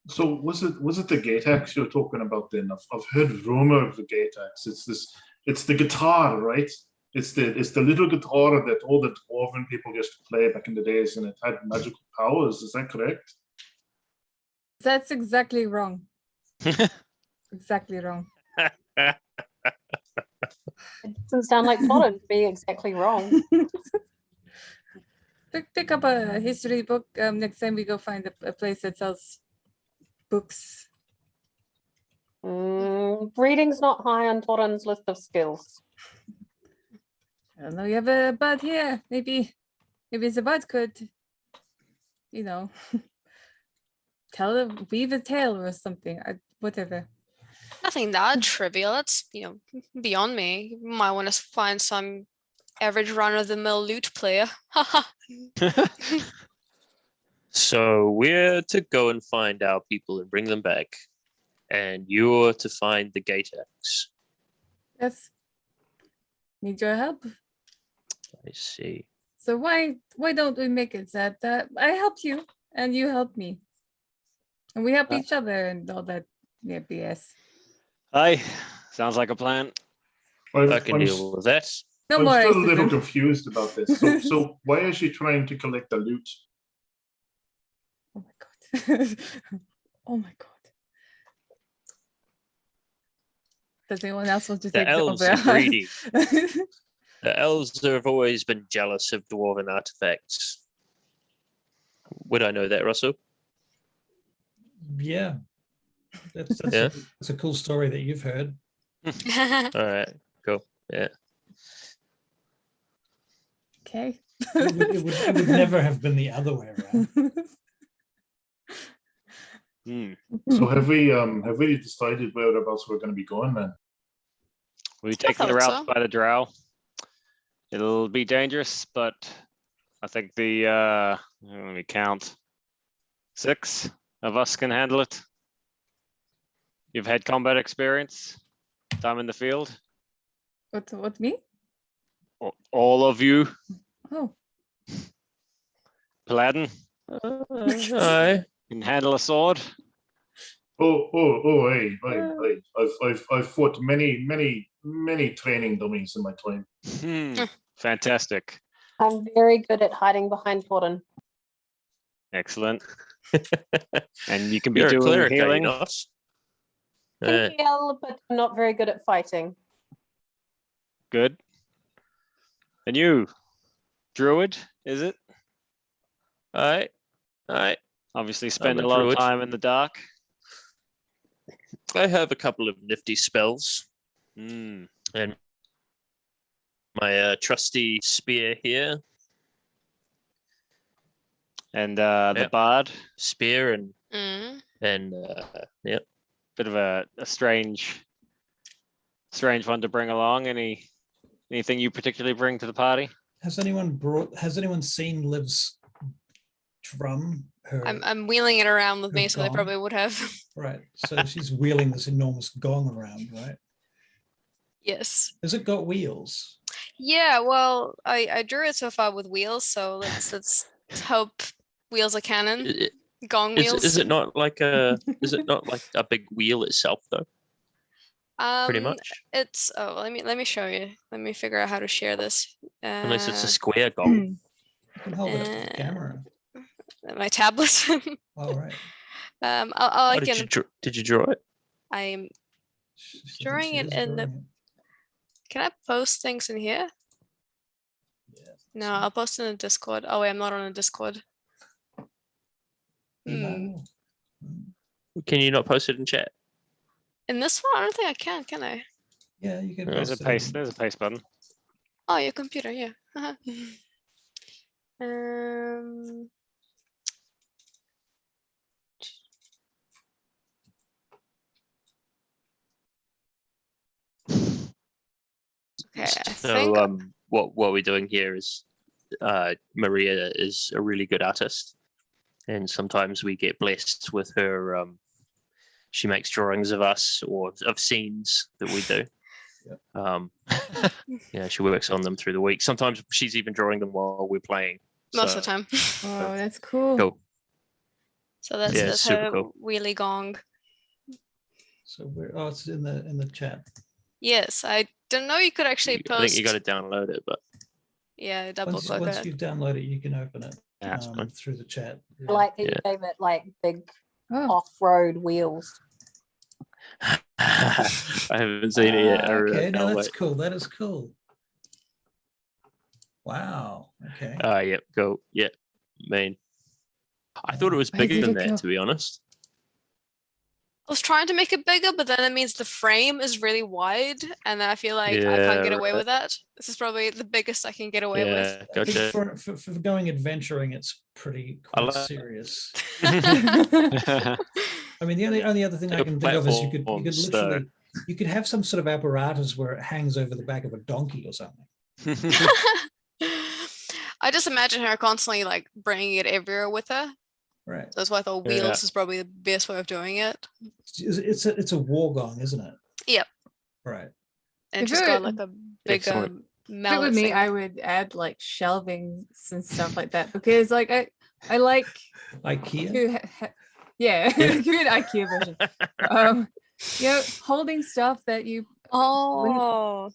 So was it the gate axe you're talking about then? I've heard rumor of the gate axe. It's the guitar, right? It's the little guitar that all the dwarven people used to play back in the days, and it had magical powers. Is that correct? That's exactly wrong. Exactly wrong. It doesn't sound like Flodden to be exactly wrong. Pick up a history book next time we go find a place that sells books. Reading's not high on Torin's list of skills. I don't know. You have a bud here. Maybe the bud could, you know, weave a tale or something. Whatever. Nothing that trivial. That's, beyond me. You might want to find some average run-of-the-mill loot player. Haha. So we're to go and find our people and bring them back, and you're to find the gate axe. Yes. Need your help. I see. So why don't we make it that I help you and you help me, and we help each other and all that BS. Aye, sounds like a plan. I can deal with that. No I'm more still a little racism. confused about this. So why is she trying to collect the loot? Oh my god. Oh my god. Does anyone else want to The take elves over? are greedy. The elves have always been jealous of dwarven artifacts. Would I know that, Russell? Yeah. That's Yeah. that's a cool story that you've heard. All right, cool. Yeah. Okay. It would never have been the other way around. So have we decided whereabouts we're going to be going then? We're taking the thought route so. by the drow. It'll be dangerous, but I think let me count. 6 of us can handle it. You've had combat experience, time in the field. What me? All of you, Oh. Paladin, Aye. can handle a sword. Hey. I've fought many training dummies in my time. Fantastic. I'm very good at hiding behind Torin. Excellent. And you can be You're a doing cleric, are you healing. not? Can heal, but I'm not very good at fighting. Good. And you, druid, is it? Aye. Obviously spend a a lot of druid. time in the dark. I have a couple of nifty spells, Mm. and my trusty spear here. And the Yep. bard, Spear and Mm. yeah. bit of a strange one to bring along. Anything you particularly bring to the party? Has anyone seen Liv's drum? I'm wheeling it around with her me, so they gong? probably would have. Right. So she's wheeling this enormous gong around, right? Yes. Has it got wheels? Yeah, well, I drew it so far with wheels, so let's hope wheels are canon. I- Gong wheels. Is it not like a big wheel itself though? Pretty much. It's let me show you. Let me figure out how to share this. Unless it's a square gong. You can hold it up to the camera. My tablet. All right. I'll Oh, again. did you draw it? I'm She thinks drawing she it is in the. drawing it. Can I post things in here? Yeah. No, I'll post in the Discord. Oh wait, I'm not on a Discord. Emo. Can you not post it in chat? In this one, I don't think I can I? Yeah, you can. There's a post it paste. in. There's a paste button. Oh, your computer, yeah. Um. Okay, I think. So what we're doing here is Maria is a really good artist, and sometimes we get blessed with her. She makes drawings of us or of scenes that we do. Yeah, she works on them through the week. Sometimes she's even drawing them while we're playing. Most of the time. Oh, that's cool. Cool. So that's Yeah, that's super her cool. wheelie gong. So it's in the chat. Yes, I didn't know you could actually I think post. you got to download it, but Yeah, double Once click it. you've downloaded it, you can open it Yeah, that's fine. through the chat. I like that you Yeah. gave it like big Oh, off-road wheels. I haven't seen it yet. Okay, no, I'll that's wait. cool. That is cool. Wow. Okay. Yep, go. Yeah, I thought it was Where bigger did than it that, go? to be honest. I was trying to make it bigger, but then it means the frame is really wide, and then I feel like I can't get away with that. This is probably the biggest I can get away with. Yeah, I think gotcha. for going adventuring, it's pretty I quite like- serious. Yeah. I mean, the only other thing I Take can think of is you could platforms, literally you could have some sort of apparatus where it hangs over the back of a donkey or something. I just imagine her constantly like bringing it everywhere with her. Right. So that's why I thought Yeah. wheels is probably the best way of doing it. It's a war gong, isn't it? Yep. Right. And If she's it got were- like a bigger Excellent. If it mallet were me, thing. I would add like shelving and stuff like that because like I like IKEA. yeah, give me an IKEA version. Holding stuff that you Oh,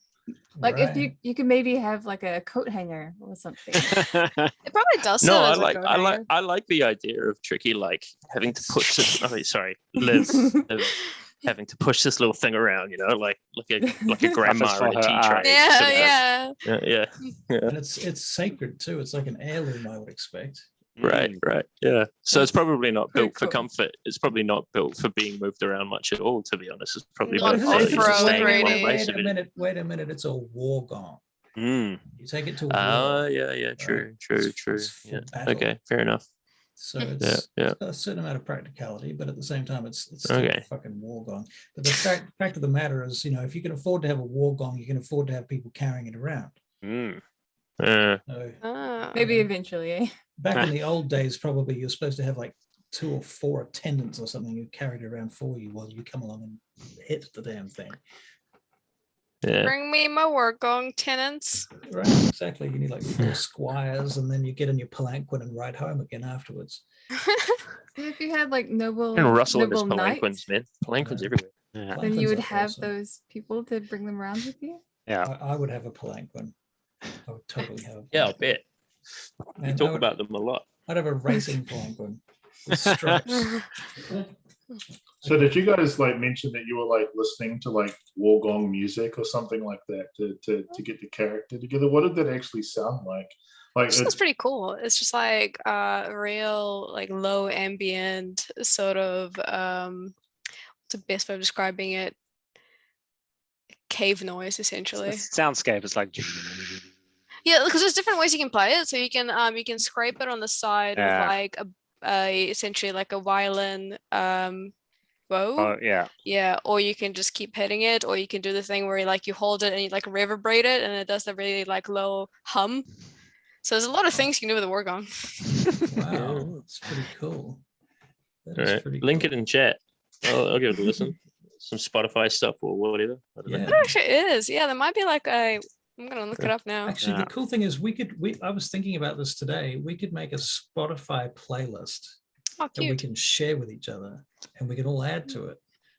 like if Right. you can maybe have like a coat hanger or something. it probably does. No, serve I as a like coat I like hanger. I like the idea of Tricky like having to push this. I mean, sorry, Liv, having to push this little thing around. You know, like a grandma for in a her tea art. tray. Yeah, sort of. yeah. Yeah. And it's sacred too. It's like an heirloom, I would expect. Right. Yeah. So it's probably not pretty built for cool. comfort. It's probably not built for being moved around much at all. To be honest, it's probably Not built for off-road staying in one rated. place. Wait a minute. It's a war gong. Mm. You take it to Oh, war. yeah. True. It's for Yeah. battle. Okay. Fair enough. So it's Yeah. a certain amount of practicality, but at the same time, it's still a Okay. fucking war gong. But the fact of the matter is, if you can afford to have a war gong, you can afford to have people carrying it around. Mm. So Ah. Maybe eventually, eh? back in the old days, probably you're supposed to have like 2 or 4 attendants or something who carried it around for you while you come along and hit the damn thing. Yeah. Bring me my work gong, tenants. Right, exactly. You need like 4 squires, and then you get in your palanquin and ride home again afterwards. If you had like noble And Russell and his noble palanquins, knights, man. Palanquins everywhere. Yeah. then Palanquins you would are have awesome. those people to bring them around with you. Yeah. I would have a palanquin. I would totally have. A Yeah, I'll palanquin. bet. You And talk I would- about them a lot. I'd have a racing palanquin with stripes. So did you guys like mention that you were like listening to like war gong music or something like that to get the character together? What did that actually sound like? Like This is pretty cool. It's just like real like low ambient sort of what's the best way of describing it? Cave noise essentially. Soundscape is like Yeah, because there's different ways you can play it. So you can scrape it on the side Yeah. with like a essentially like a violin bow. oh yeah. Yeah, or you can just keep hitting it, or you can do the thing where you hold it and you like reverberate it and it does the really like low hum. So there's a lot of things you can do with a war gong. Wow, that's pretty cool. That All is right. pretty Link cool. it in chat. I'll give it a listen. Some Spotify stuff or whatever. I don't know. Yeah. There actually is. Yeah, there might be like a I'm gonna look it up now. Actually, Yeah. the cool thing is I was thinking about this today. We could make a Spotify playlist Oh, that we cute. can share with each other, and we can all add to it.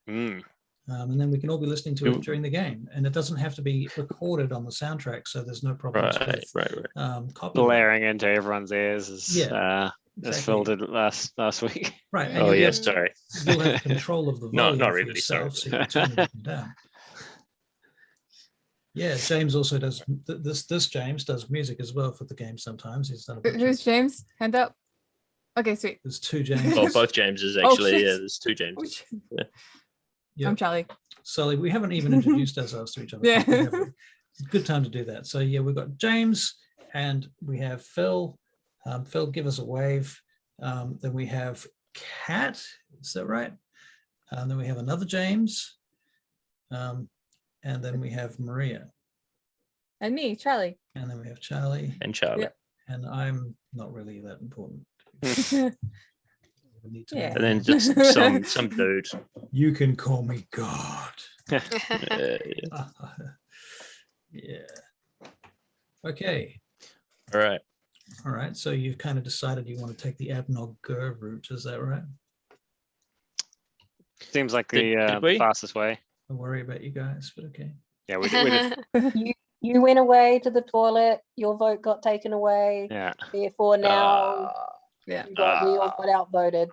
Mm. And then we can all be listening to Ooh. it during the game, and it doesn't have to be recorded on the soundtrack, so there's no problems Right. with copyright. Blaring into everyone's ears as Yeah, as exactly. Phil did last week. Right. And Oh you'll yeah, get- sorry. You'll have control of the No, volume not for really, sorry. yourself, so you can turn it up and down. Yeah, James also does this. James does music as well for the game. Sometimes he's done a bunch Who's of, James? Hand up. Okay, sweet. there's 2 James. Oh, both Jameses Oh, actually. shit. Yeah, there's 2 Jameses. Yeah. I'm Charlie. Sully, we haven't even introduced ourselves to each other. Yeah. properly, have we? It's a good time to do that. So yeah, we've got James and we have Phil. Phil, give us a wave. Then we have Kat. Is that right? And then we have another James. And then we have Maria. And me, Charlie. And then we have Charlie. And Charlie. Yep. And I'm not really that important. We need to Yeah. And then just some dude. You can call me God. Yeah. Yeah. Okay. All right. All right. So you've kind of decided you want to take the Abnog Gur route. Is that right? Seems like Did the we? fastest way. I worry about you guys, but okay. Yeah, we did. You went away to the toilet. Your vote got taken away. Yeah. Therefore, now Yeah. we all got outvoted.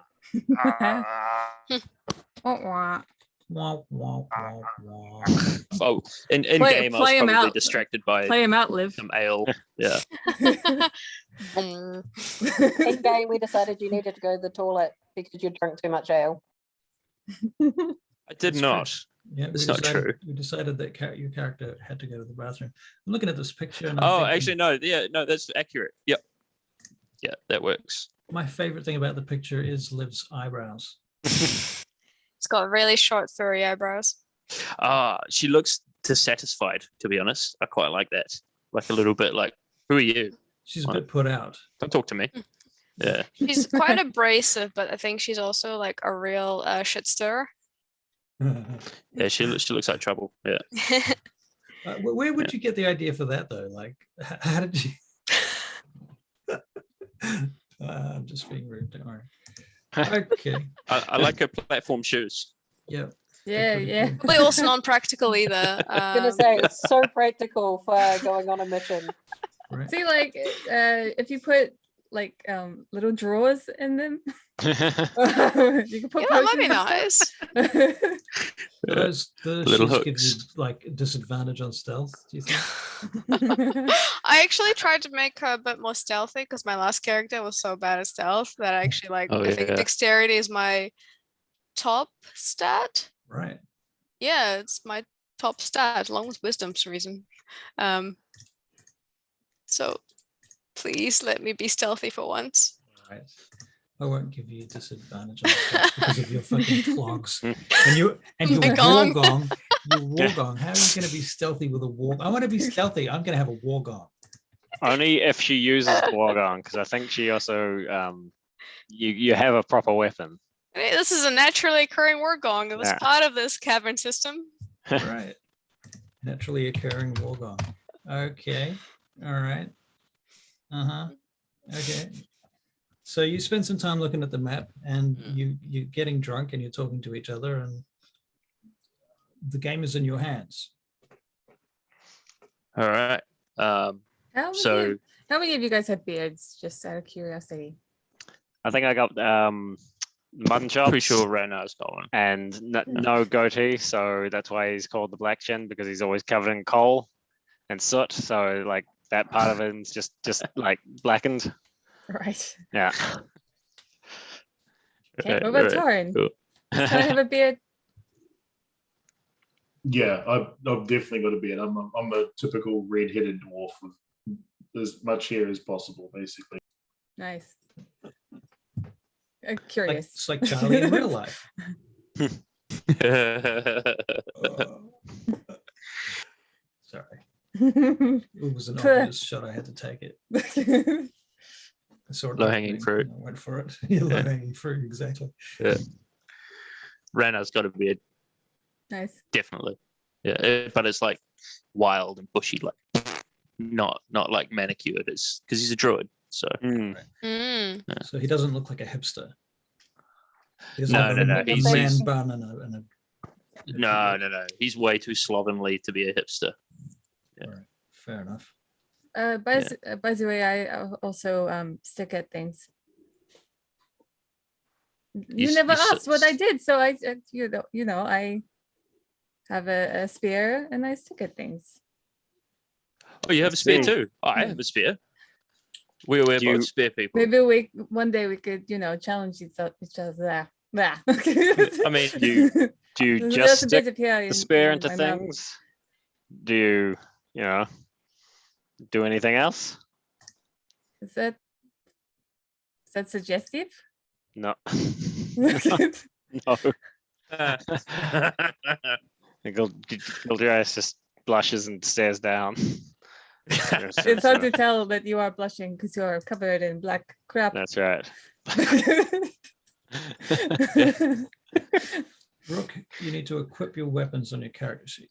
Wah, Wah, wah, wah, wah. Oh, in Play- game I was play 'em probably out. distracted by Play him out, Liv. some ale. Yeah. Boom. In game, we decided you needed to go to the toilet because you drank too much ale. I did That's not. Yeah, It's not true. We decided that your character had to go to the bathroom. I'm looking at this picture and I'm Oh, thinking, actually, no. Yeah, no, that's accurate. Yep. Yeah, that works. my favorite thing about the picture is Liv's eyebrows. It's got really short, furry eyebrows. She looks dissatisfied, to be honest. I quite like that. Like a little bit like, who are you? She's a bit put out. Don't talk to me. Yeah. She's quite abrasive, but I think she's also like a real shit stirrer. Yeah, she looks like trouble. Yeah. Where would you get the idea for that though? Like, how did you? I'm just being rude. Don't worry. Okay. I like her platform shoes. Yeah. Yeah, yeah. Probably also non-practical either. I'm gonna say it's so practical for going on a mission. Right. See, like, if you put like little drawers in them, you can put Yeah, that might be potions nice. Those Little shoes give you hooks. like disadvantage on stealth. Do you think? I actually tried to make her a bit more stealthy because my last character was so bad at stealth that I actually like. Oh, I think yeah. dexterity is my top stat. Right. Yeah, it's my top stat along with wisdom for some reason. So please let me be stealthy for once. Right. I won't give you disadvantage on stealth because of your fucking clogs and your My war gong. gong. Your war gong. How are you going to be stealthy with a war? I want to be stealthy. I'm going to have a war gong. Only if she uses Wargong, because I think she also you have a proper weapon. Hey, this is a naturally occurring war gong. It was Yeah. part of this cavern system. Right. Naturally occurring war gong. Okay. All right. Uh-huh. Okay. So you spend some time looking at the map and you're getting drunk and you're talking to each other and the game is in your hands. All right. How many, So how many of you guys have beards? Just out of curiosity. I think I got mutton chops. pretty sure Renar's got one. And no goatee, so that's why he's called the Black Chin, because he's always covered in coal and soot. So like that part of it is just like blackened. Right. Yeah. Okay. What about Torin? Cool. Does Torin have a beard? Yeah, I've definitely got a beard. I'm a typical red-headed dwarf with as much hair as possible, basically. Nice. I'm curious. It's like Charlie in real life. Sorry. It was an obvious shot. I had to take it. I saw it Low-hanging opening fruit. and I went for it. Yeah, low-hanging fruit, exactly. Yeah. Renar's got a beard, Nice. definitely. Yeah, but it's like wild and bushy, like not like manicured. It's because he's a druid. So Mm. Mm. So he doesn't look like a hipster. He doesn't No, have no, a no, man he's- bun and a no. He's way too slovenly to be a hipster. All right, fair enough. By the way, I also stick at things. You He's- never he's- asked what I did, so I I have a spear and I stick at things. Oh, you have a spear See. too. Oh, I have a spear. We're Do you- both spear people. Maybe one day we could challenge each other. Yeah. I mean, Do you There's just a stick bit of hair the in- spear in into my mouth. things? Do you do anything else? Is that suggestive? No. It's No. Gildreas just blushes and stares down. hard to tell that you are blushing because you are covered in black crap. That's right. Rook, you need to equip your weapons on your character sheet.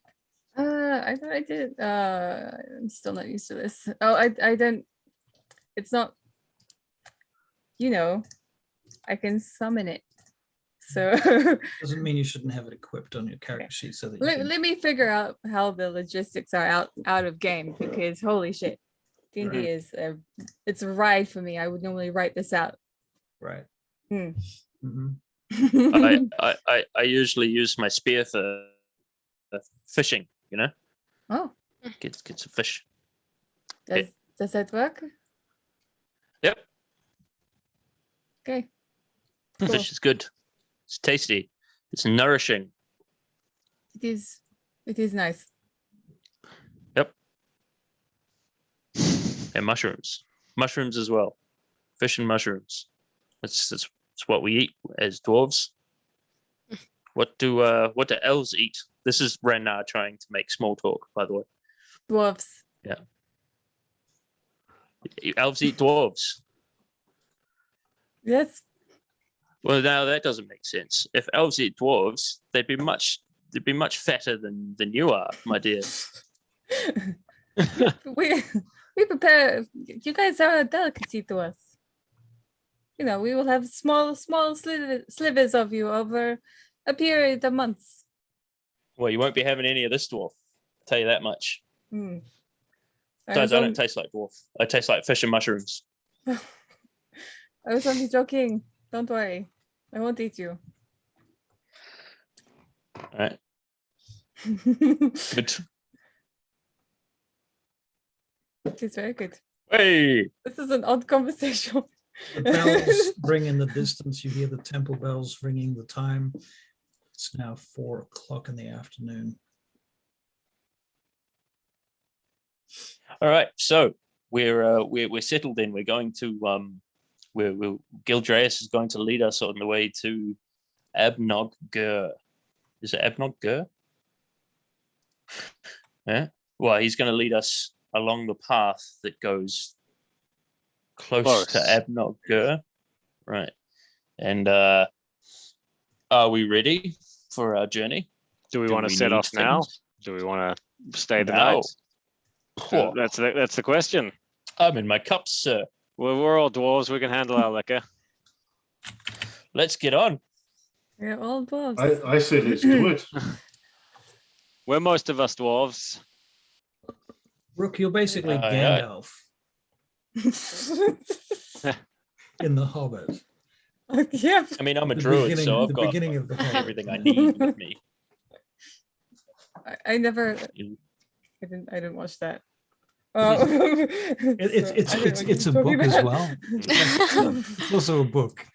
I thought I did. I'm still not used to this. Oh, I don't. It's not. I can summon it. So Doesn't mean you shouldn't have it equipped on your character sheet so that you can, let me figure out how the logistics are out of game, because holy shit, D&D is it's a ride for me. I would normally write this out. right. Hmm. Mhm. I usually use my spear for fishing. Oh, Get some fish. does that work? Yep. Okay. Cool. Fish is good. It's tasty. It's nourishing. It is. It is nice. Yep. And mushrooms. Mushrooms as well. Fish and mushrooms. That's what we eat as dwarves. What do elves eat? This is Renar trying to make small talk, by the way. Dwarves. Yeah. Elves eat dwarves. Yes. Well, now that doesn't make sense. If elves eat dwarves, they'd be much fatter than you are, my dear. we prepare. You guys are a delicacy to us. You know, we will have small slivers of you over a period of months. Well, you won't be having any of this dwarf. I'll tell you that much. Mm. Besides, I don't taste like dwarf. I taste like fish and mushrooms. I was only joking. Don't worry. I won't eat you. All right. Good. It's very good. Hey. This is an odd conversation. The bells ring in the distance. You hear the temple bells ringing the time. It's now 4 o'clock in the afternoon. All right. So we're settled in. We're going to Gildreas is going to lead us on the way to Abnog Gur. Is it Abnog Gur? Yeah. Well, he's going to lead us along the path that goes close to Abnog Gur. Right. And are we ready for our journey? Do we want to set need off now? things? Do we want to stay the Now? night? Oh, That's the question. I'm in my cups, sir. Well, we're all dwarves. We can handle our liquor. Let's get on. We're all dwarves. I say let's do it. We're most of us dwarves. Rook, you're basically Aye, Gandalf in The Hobbit. Yeah. I mean, I'm a The druid, beginning- so I've the got beginning of The Hobbit. everything I need with me. I never. You- I didn't watch that. Oh, It's a book as well. It's also a book.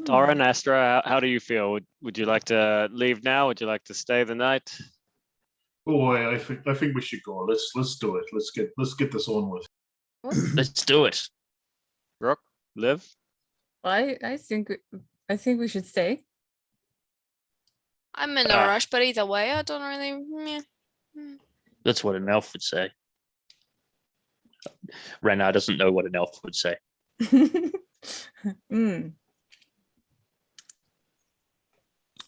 Tara and Astra, how do you feel? Would you like to leave now? Would you like to stay the night? Oh, I think we should go. Let's do it. Let's get this on with. Let's do it. Rook, Liv? I think we should stay. I'm in a rush, but either way, I don't really. Meh. That's what an elf would say. Renar doesn't know what an elf would say. Mm.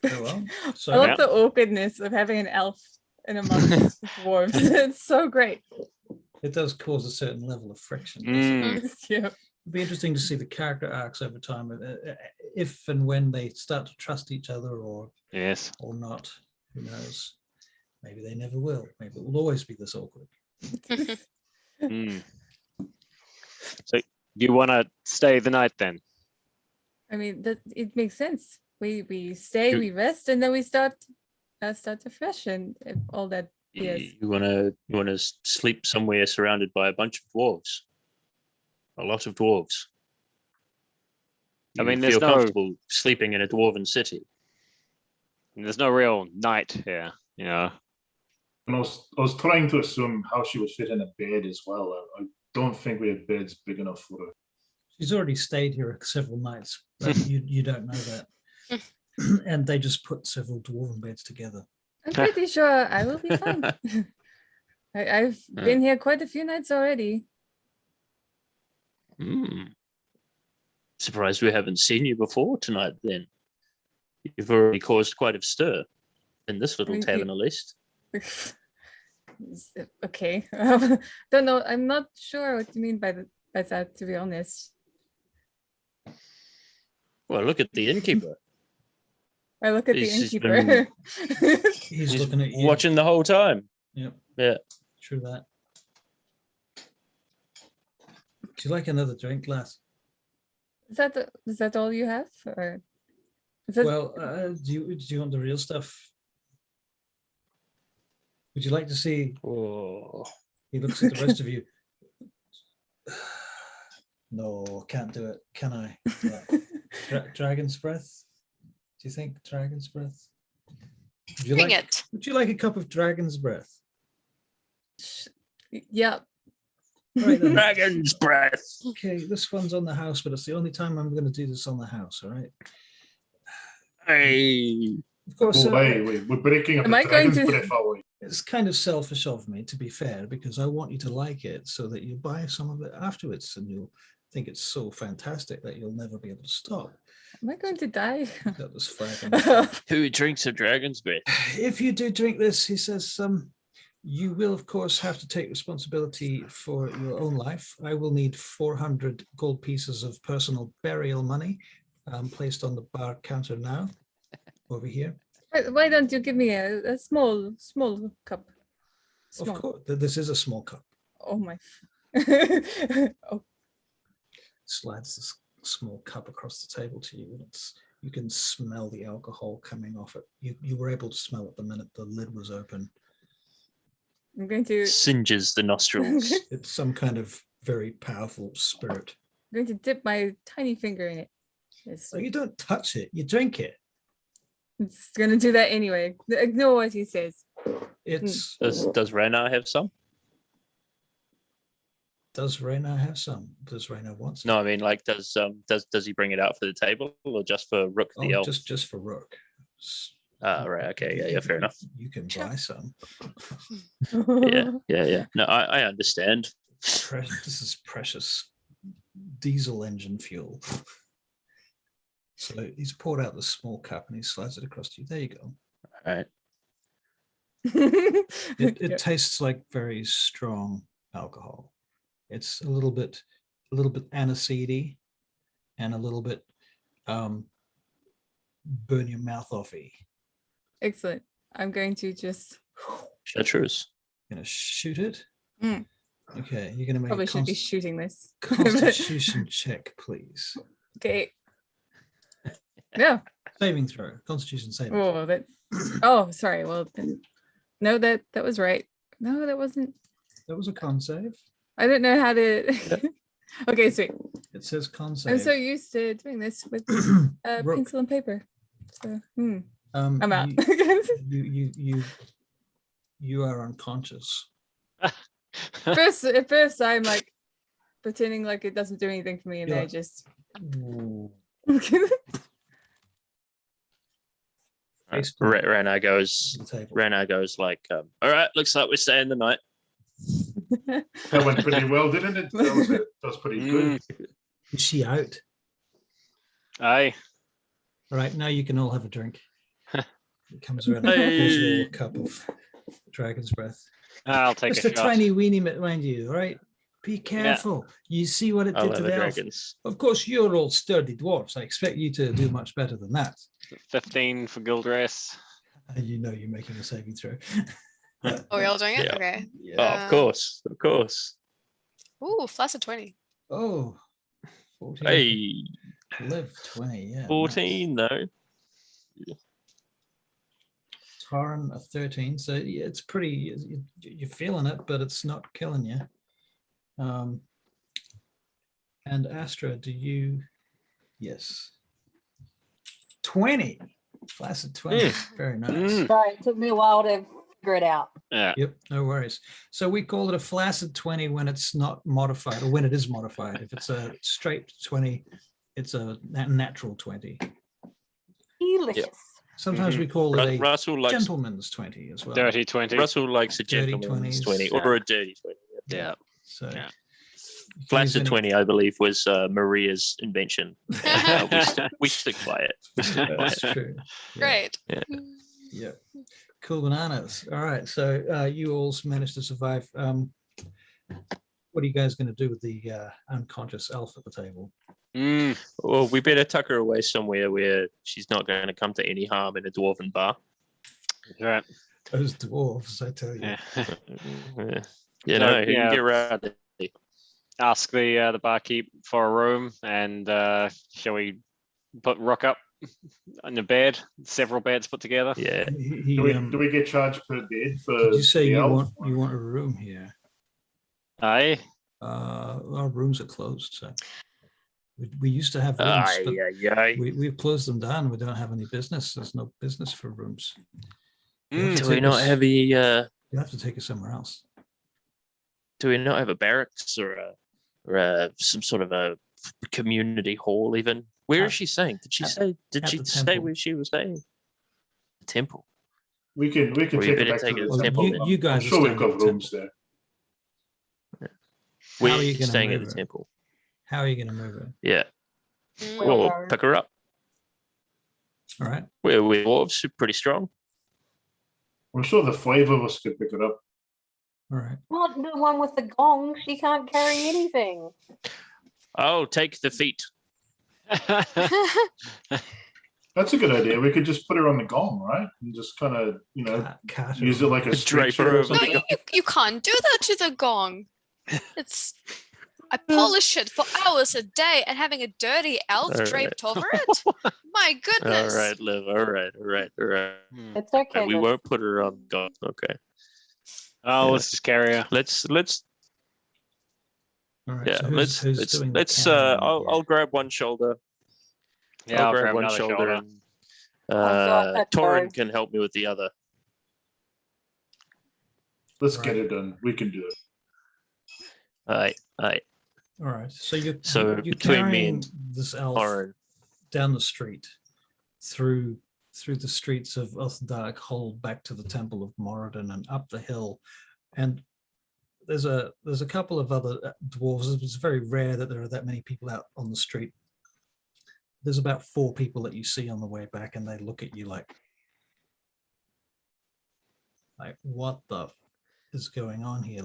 Oh, well. I So love the openness of having an elf in amongst dwarves. It's so great. it does cause a certain level of friction. Yeah. It'd be interesting to see the character arcs over time, if and when they start to trust each other or Yes. not. Who knows? Maybe they never will. Maybe it will always be this awkward. Mm. So you want to stay the night then? I mean, that it makes sense. We stay, You- we rest, and then we start afresh and all that. Yes. You wanna sleep somewhere surrounded by a bunch of dwarves. A lot of dwarves. I You mean, there's feel no- comfortable sleeping in a dwarven city. There's no real night here, you know. And I was trying to assume how she would fit in a bed as well. I don't think we have beds big enough for her. She's already stayed here several nights, but you don't know that. And they just put several dwarven beds together. I'm pretty sure I will be fine. I've been here quite a few nights already. Surprised we haven't seen you before tonight then. You've already caused quite a stir in this little mean, tavern at least. Okay. Don't know. I'm not sure what you mean by that, to be honest. Well, look at the innkeeper. I look at the He's innkeeper. He's looking at you. Watching the whole time. Yep, Yeah. true that. Do you like another drink, lass? Is that all you have? Or is that, Well, do you want the real stuff? Would you like to see? Oh. He looks at the rest of you. No, can't do it. Can I? Yeah. Dragon's breath. you think dragon's breath? Bring it. Would you like a cup of dragon's breath? Yep. Right then. Dragon's breath. Okay, this one's on the house, but it's the only time I'm going to do this on the house. All right. Hey. Of course, Oh, wait, we're breaking up Am the I going dragon's to- breath, are we? it's kind of selfish of me, to be fair, because I want you to like it so that you buy some of it afterwards, and you'll think it's so fantastic that you'll never be able to stop. Am I going to die? Got this flag. Who drinks a dragon's breath? If you do drink this, he says, you will, of course, have to take responsibility for your own life. I will need 400 gold pieces of personal burial money placed on the bar counter now, over here. Why don't you give me a small cup? Small. Of course, this is a small cup. Oh my. Oh, Slides this small cup across the table to you, and you can smell the alcohol coming off it. You were able to smell it the minute the lid was open. I'm going to Singes the nostrils. It's some kind of very powerful spirit. dip my tiny finger in it. So you don't touch it, you drink it. It's gonna do that anyway. Ignore what he says. It's Does Rena have some? Does Reyna have some? Does Reyna want some? No, I mean, like, does he bring it out for the table or just for Rook the elf? just for Rook. Right. Okay. Yeah. Fair enough. You can buy some. Yeah. No, I understand. This is precious diesel engine fuel. So he's poured out the small cup and he slides it across to you. There you go. All right. It tastes like very strong alcohol. It's a little bit aniseedy and a little bit burn your mouth offy. Excellent. I'm going to just Chartreuse. Gonna shoot it. Mm. Okay, you're gonna make probably a should be shooting this. constitution check, please. Okay. No. Saving throw. Constitution saving. Oh, that. Oh, sorry. Well, then, no, that was right. No, that wasn't. That was a con save. I don't know how to. Okay, sweet. It says con save. I'm so used to doing this with Rook. pencil and paper. So, I'm out. You are unconscious. At first, I'm like pretending like it doesn't do anything for me, and then I Yeah. just. Ooh. Right. Face plant Rena goes. on the table. Rena goes like, all right. Looks like we're staying the night. That went pretty well, didn't it? That was pretty good. Is she out? Aye. All right, now you can all have a drink. It comes around Hey. a little cup of dragon's breath. I'll take Just a a shot. tiny weenie, mind you. All right, be careful. You see what it I'll did to have a the elf. dragons. Of course, you're all sturdy dwarfs. I expect you to do much better than that. 15 for Gildress. You know you're making a saving throw. Oh, we're all doing it? Yeah. Okay. Yeah. Oh, of course. Ooh, flaccid 20. Oh, 14. Hey, Live 20, yeah. 14 though. Taran a 13. So yeah, it's pretty, you're feeling it, but it's not killing you. And Astra, do you? Yes. 20. Flaccid 20. Very nice. Sorry, it took me a while to figure it out. Yeah. Yep, no worries. So we call it a flaccid 20 when it's not modified, or when it is modified. If it's a straight 20, it's a natural 20. Delicious. Sometimes we call it a Russell likes gentleman's 20 as well. Dirty 20. Russell likes a Dirty gentleman's 20s. 20 or a dirty 20. Yeah. So Yeah. you can use Flaccid any- 20, I believe, was Maria's invention. We stick by it. We stick by That's it. true. Yeah, Great. Yeah. Cool bananas. All right. So you all managed to survive. What are you guys going to do with the unconscious elf at the table? Well, we better tuck her away somewhere where she's not going to come to any harm in a dwarven bar. Right. Those dwarves, I tell you. Yeah. You So, know, you yeah. can get around it. Ask the barkeep for a room, and shall we put Rook up on the bed? Several beds put together. Yeah. He, Do we get charged per bed for did you say the you elf? want a room here? Aye. Our rooms are closed, so We used to have rooms, but yeah. we've closed them down. We don't have any business. There's no business for rooms. Do we not have You have to take us somewhere else. Do we not have a barracks or some sort of a community hall even? Where is she staying? Did she say? Did at she the say temple. where she was staying? The temple. We can We take her better back take to her the to the temple. temple then. You guys I'm are sure we've staying at got the rooms temple. there. How are We're you gonna staying at move the her? temple. How are you going to move her? Yeah. Mm. We'll Wheelbarrow. pick her up. All right. We're dwarves, pretty strong. I'm sure the five of us could pick it up. All right. Not the one with the gong. She can't carry anything. I'll take the feet. That's a good idea. We could just put her on the gong, right? And just kind of, Cart her use it on. like a Drape stretcher her or over the something. No, you can't do that to the gong. It's I polish it for hours a day, and having a dirty elf All draped over it. My All goodness. right, Liv. All right. It's okay. We Liz. won't put her on God. Okay. Oh, Yeah. let's just carry her. Let's All right. yeah. So Let's who's doing the let's. carrying I'll grab one shoulder. Yeah, I'll grab grab one another shoulder, shoulder. and I've got a Torin toe. can help me with the other. Let's get it done. We can do it. Aye. All right. So you're between me carrying and this elf Torin. down the street through the streets of Uthdark Hall back to the Temple of Moradin and up the hill. And there's a couple of other dwarves. It's very rare that there are that many people out on the street. There's about 4 people that you see on the way back, and they look at you like what the is going on here?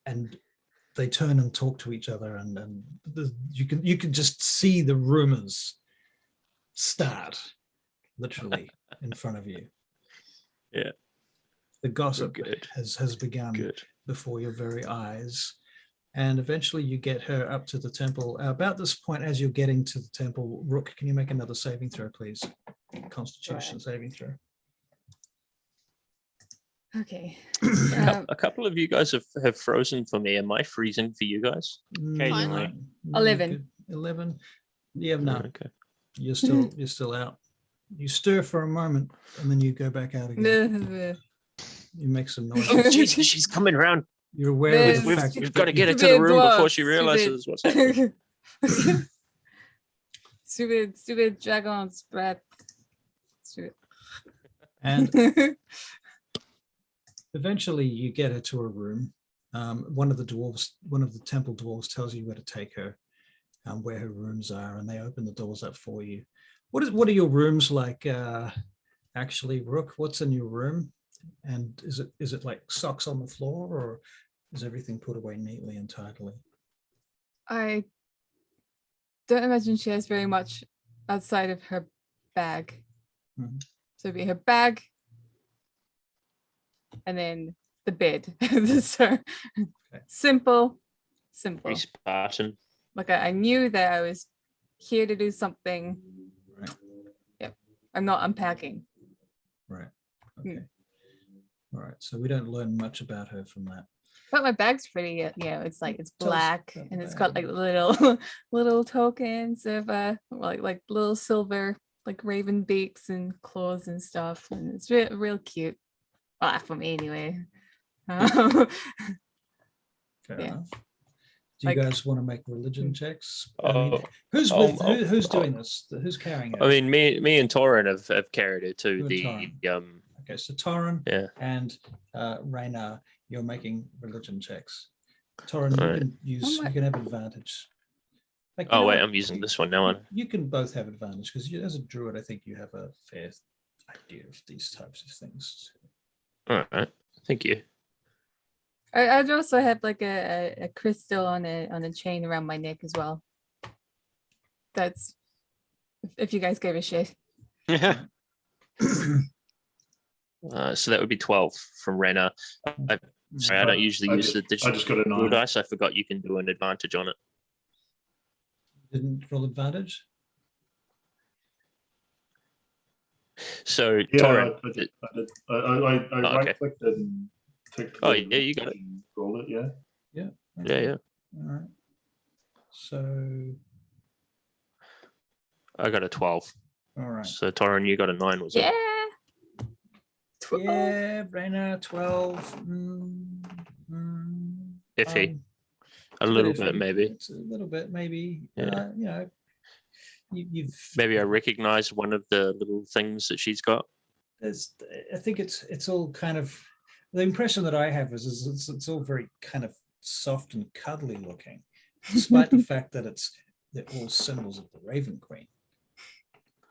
And they turn and talk to each other, and you can just see the rumors start literally in front of you. Yeah. The gossip Good. has begun Good. before your very eyes. And eventually you get her up to the temple. About this point, as you're getting to the temple, Rook, can you make another saving throw, please? Constitution saving throw. Okay. A couple of you guys have frozen for me. Am I freezing for you guys? Occasionally. No, 11. good. 11. Yeah, no, Okay. you're still out. You stir for a moment and then you go back out again. You make some noise. Oh, Jesus, she's coming around. You're aware of the We've, fact we've that got to get her to Stupid the room before dwarf, she stupid. realizes what's happening. stupid dragon's breath. Stupid. And eventually you get her to a room. One of the temple dwarves tells you where to take her, where her rooms are, and they open the doors up for you. What are your rooms like? Actually, Rook, what's in your room? And is it like socks on the floor, or is everything put away neatly and tidily? I don't imagine she has very much outside of her bag. Mhm. So it'd be her bag and then the bed. So simple. Pretty Spartan. Like I knew that I was here to do something. Right. Yep. I'm not unpacking. Right. Okay. All right. So we don't learn much about her from that. But my bag's pretty, it's like it's Tell us black about the and it's got bag. like little tokens of like little silver like raven beaks and claws and stuff, and it's real cute. Well, for me anyway. Fair Yeah. enough. Do you Like- guys want to make religion checks? I Oh, mean, who's who's doing this? Who's carrying her? I mean, me and Torin have carried her to You and the Torin. Okay, so Torin yeah. and Rayna, you're making religion checks. Torin, Alright. you Oh my- can have advantage. Like, you Oh know wait, what? I'm using this one now. You can both have advantage because as a druid, I think you have a fair idea of these types of things. All right, thank you. I'd also have like a crystal on a chain around my neck as well. That's if you guys gave a shit. So that would be 12 from Rena. Sorry, I don't usually use the I digital just got a roll 9. dice. I forgot you can do an advantage on it. Didn't roll advantage. So Yeah, Torin, I did. I okay. right clicked it and ticked. Oh, the yeah, you got it. and rolled it. Yeah. yeah. All right. So I got a 12. All right. So Torrin, you got a 9, was it? Yeah. 12. Yeah, Raina, 12. Iffy. A it's little iffy. bit, maybe. It's a little bit, maybe. Yeah. You know, you've Maybe I recognize one of the little things that she's got. I think it's all kind of, the impression that I have is it's all very kind of soft and cuddly looking, despite the fact that they're all symbols of the Raven Queen.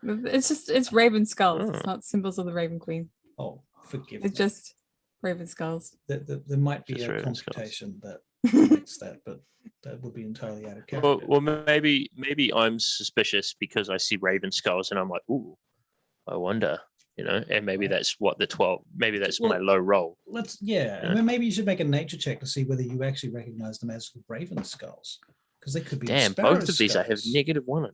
It's Raven skulls. Oh. It's not symbols of the Raven Queen. Oh, forgive It's me. just Raven skulls. There might be Just a Raven skulls. computation that makes that, but that would be entirely out of character. Well, maybe I'm suspicious because I see Raven skulls and I'm like, ooh, I wonder, and maybe Right. that's what the 12. Maybe that's my Well, low roll. Yeah. I mean, maybe you should make a nature check to see whether you actually recognize them as Raven skulls, because they could be Damn, sparrow both of these I have skulls. -1.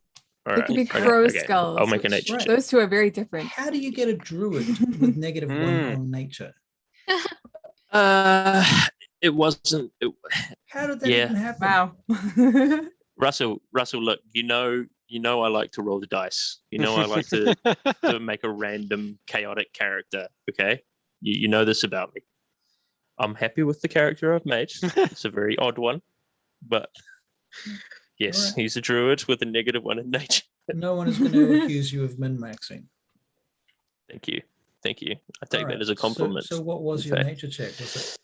All They right, could be okay, crow okay. skulls. I'll make a which- nature Right. check. Those two are very different. How do you get a druid with -1 on nature? It wasn't. How did that Yeah. even happen? Wow. Russell, look, you know I like to roll the dice. You know I like to make a random chaotic character, okay? You know this about me. I'm happy with the character I've made. It's a very odd one, but yes, Alright. he's a druid with a -1 in nature. No one is going to accuse you of min-maxing. Thank you. I take Alright, that as a compliment. So what was in your fact. nature check? Was it?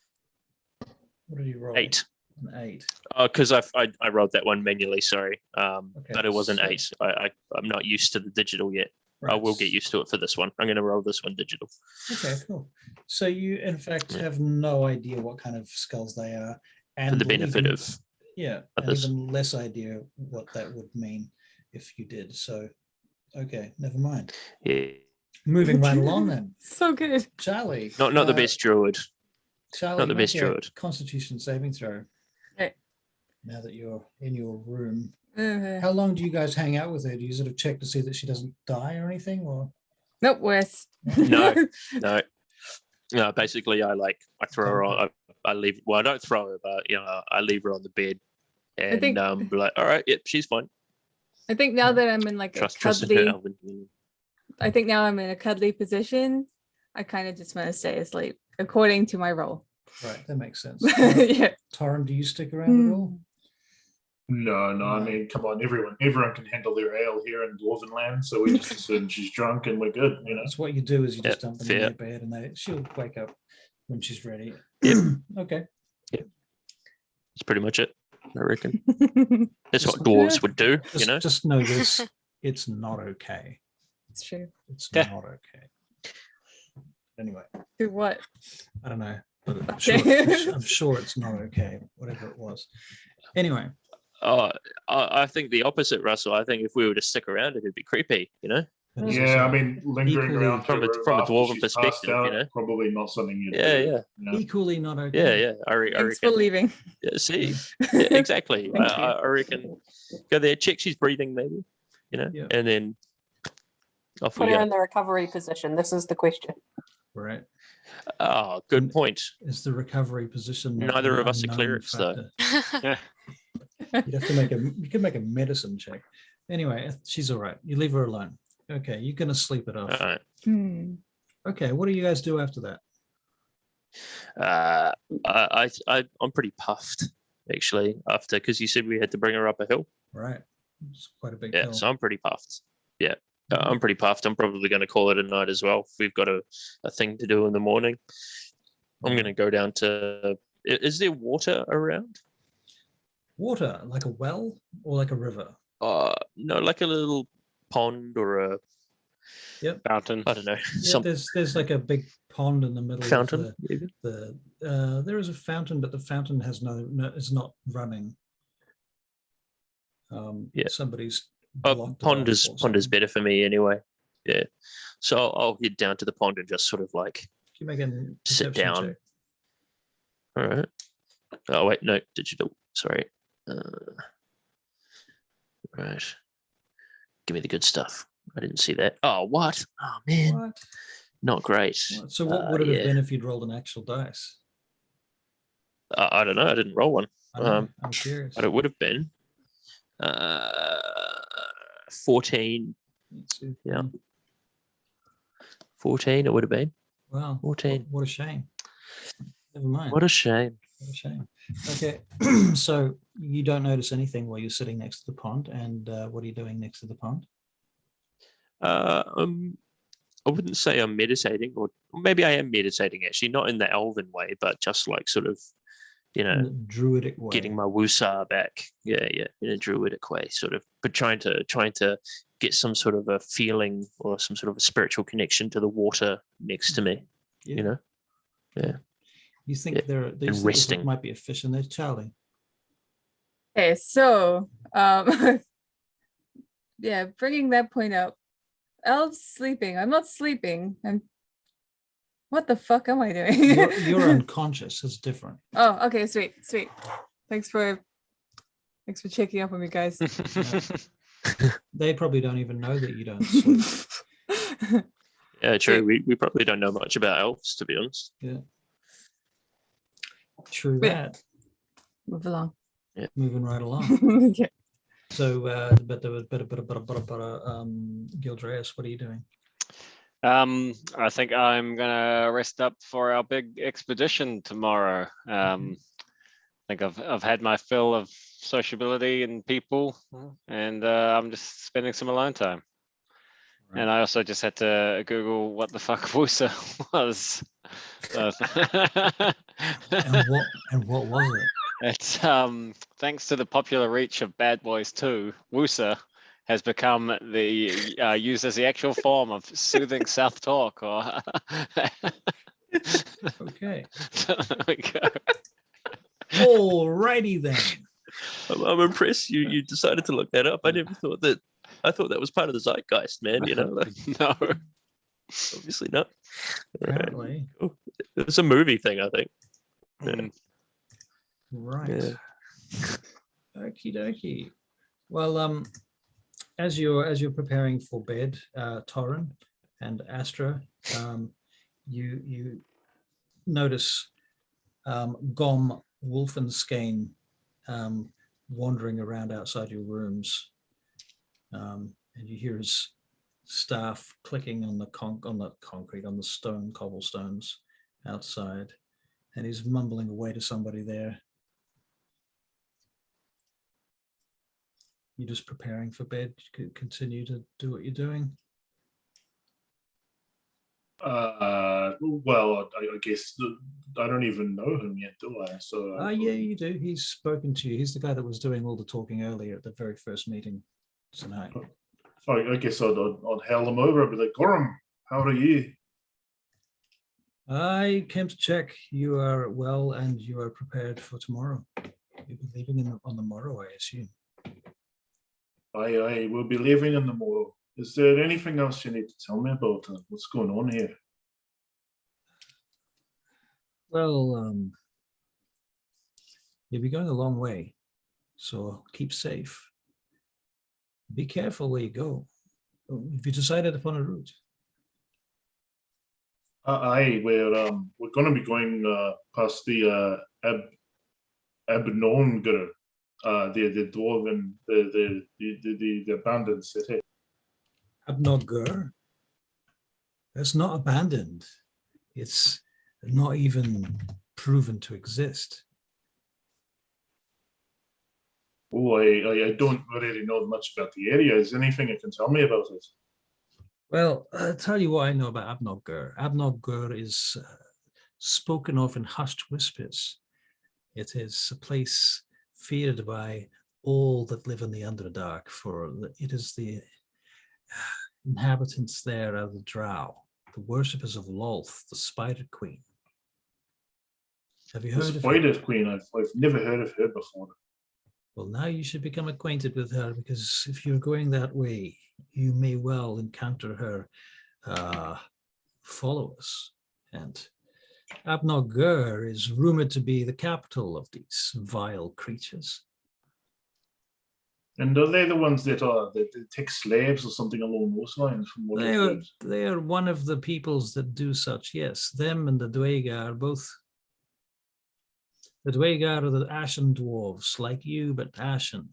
What did you roll? 8. An 8. Because I rolled that one manually, sorry. Okay, But it was an so- 8. I'm not used to the digital yet. I Right. will get used to it for this one. I'm going to roll this one digital. Okay, cool. So you, in fact, Yeah. have no idea what kind of skulls they are, and For the benefit even- of and others. even less idea what that would mean if you did. So, okay, never mind. Yeah. Moving right along then, So good. Charlie. Not the best druid. Charlie, not the make best a druid. Constitution saving throw. Okay. Now that you're in your room, Uh, how long do you guys hang out with her? Do you sort of check to see that she doesn't die or anything, or? nope, worse. No. No, basically I throw her on. I leave. Well, I don't throw her, but I leave her on the bed, and think- be like, all right, yep, she's fine. I think now that I'm in like a Trust in her, cuddly, Alvin. I think now I'm in a cuddly position. I kind of just want to stay asleep according to my role. Right, that makes sense. Yeah. Torrin, do you stick around at all? No, I No. mean, come on, everyone can handle their ale here in Dwarven land, so we just assume she's drunk and we're good, That's what you do is you just Yep, dump them fair. in their bed and she'll wake up when she's ready. Yep. Okay. That's pretty much it, I reckon. That's Just- what dwarves would do, Just know this, it's not okay. It's true. It's Yeah. not okay. Anyway, Do what? I don't know, but I'm Okay. sure, I'm sure it's not okay, whatever it was. Anyway, I think the opposite, Russell. I think if we were to stick around, it'd be creepy, that is Yeah, also I mean, lingering equally- around From her a- room from a after dwarven she's passed perspective, out, probably not something you Yeah, do. yeah. you know? equally not okay. Yeah. I Thanks for reckon. leaving. Yeah, see, yeah, exactly. Thank I reckon. Go there, check she's breathing, maybe. Yeah. And then off Put we her go. in the recovery position. This is the question. Right. Oh, good And- point. Is the recovery position not Neither an of us are unknown clerics, though. factor? You'd have to you could make a medicine check. Anyway, she's all right. You leave her alone. Okay, you're gonna sleep it off. All right. Hmm. Okay, what do you guys do after that? I'm pretty puffed actually after, because you said we had to bring her up a hill. Right. It's quite a big Yeah, hill. so I'm pretty puffed. Yeah, Mhm. I'm pretty puffed. I'm probably going to call it a night as well. If we've got a thing to do in the morning, I'm going to go down to. Is there water around? Water, like a well or like a river? No, like a little pond or a, Fountain. I don't know, Yeah, some there's like a big pond in the middle fountain. of Maybe? there is a fountain, but the fountain has no it's not running. Yeah. Somebody's Oh, blocked it pond off is or pond is something. better for me anyway. Yeah, so I'll head down to the pond and just sort of like Can you make a sit perception down. check? All right. Oh wait, no, digital. Sorry. Right. Give me the good stuff. I didn't see that. Oh, what? Oh man, What? not great. What? So what would it yeah. have been if you'd rolled an actual dice? I don't know. I didn't roll one, I don't know, Um, I'm curious. but it would have been 14 Yeah. 14 it would have been. Wow. 14. What a shame. Never mind. What a shame. What a shame. Okay. So you don't notice anything while you're sitting next to the pond. And what are you doing next to the pond? I wouldn't say I'm meditating, or maybe I am meditating actually, not in the elven way, but just like sort of, In the druidic way. getting my wusa back. Yeah, in a druidic way, sort of, but trying to get some sort of a feeling or some sort of a spiritual connection to the water next to me. Yeah. Yeah. You think there resting. might be a fish in there, Charlie? Okay, so yeah, bringing that point up. Elves sleeping. I'm not sleeping. What the fuck am I doing? You're unconscious. It's different. Oh, okay, sweet. Thanks for checking up on me, guys. They probably don't even know that you don't sleep. Yeah, true. We probably don't know much about elves, to be honest. Yeah. True Wait. that. Move along. Yeah. Moving right along. Yeah. So, Gildreas, what are you doing? I think I'm gonna rest up for our big expedition tomorrow. I think I've had my fill of sociability and people, and I'm just spending some alone time. Right. And I also just had to Google what the fuck Wusa was. And what was it? It's thanks to the popular reach of Bad Boys 2, Wusa has become the used as the actual form of soothing South talk. Or Okay. so there we go. Alrighty then. I'm impressed you decided to look that up. I never thought that. I thought that was part of the zeitgeist, man. You know, like, No. obviously not. Apparently. Cool. It's a movie thing, I think. Yeah. Right. Yeah. Okie dokie. Well, as you're preparing for bed, Torrin and Astra, you notice Gom Wolfenskane wandering around outside your rooms, and you hear his staff clicking on the concrete, on the stone cobblestones outside, and he's mumbling away to somebody there. You're just preparing for bed. You could continue to do what you're doing. Well, I guess I don't even know him yet, do I? So. Yeah, you do. He's spoken to you. He's the guy that was doing all the talking earlier at the very first meeting tonight. I guess I'd hail him over. I'd be like, Gorham, how are you? I came to check you are well and you are prepared for tomorrow. You'll be leaving on the morrow, I assume. I will be leaving in the morrow. Is there anything else you need to tell me about what's going on here? Well, you'll be going a long way, so keep safe. Be careful where you go. Have you decided upon a route? We're going to be going past the Abnongur, the dwarven, the abandoned city. Abnoggur? That's not abandoned. It's not even proven to exist. Oh, I don't really know much about the area. Is there anything you can tell me about it? Well, I'll tell you what I know about Abnoggur. Abnoggur is spoken of in hushed whispers. It is a place feared by all that live in the Underdark, for it is the inhabitants there are the Drow, the worshippers of Lolth, the Spider Queen. Have you The heard of her? Spider Queen, I've never heard of her before. Well, now you should become acquainted with her, because if you're going that way, you may well encounter her followers. And Abnoggur is rumored to be the capital of these vile creatures. And are they the ones that take slaves or something along those lines? From what I've heard? They are one of the peoples that do such, yes. Them and the Dwagar are both. The Dwagar are the Ashen dwarves, like you, but Ashen.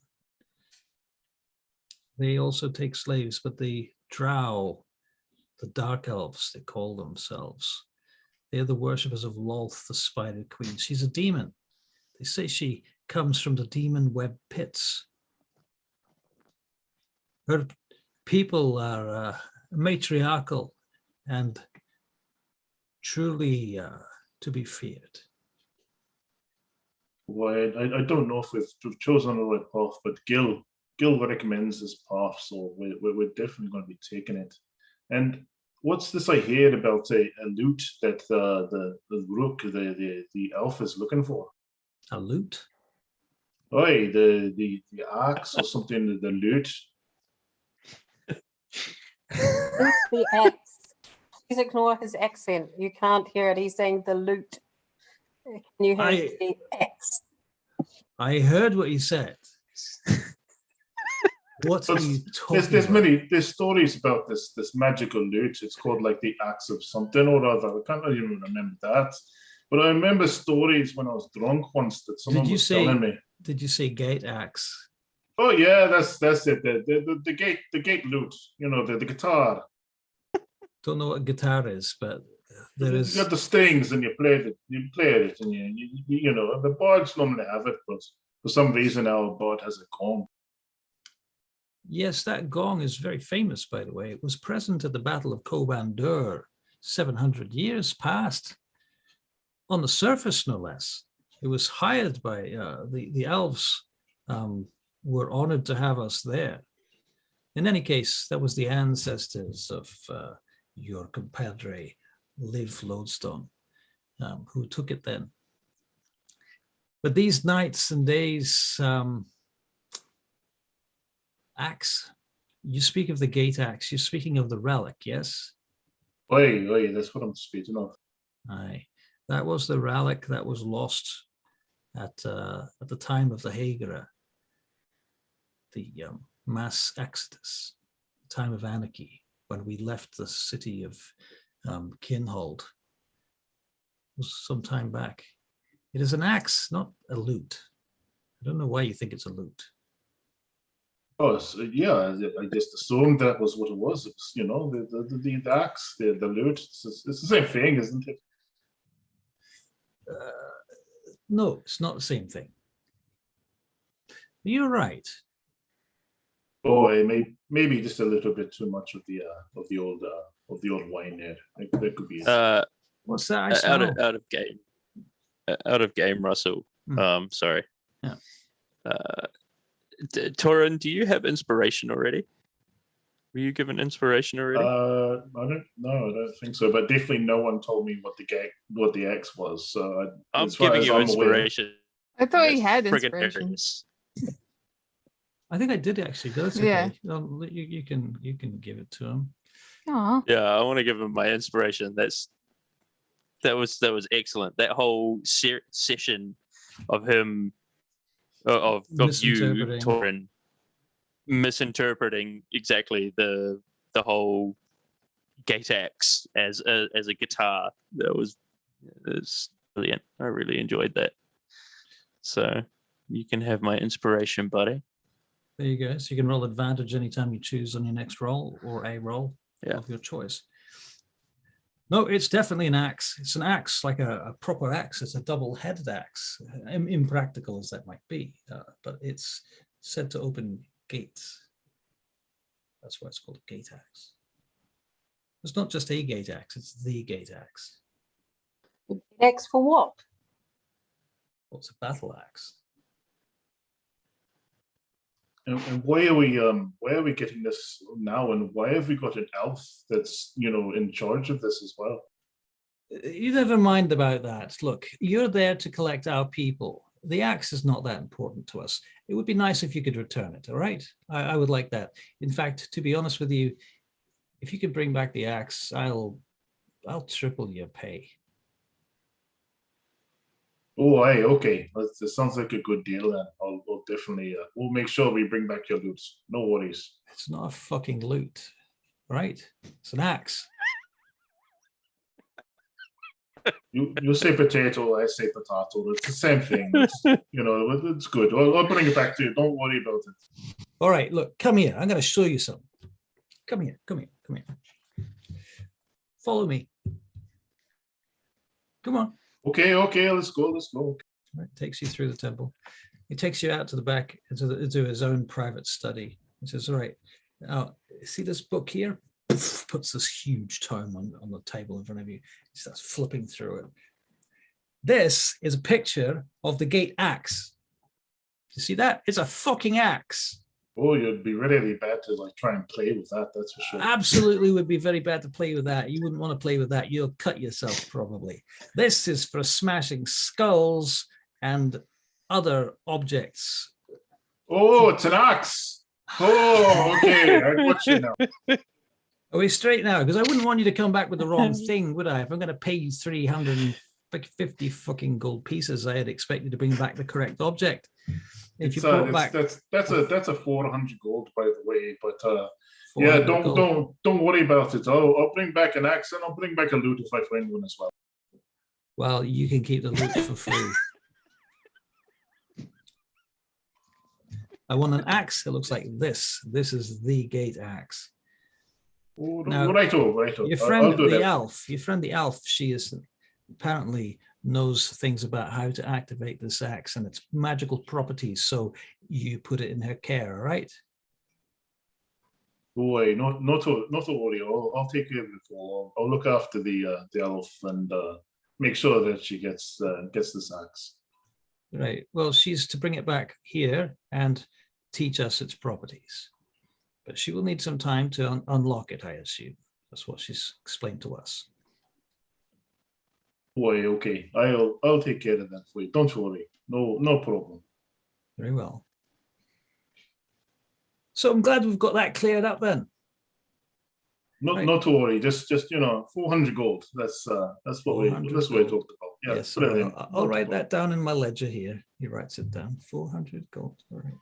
They also take slaves, but the drow, the dark elves, they call themselves. They're the worshippers of Lolth, the Spider Queen. She's a demon. They say she comes from the demon web pits. Her people are matriarchal and truly to be feared. Well, I don't know if we've chosen the right path, but Gil recommends this path, so we're definitely going to be taking it. And what's this I hear about a loot that the rook, the elf is looking for? A loot? Oi, the axe or something, the loot. The axe. Please ignore his accent. You can't hear it. He's saying the loot. Can you hear the axe? I heard what he said. What are you talking about? There's stories about this magical loot. It's called like the axe of something or other. I can't even remember that. But I remember stories when I was drunk once that someone was telling me. Did you say gate axe? Oh yeah, that's it. The gate loot. You know, the guitar. Don't know what guitar is, but there is. You got the strings and you play it, and you know the bards normally have it, but for some reason our bard has a gong. Yes, that gong is very famous, by the way. It was present at the Battle of Kobandur 700 years past. On the surface, no less. It was hired by the elves. Were honored to have us there. In any case, that was the ancestors of your compadre, Liv Lodestone, who took it then. But these nights and days, axe, you speak of the gate axe, you're speaking of the relic, yes? Oi, that's what I'm speaking of. Aye, that was the relic that was lost at the time of the Hagra, the mass exodus, the time of anarchy, when we left the city of Kinhold. It was some time back. It is an axe, not a loot. I don't know why you think it's a loot. Oh, so, yeah, I just assumed that was what it was. It was, you know, the axe, the loot. It's the same thing, isn't it? No, it's not the same thing. You're right. Oh, maybe just a little bit too much of the old wine there. That could be it. What's that? Out of game, Russell. Sorry. Yeah. Torin, do you have inspiration already? Were you given inspiration already? I don't think so. But definitely, no one told me what the X was. So I'm giving you inspiration. I thought he That's had friggin' inspiration. hilarious. I think I did actually, but that's okay. Yeah. You can give it to him. Aw. Yeah, I want to give him my inspiration. That was excellent. That whole session of him of you, Torin, misinterpreting exactly the whole gate axe as a guitar. It's brilliant. I really enjoyed that. So you can have my inspiration, buddy. There you go. So you can roll advantage anytime you choose on your next roll or a roll of your choice. No, it's definitely an axe. It's an axe, like a proper axe. It's a double-headed axe, impractical as that might be, but it's said to open gates. That's why it's called a gate axe. It's not just a gate axe, it's the gate axe. Axe for what? What's a battle axe? And why are we getting this now? And why have we got an elf that's in charge of this as well? You never mind about that. Look, you're there to collect our people. The axe is not that important to us. It would be nice if you could return it. All right, I would like that. In fact, to be honest with you, if you could bring back the axe, I'll triple your pay. Oh, hey, okay. That sounds like a good deal. Then I'll definitely we'll make sure we bring back your loot. No worries. It's not a fucking loot, right? It's an axe. You say potato, I say potato. It's the same thing. It's good. I'll bring it back to you. Don't worry about it. All right, look, come here. I'm going to show you something. Come here, come here, come here. Follow me. Come on. Okay, let's go. Right, takes you through the temple. He takes you out to the back into his own private study. He says, all right, now see this book here? Puts this huge tome on the table in front of you. He starts flipping through it. This is a picture of the gate axe. You see that? It's a fucking axe. Oh, you'd be really bad to like try and play with that. That's for sure. Absolutely would be very bad to play with that. You wouldn't want to play with that. You'll cut yourself probably. This is for smashing skulls and other objects. Oh, it's an axe. Oh, okay. I got you now. Are we straight now? Because I wouldn't want you to come back with the wrong thing, would I? If I'm going to pay you 350 fucking gold pieces, I'd expect you to bring back the correct object. If you brought back that's a 400 gold, by the way. But yeah, don't worry about it. I'll bring back an axe and I'll bring back a loot if I find one as well. Well, you can keep the loot for free. I want an axe that looks like this. This is the gate axe. Oh, Now, righto. Your friend the elf, she is apparently knows things about how to activate this axe and its magical properties. So you put it in her care, all right? Boy, not to worry. I'll take care of it all. I'll look after the elf and make sure that she gets this axe. Right. Well, she's to bring it back here and teach us its properties. But she will need some time to unlock it, I assume. That's what she's explained to us. Boy, okay. I'll take care of that for you. Don't worry. No problem. Very well. So I'm glad we've got that cleared up then. Not to worry. Just 400 gold. That's what we talked about. Yeah, yes, brilliant. I'll write that down in my ledger here. He writes it down. 400 gold. All right.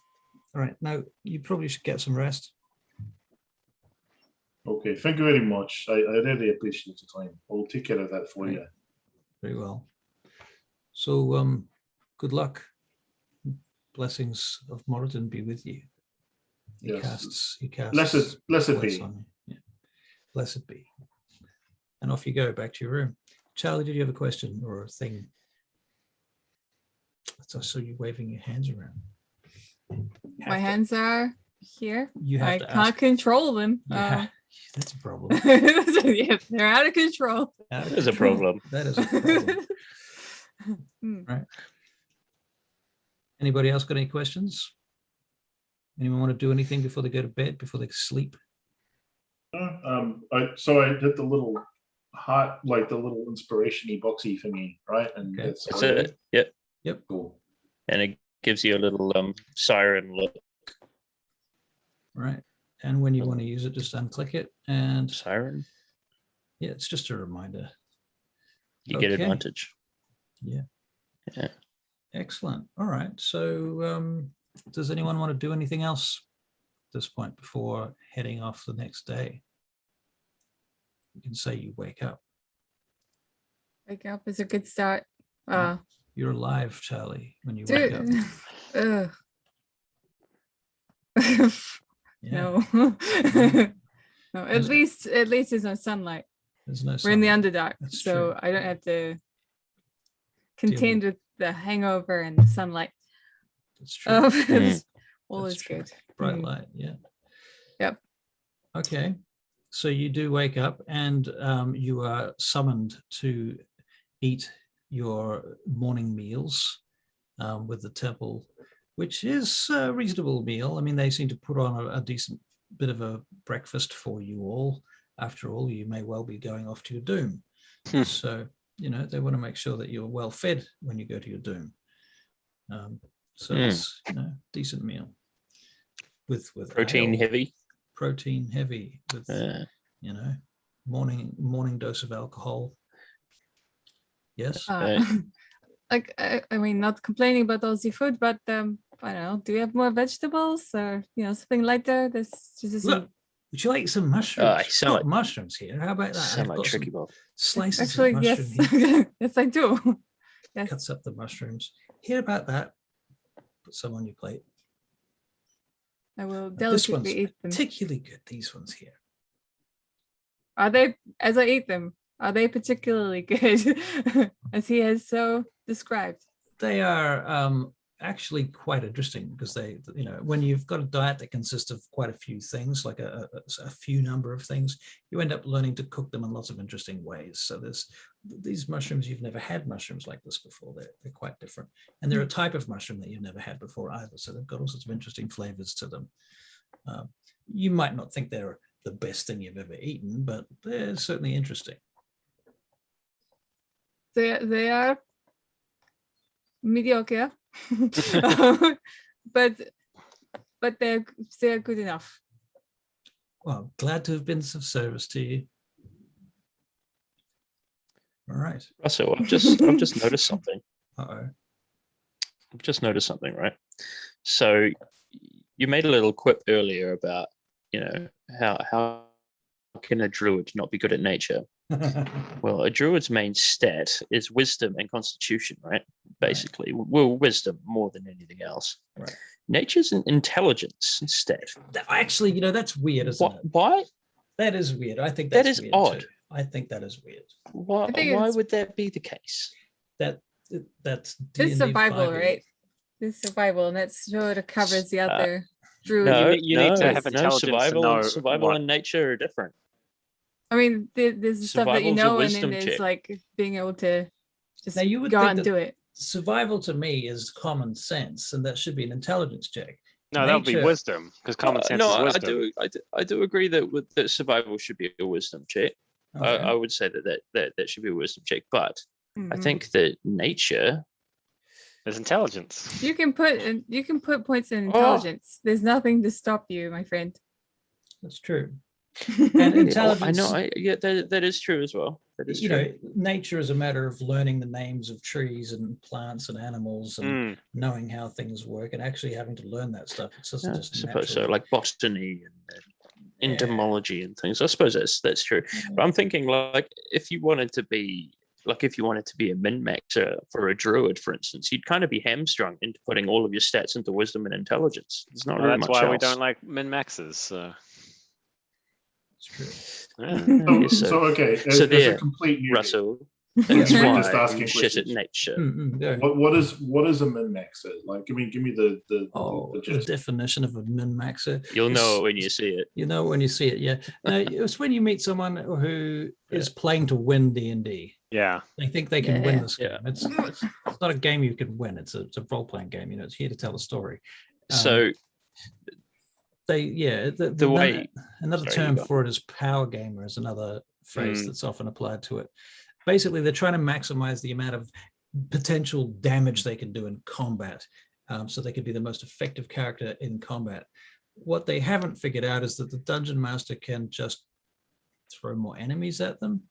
All right. Now you probably should get some rest. Okay. Thank you very much. I really appreciate your time. I'll take care of that for Right. you. Very well. So good luck. Blessings of Moradin be with you. He Yes. casts Blessed bless be. on you. Yeah. Blessed be. And off you go back to your room. Charlie, did you have a question or a thing? I saw you waving your hands around. My hands are here. You have I to can't ask. control them. Yeah, that's a problem. Yeah, they're out of control. Out of That is a control. problem. That is a problem. Right. Anybody else got any questions? Anyone want to do anything before they go to bed, before they sleep? I did the little the little inspiration-y boxy thingy, right? And Okay. it's That's it. Yep. Yep. Cool. And it gives you a little siren look. Right. And when you want to use it, just unclick it. And Siren. yeah, it's just a reminder. You get Okay. advantage. Yeah. Yeah. Excellent. All right. So does anyone want to do anything else at this point before heading off the next day? You can say you wake up. Wake up is a good start. You're alive, Charlie, when you wake up. Ugh. Yeah. No. No, at least there's no sunlight. There's no We're in the sunlight. Underdark, That's so true. I don't have to contend with the hangover and the sunlight. That's true. All That's is true. good. Bright Mm. light, yeah. Yep. Okay. So you do wake up and you are summoned to eat your morning meals with the temple, which is a reasonable meal. I mean, they seem to put on a decent bit of a breakfast for you all. After all, you may well be going off to your doom. So, they want to make sure that you're well fed when you go to your doom. So it's decent meal with Protein ale, heavy. protein heavy with morning dose of alcohol. Yes. I mean, not complaining about Aussie food, but I don't know. Do you have more vegetables or something lighter? Look, would you like some mushrooms? I I've sound got like- mushrooms here. How about that? Sound I've like got Tricky some Bob. slices actually, of yes, mushroom here. yes, I do. Yes, Cuts up the mushrooms. Hear about that? Put some on your plate. I will This one's delicately eat them. particularly good. These ones here. Are they, as I eat them, are they particularly good, as he has so described? They are actually quite interesting because they, when you've got a diet that consists of quite a few things, like a few number of things, you end up learning to cook them in lots of interesting ways. So there's these mushrooms, you've never had mushrooms like this before. They're quite different. And they're a type of mushroom that you've never had before either. So they've got all sorts of interesting flavors to them. You might not think they're the best thing you've ever eaten, but they're certainly interesting. They are mediocre, but they're good enough. Well, glad to have been of service to you. All right. Russell, I've just noticed something. Uh-oh. I've just noticed something, right? So you made a little quip earlier about, how can a druid not be good at nature? Well, a druid's main stat is wisdom and constitution, right? Basically, well, wisdom more than anything else. Right. Nature's an intelligence stat. Actually, that's weird, isn't it? Why? That is weird. I think That that's is weird odd. too. I think that is weird. Why would that be the case? That's This D&D survival, 5e. right? This survival, and that sort of covers the other druid. No, you need to have intelligence to know survival what- and nature are different. I mean, there's the stuff that you Survival's a know, and then wisdom there's check. like being able to just Now, you would go think out and that do it. Survival to me is common sense, and that should be an intelligence check. No, that would be Nature- wisdom, because common sense is wisdom. I do agree that survival should be a wisdom check. Okay. I would say that should be a wisdom check, but I Mhm. think that nature. There's intelligence. You can put points in intelligence. There's nothing to stop you, my friend. That's true. And intelligence, I know. That is true as well. That is true. nature is a matter of learning the names of trees and plants and animals and knowing how things work and actually having to learn that stuff. It's just, I just suppose so, natural. like botany and Yeah. entomology and things. I suppose that's true. But I'm thinking, like, if you wanted to be a min-maxer for a druid, for instance, you'd kind of be hamstrung into putting all of your stats into wisdom and intelligence. There's not really That's much why else. we don't like min maxes. It's true. Yeah. So okay, So as a there, complete newbie, Russell, Yeah, that's we're why just asking you shit at questions. nature. Yeah. what is a min maxer? Like, give me the The gist. definition of a min-maxer. You'll is- know it when you see it. You know when you see it, yeah. No, it's when you meet someone who is playing to win D&D. Yeah. They think they can win Yeah. this game. It's not a game you can win. It's a role-playing game. It's here to tell a story. So The way- another sorry, term you go. for it is power gamer is another phrase that's often applied to it. Basically, they're trying to maximize the amount of potential damage they can do in combat, so they could be the most effective character in combat. What they haven't figured out is that the dungeon master can just throw more enemies at them,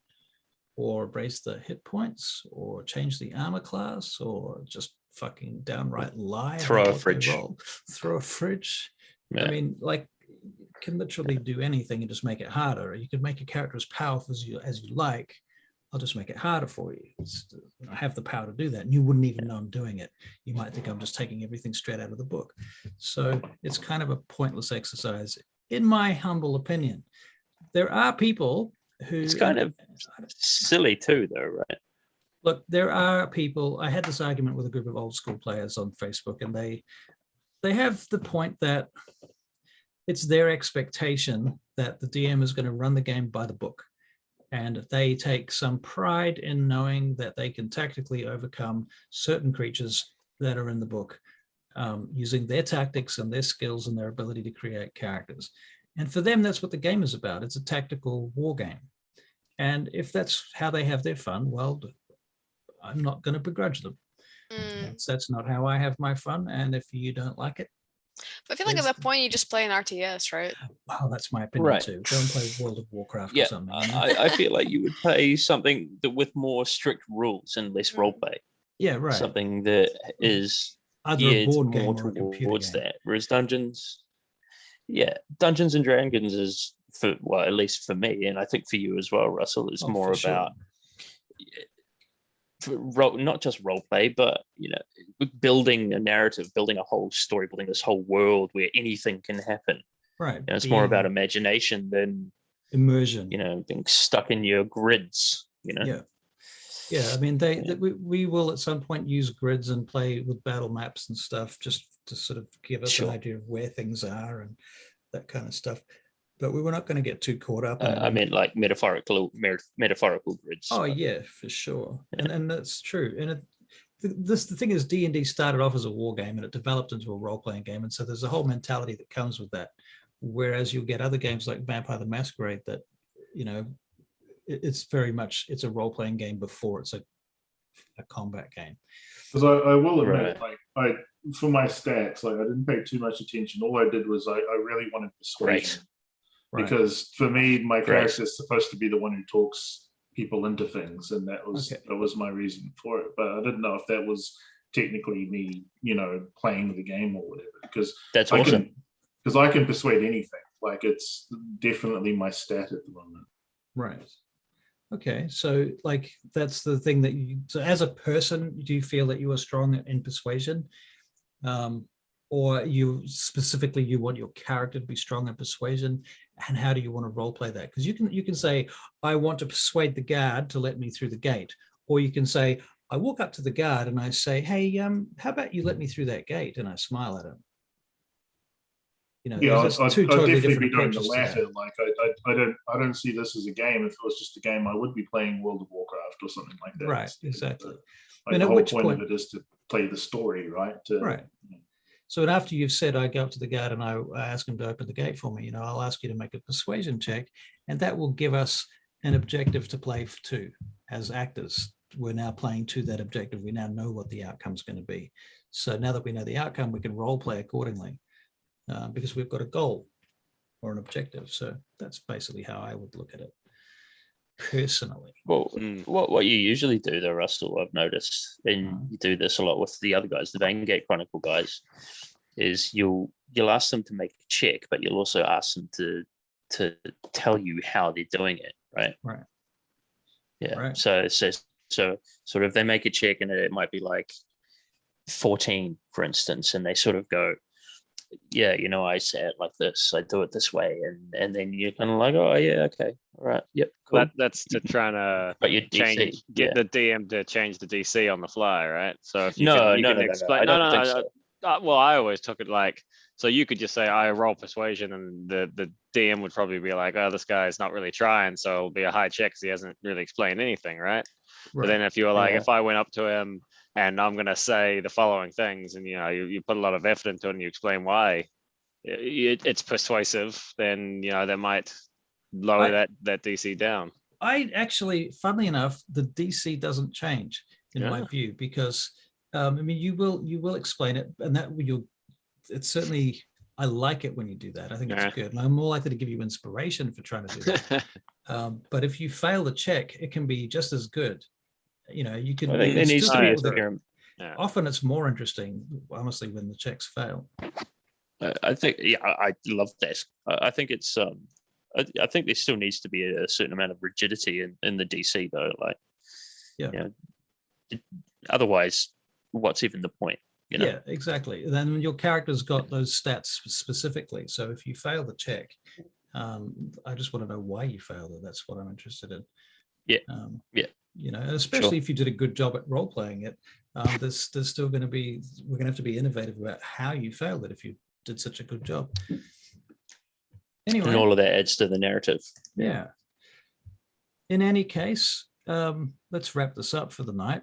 or raise the hit points, or change the armor class, or just fucking downright lie. Throw about a what they fridge. roll. Throw a fridge. Yeah. I mean, like, you can literally do anything and just make it harder. You could make a character as powerful as you like. I'll just make it harder for you. I have the power to do that, and you wouldn't even know I'm doing it. You might think I'm just taking everything straight out of the book. So it's kind of a pointless exercise, in my humble opinion. There are people who... it's kind of silly too, though, right? Look, there are people... I had this argument with a group of old school players on Facebook, and they have the point that it's their expectation that the DM is going to run the game by the book. And they take some pride in knowing that they can tactically overcome certain creatures that are in the book, using their tactics and their skills and their ability to create characters. And for them, that's what the game is about. It's a tactical war game. And if that's how they have their fun, well, I'm not going to begrudge them. That's not how I have my fun. And if you don't like it, But I feel like at that point you just play an RTS, right? wow, that's my opinion Right. too. Go and play World of Warcraft Yeah, or something. I feel like you would play something that with more strict rules and less roleplay. Yeah, right. Something that is Either a geared board game more or a computer towards game. that. Whereas Dungeons and Dragons is at least for me, and I think for you as well, Russell, is Oh, more for sure. about not just role play, but building a narrative, building a whole story, building this whole world where anything can happen. Right. It's more about imagination than immersion. you know, being stuck in your grids, you know. Yeah, I mean, we will at some point use grids and play with battle maps and stuff, just to sort of give us an Sure. idea of where things are and that kind of stuff. But we were not going to get too caught up in it. I meant like metaphorical grids. Oh yeah, for sure, and that's true. And the thing is, D&D started off as a war game, and it developed into a role-playing game, and so there's a whole mentality that comes with that. Whereas you'll get other games like Vampire the Masquerade that, you know, it's very much it's a role-playing game before it's a combat game. Because I will admit, Right. like for my stats, like I didn't pay too much attention. All I did was I really wanted persuasion. Right. Because for me, my Great. character is supposed to be the one who talks people into things, and that was my reason for it. But I didn't know if that was technically me, you know, playing the game or whatever. Because That's awesome. Because I can persuade anything. Like it's definitely my stat at the moment. Right. Okay, so like that's the thing that you. So as a person, do you feel that you are strong in persuasion, or you specifically you want your character to be strong in persuasion? And how do you want to role play that? Because you can say, I want to persuade the guard to let me through the gate, or you can say, I walk up to the guard and I say, hey, how about you let me through that gate? And I smile at him. You know, Yeah, there's I'd two totally definitely be different doing the approaches to latter. that. Like I don't see this as a game. If it was just a game, I would be playing World of Warcraft or something like that. Right, instead. exactly. Like, And the at whole which point point of it is to play the story, right? Right. So after you've said, I go up to the guard and I ask him to open the gate for me, you know, I'll ask you to make a persuasion check, and that will give us an objective to play to. As actors, we're now playing to that objective. We now know what the outcome's going to be. So now that we know the outcome, we can role play accordingly because we've got a goal or an objective. So that's basically how I would look at it personally. Well, what you usually do though, Russell, I've noticed, and you do this a lot with the other guys, the Vanguard Chronicle guys, is you'll ask them to make a check, but you'll also ask them to tell you how they're doing it, right? Right. Yeah. Right. So sort of they make a check and it might be like 14, for instance, and they sort of go, yeah, you know, I say it like this, I do it this way, and then you're kind of like, oh yeah, okay, all right, yep, cool. That's to try to But you get the DM to change the DC on the fly, right? So if you No, can no, explain, I don't think so. well, I always took it like, so you could just say I roll persuasion, and the DM would probably be like, oh, this guy's not really trying, so it'll be a high check because he hasn't really explained anything, right? But then if you were like, Yeah. if I went up to him and I'm gonna say the following things, and you know, you put a lot of effort into it and you explain why it's persuasive, then you know that might lower that DC down. I actually, funnily enough, the DC doesn't change in my view, because I mean, you will explain it, and that you'll. It's certainly, I like it when you do that. I think it's good, and I'm more likely to give you inspiration for trying to do that. But if you fail the check, it can be just as good. You know, you can. I think there needs to be a figure. Often it's more interesting, honestly, when the checks fail. I think, yeah, I love that. I think it's I think there still needs to be a certain amount of rigidity in the DC though. Like, yeah, you know, otherwise, what's even the point? You know? Yeah, exactly. Then your character's got those stats specifically. So if you fail the check, I just want to know why you failed it. That's what I'm interested in. Yeah, yeah. You know, especially if you did a good job at role playing it, there's still going to be, we're going to have to be innovative about how you failed it if you did such a good job. Anyway, and all of that adds to the narrative. Yeah. In any case, let's wrap this up for the night.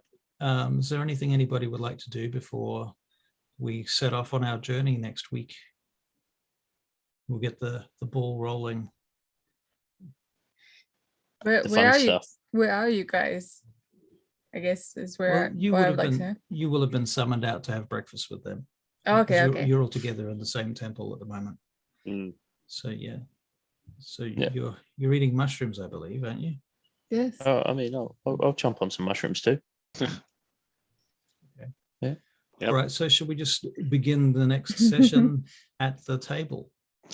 Is there anything anybody would like to do before we set off on our journey next week? We'll get the ball rolling. Where are you? Where are you guys? I guess is where you where would I have would been. like to know. You will have been summoned out to have breakfast with them. Oh, okay, You're, okay. you're all together in the same temple at the moment. Mm. So yeah. So Yeah. you're eating mushrooms, I believe, aren't you? Yes. Oh, I mean, I'll jump on some mushrooms too. Okay. Yeah. Yep. All right. So should we just begin the next session at the table?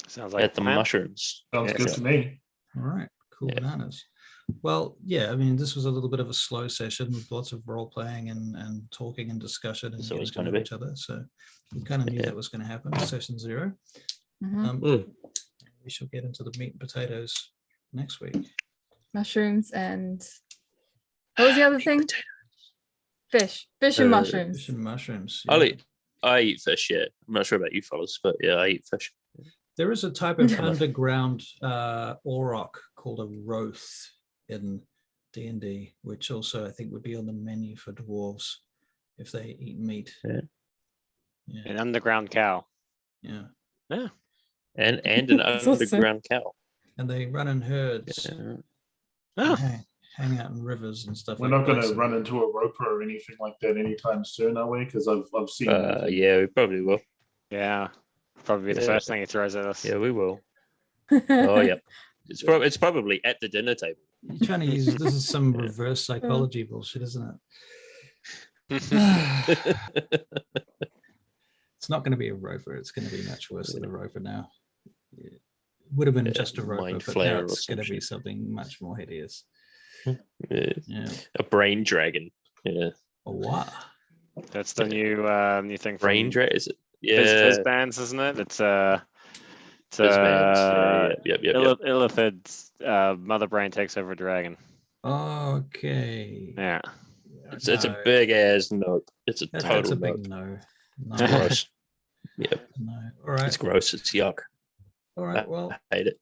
Sounds like At the mushrooms. Sounds good to me. All right. Cool Yeah. bananas. Well, yeah, I mean, this was a little bit of a slow session with lots of role playing and talking and discussion and It's getting always to gonna know be. each other. So we kind of knew Yeah. that was going to happen. Session 0. Mhm. We shall get into the meat and potatoes next week? Mushrooms and what was the other thing? Fish and Uh, mushrooms. Fish and mushrooms. I yeah. eat fish. Yeah, I'm not sure about you fellas, but yeah, I eat fish. There is a type of Yeah. underground auroch called a Roth in D&D, which also I think would be on the menu for dwarves if they eat meat. Yeah. Yeah. An underground cow. Yeah. And an That's awesome. underground cow. And they run in herds, Yeah. and Oh, hang out in rivers and stuff We're like not going that. to run into a roper or anything like that anytime soon, are we? Because I've seen. those in- Yeah, we probably will. yeah. Probably be the Yeah. first thing he throws at us. Yeah, we will. Oh, yeah. It's probably at the dinner table. You're trying to use this is some Yeah. reverse psychology bullshit, isn't it? It's not going to be a roper. It's going to be much worse than a roper now. It would have been Yeah, just a roper, mind but flayer now or it's some going to be shit. something much more hideous. Yeah. Yeah. A brain dragon. Yeah. A what? That's the new thing from Brain dragon, is it? Fizz Yeah. Bands, isn't it? It's Fizz bands. Yep. Illithid's mother brain takes over a dragon. Okay. Yeah. It's a No. big ass nope. It's a That's total a big nope. no. It's No. gross. Yep. No. All right. It's gross. It's yuck. All right. Well, I hate it.